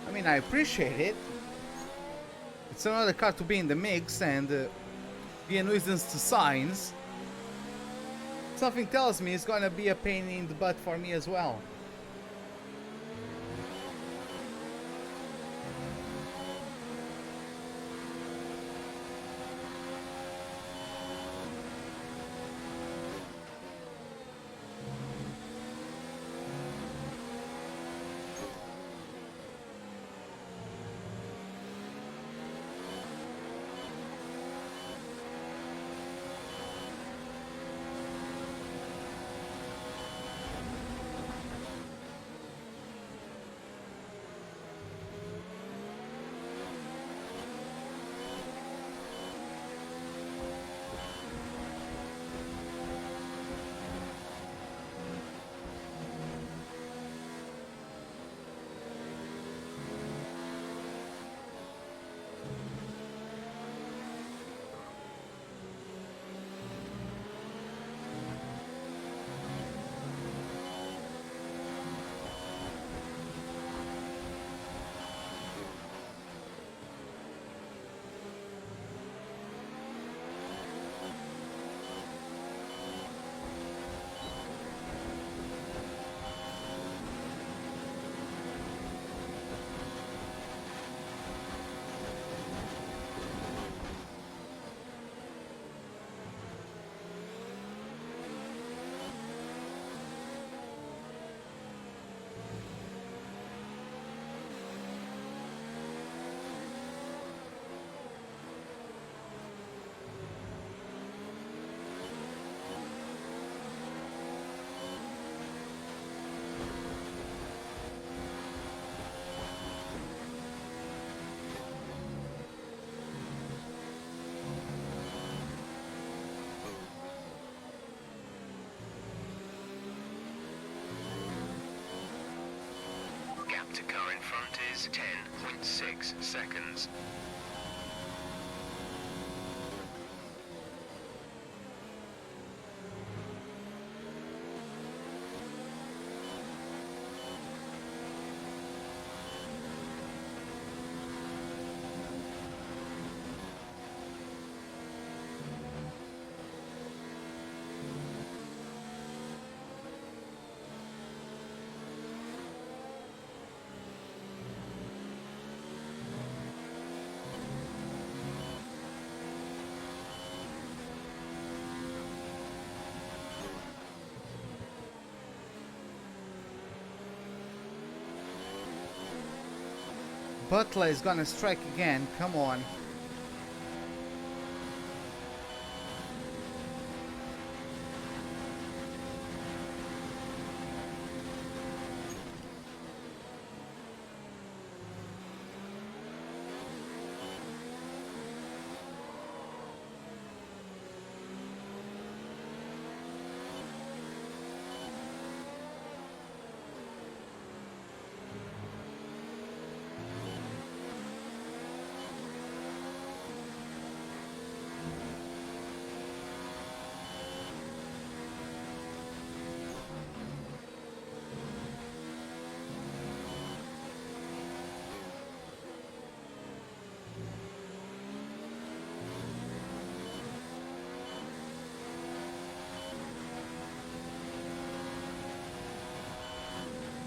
I mean, I appreciate it. It's another car to be in the mix and be a nuisance to signs. Something tells me it's gonna be a pain in the butt for me as well. gap to car in front is 10.6 seconds. Butler is gonna strike again, come on.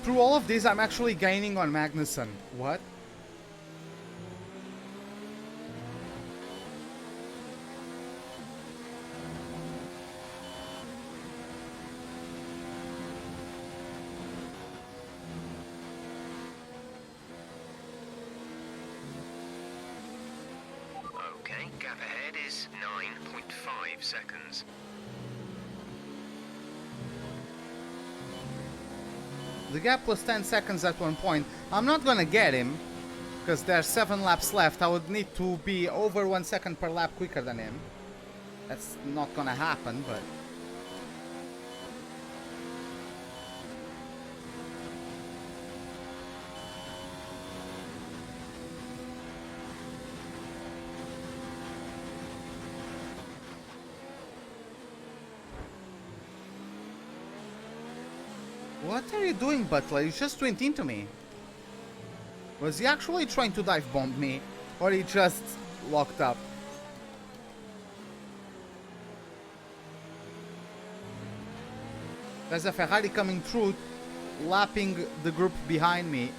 Through all of this, I'm actually gaining on Magnussen. What? Okay, gap ahead is 9.5 seconds. The gap was 10 seconds at one point. I'm not gonna get him, because there's 7 laps left. I would need to be over 1 second per lap quicker than him. That's not gonna happen, but... What are you doing, Butler? You just went into me. Was he actually trying to dive bomb me? Or he just locked up? There's a Ferrari coming through, lapping the group behind me.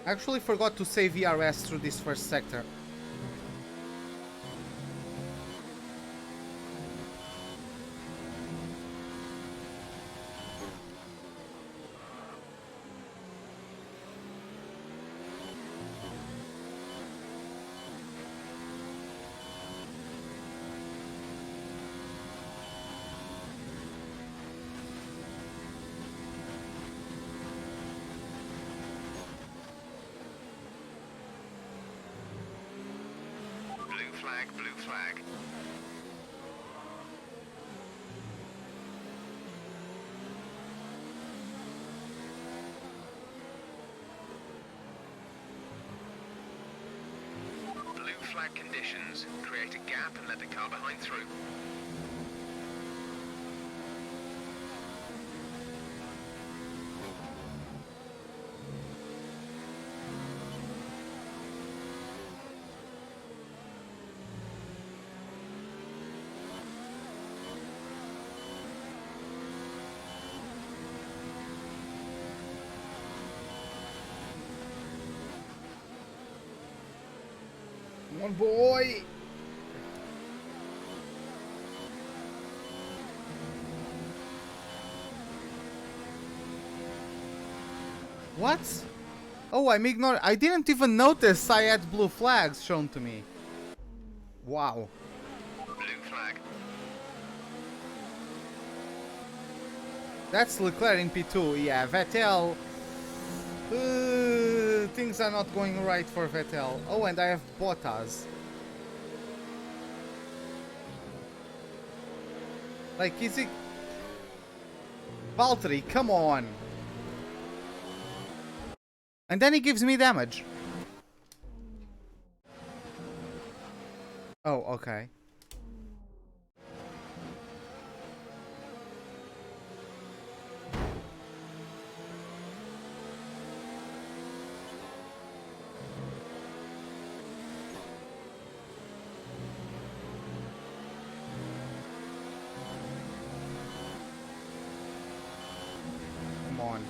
I actually forgot to save ERS through this first sector. Blue flag. Blue flag conditions. Create a gap and let the car behind through. Come on, boy! What? Oh, I'm ignoring. I didn't even notice I had blue flags shown to me. Wow. Blue flag. That's Leclerc in P2. Yeah, Vettel. Things are not going right for Vettel. Oh, and I have Bottas. Like, is he... Valtteri, come on. And then he gives me damage. Oh, okay. Come on.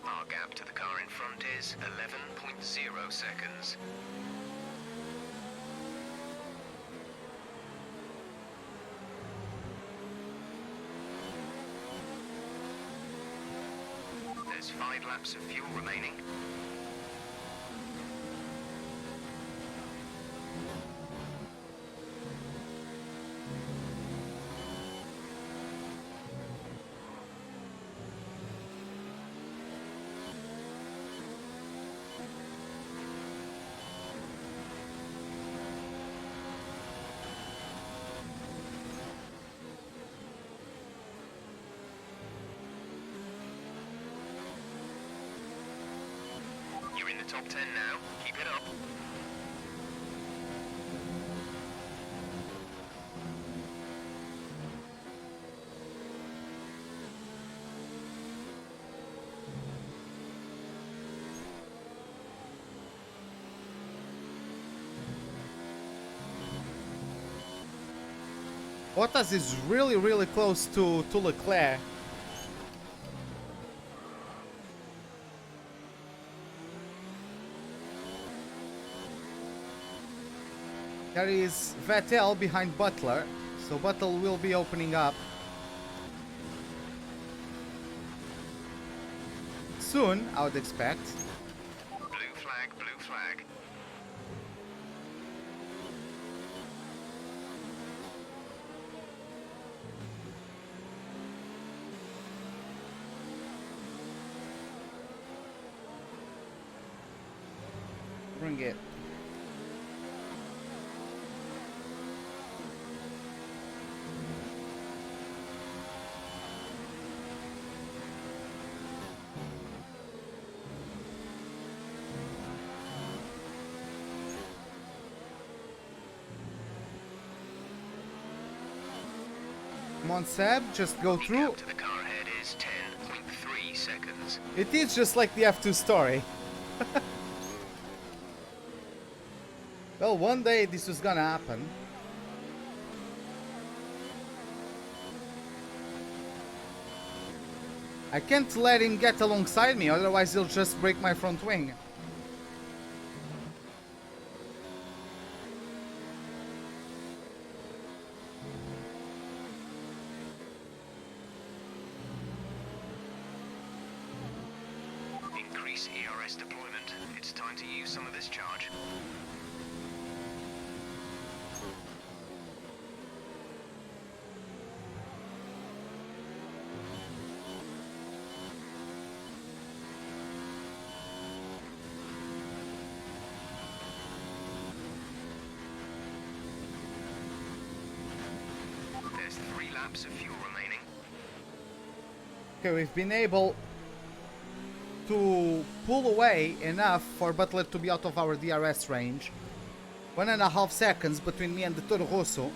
Our gap to the car in front is 11.0 seconds. There's 5 laps of fuel remaining. You're in the top 10 now. Keep it up. Bottas is really close to Leclerc. There is Vettel behind Butler, so Butler will be opening up soon, I would expect. Blue flag, blue flag. Bring it. Come on, Seb, just go The through. gap to the car ahead is 10.3 seconds. It is just like the F2 story. Well, one day this was gonna happen. I can't let him get alongside me, otherwise he'll just break my front wing. Increase ERS deployment. It's time to use some of this charge. There's 3 laps of fuel remaining. Okay, we've been able to pull away enough for Butler to be out of our DRS range. 1.5 seconds between me and the Toro Rosso.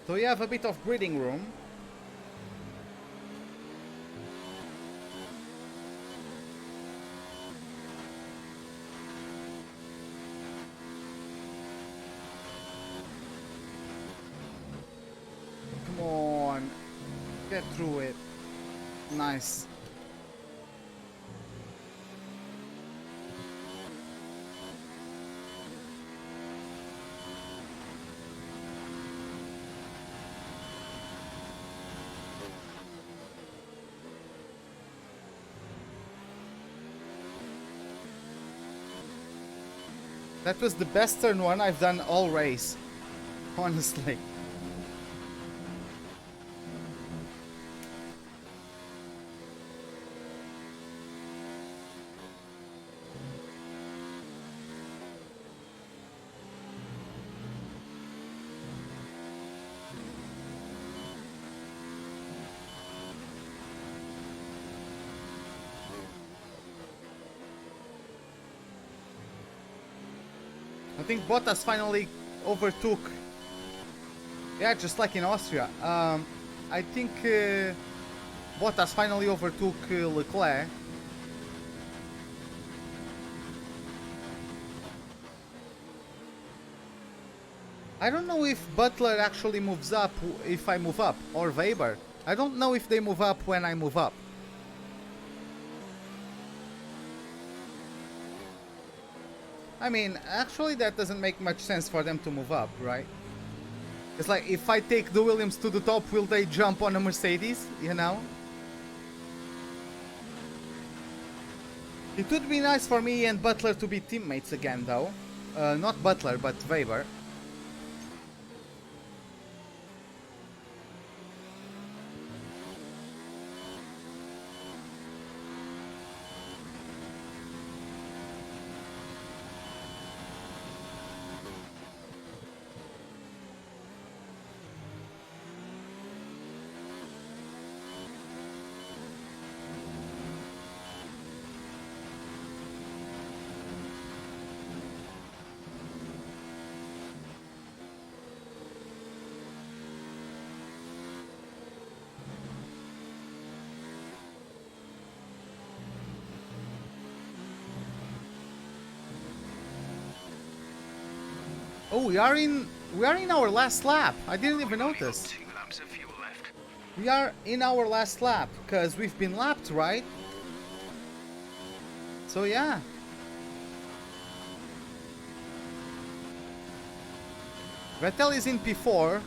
So you have a bit of breathing room. Come on, get through it. Nice. That was the best turn one I've done all race, honestly. I think Bottas finally overtook. Yeah, just like in Austria. I think Bottas finally overtook Leclerc. I don't know if Butler actually moves up if I move up, or Weber. I don't know if they move up when I move up. I mean, actually that doesn't make much sense for them to move up, right? It's like, if I take the Williams to the top, will they jump on a Mercedes, you know? It would be nice for me and Butler to be teammates again, though. Not Butler, but Weber. Oh, we are in our last lap. I didn't even notice. 2 laps of fuel left. We are in our last lap because we've been lapped, right? So yeah. Vettel is in P4.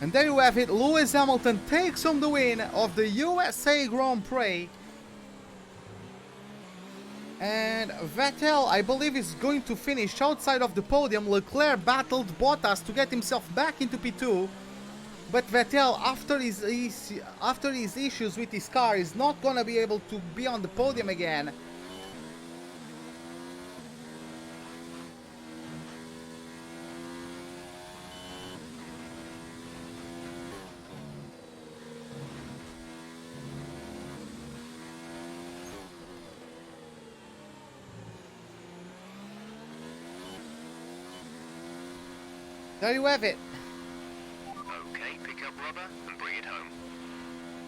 And there you have it. Lewis Hamilton takes home the win of the USA Grand Prix. And Vettel, I believe, is going to finish outside of the podium. Leclerc battled Bottas to get himself back into P2. But Vettel, after his issues with his car, is not going to be able to be on the podium again. There you have it. Okay, pick up rubber and bring it home.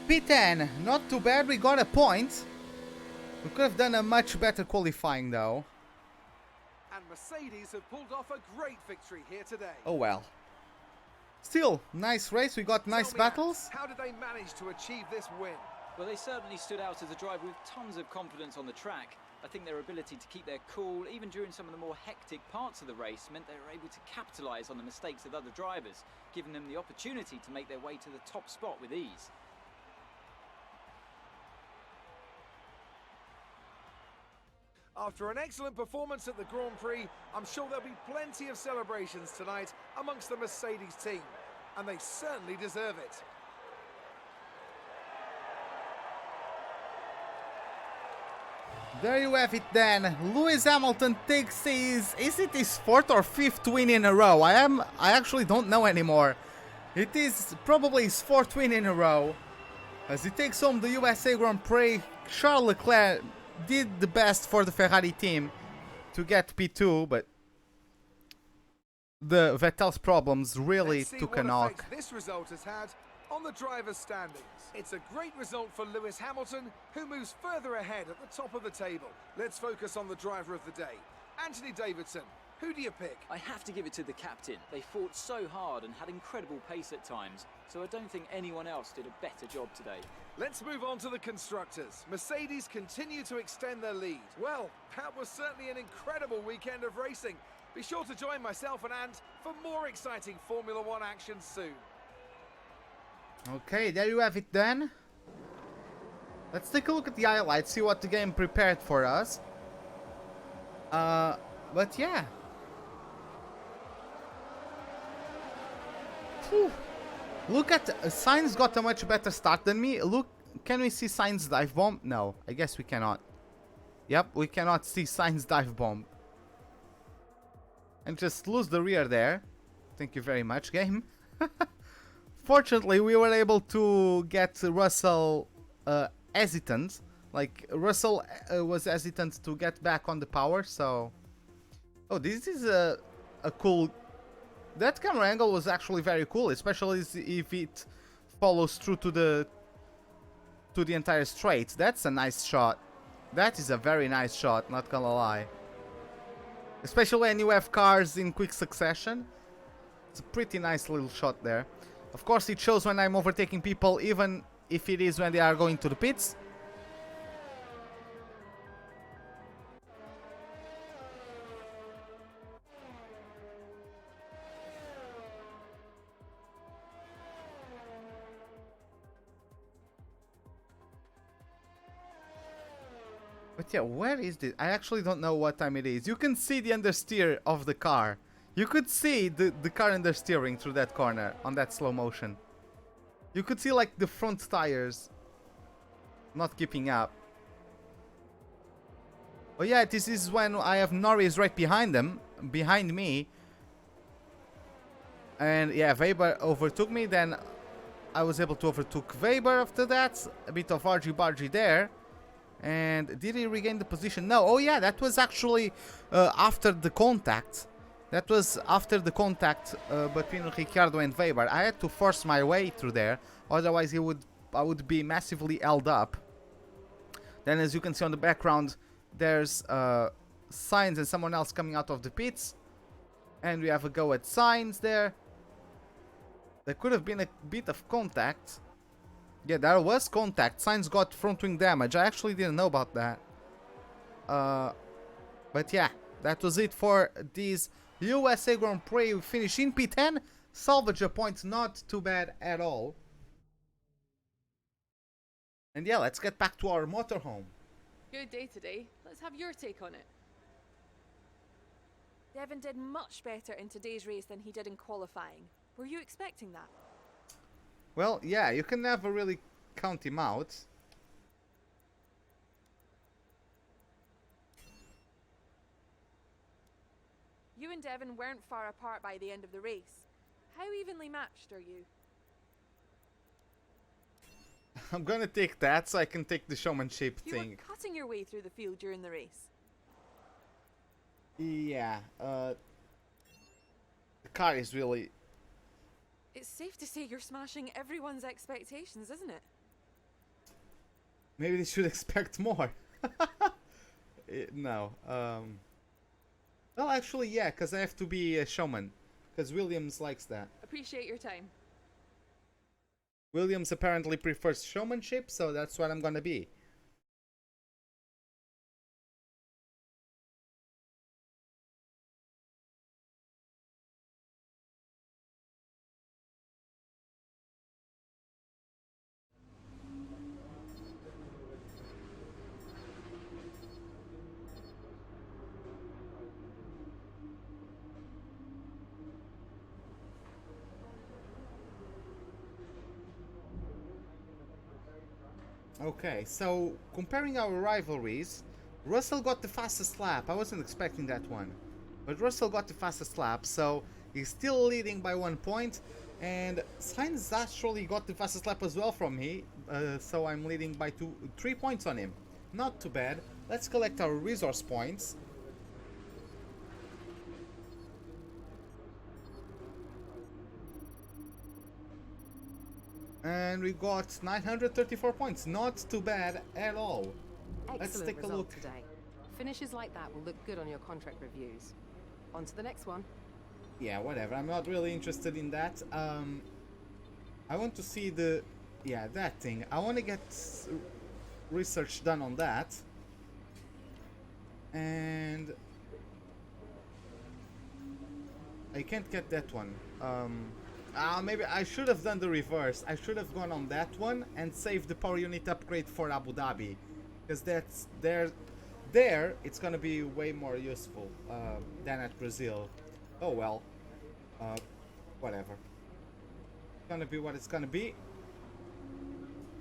P10, not too bad, we got a point. We could have done a much better qualifying though. And Mercedes have pulled off a great victory here today. Oh well. Still, nice race, we got nice Tell me, battles. How did they manage to achieve this win? Well, they certainly stood out as a driver with tons of confidence on the track. I think their ability to keep their cool, even during some of the more hectic parts of the race, meant they were able to capitalise on the mistakes of other drivers, giving them the opportunity to make their way to the top spot with ease. After an excellent performance at the Grand Prix, I'm sure there'll be plenty of celebrations tonight amongst the Mercedes team, and they certainly deserve it. There you have it then. Lewis Hamilton takes his, is it his 4th or 5th win in a row? I actually don't know anymore. It is probably his 4th win in a row. As he takes home the USA Grand Prix. Charles Leclerc did the best for the Ferrari team to get P2, but the Vettel's problems really Let's see took what a knock. effect this result has had on the driver's standings. It's a great result for Lewis Hamilton, who moves further ahead at the top of the table. Let's focus on the driver of the day. Anthony Davidson, who do you pick? I have to give it to the captain. They fought so hard and had incredible pace at times, so I don't think anyone else did a better job today. Let's move on to the constructors. Mercedes continue to extend their lead. Well, that was certainly an incredible weekend of racing. Be sure to join myself and Ant for more exciting Formula One action soon. Okay, there you have it then. Let's take a look at the highlights, see what the game prepared for us. But yeah. Whew. Look at Sainz got a much better start than me. Look, can we see Sainz dive bomb? No, I guess we cannot. Yep, we cannot see Sainz dive bomb. And just lose the rear there. Thank you very much, game. Fortunately, we were able to get Russell hesitant. Like, Russell was hesitant to get back on the power, so... Oh, this is a cool... That camera angle was actually very cool, especially if it follows through to the entire straight. That's a nice shot. That is a very nice shot, not gonna lie. Especially when you have cars in quick succession. It's a pretty nice little shot there. Of course, it shows when I'm overtaking people, even if it is when they are going to the pits. But yeah, where is this? I actually don't know what time it is. You can see the understeer of the car. You could see the car understeering through that corner on that slow motion. You could see like the front tires not keeping up. Oh yeah, this is when I have Norris right behind me. And yeah, Weber overtook me, then I was able to overtake Weber after that. A bit of argy-bargy there. And did he regain the position? No. Oh yeah, that was actually after the contact. That was after the contact between Ricciardo and Weber. I had to force my way through there, otherwise I would be massively held up. Then, as you can see on the background, there's Sainz and someone else coming out of the pits, and we have a go at Sainz there. There could have been a bit of contact. Yeah, there was contact. Sainz got front wing damage. I actually didn't know about that. But yeah, that was it for this USA Grand Prix. We finish in P10. Salvage a point, not too bad at all. And yeah, let's get back to our motorhome. Good day today. Let's have your take on it. Devon did much better in today's race than he did in qualifying. Were you expecting that? Well, yeah, you can never really count him out. You and Devon weren't far apart by the end of the race. How evenly matched are you? I'm gonna take that so I can take the showmanship You thing. were cutting your way through the field during the race. Yeah, the car is really... It's safe to say you're smashing everyone's expectations, isn't it? Maybe they should expect more. No. Well, actually, yeah, because I have to be a showman. Because Williams likes that. Appreciate your time. Williams apparently prefers showmanship, so that's what I'm gonna be. Okay, so comparing our rivalries, Russell got the fastest lap. I wasn't expecting that one, but Russell got the fastest lap, so he's still leading by 1 point, and Sainz actually got the fastest lap as well from me, so I'm leading by 3 points on him. Not too bad. Let's collect our resource points. And we got 934 points. Not too bad at all. Let's Excellent take a result look. today. Finishes like that will look good on your contract reviews. On to the next one. Yeah, whatever. I'm not really interested in that. I want to see the... Yeah, that thing. I want to get research done on that. And... I can't get that one. Maybe I should have done the reverse. I should have gone on that one and saved the power unit upgrade for Abu Dhabi. Because that's... There, it's gonna be way more useful than at Brazil. Oh well. Whatever. It's gonna be what it's gonna be.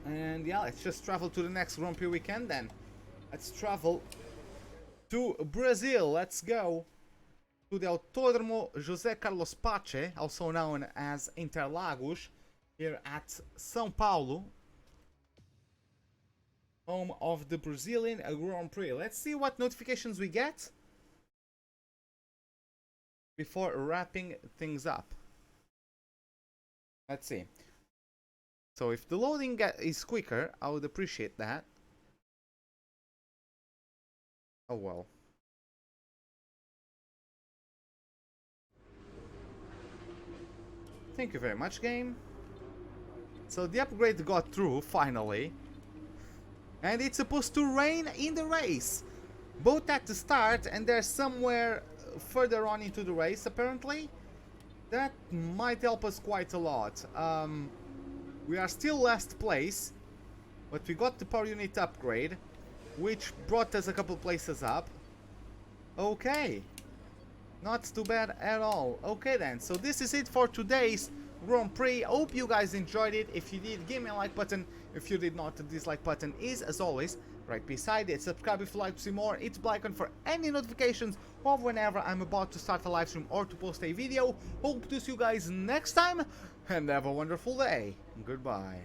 And yeah, let's just travel to the next Grand Prix weekend then. Let's travel to Brazil. Let's go to the Autódromo José Carlos Pache, also known as Interlagos, here at São Paulo, home of the Brazilian Grand Prix. Let's see what notifications we get before wrapping things up. Let's see. So if the loading is quicker, I would appreciate that. Oh well. Thank you very much, game. So the upgrade got through, finally. And it's supposed to rain in the race. Both at the start and there's somewhere further on into the race, apparently. That might help us quite a lot. We are still last place, but we got the power unit upgrade, which brought us a couple places up. Okay. Not too bad at all. Okay then, so this is it for today's Grand Prix. Hope you guys enjoyed it. If you did, give me a like button. If you did not, the dislike button is, as always, right beside it. Subscribe if you like to see more. Hit the bell icon for any notifications of whenever I'm about to start a live stream or to post a video. Hope to see you guys next time, and have a wonderful day. Goodbye.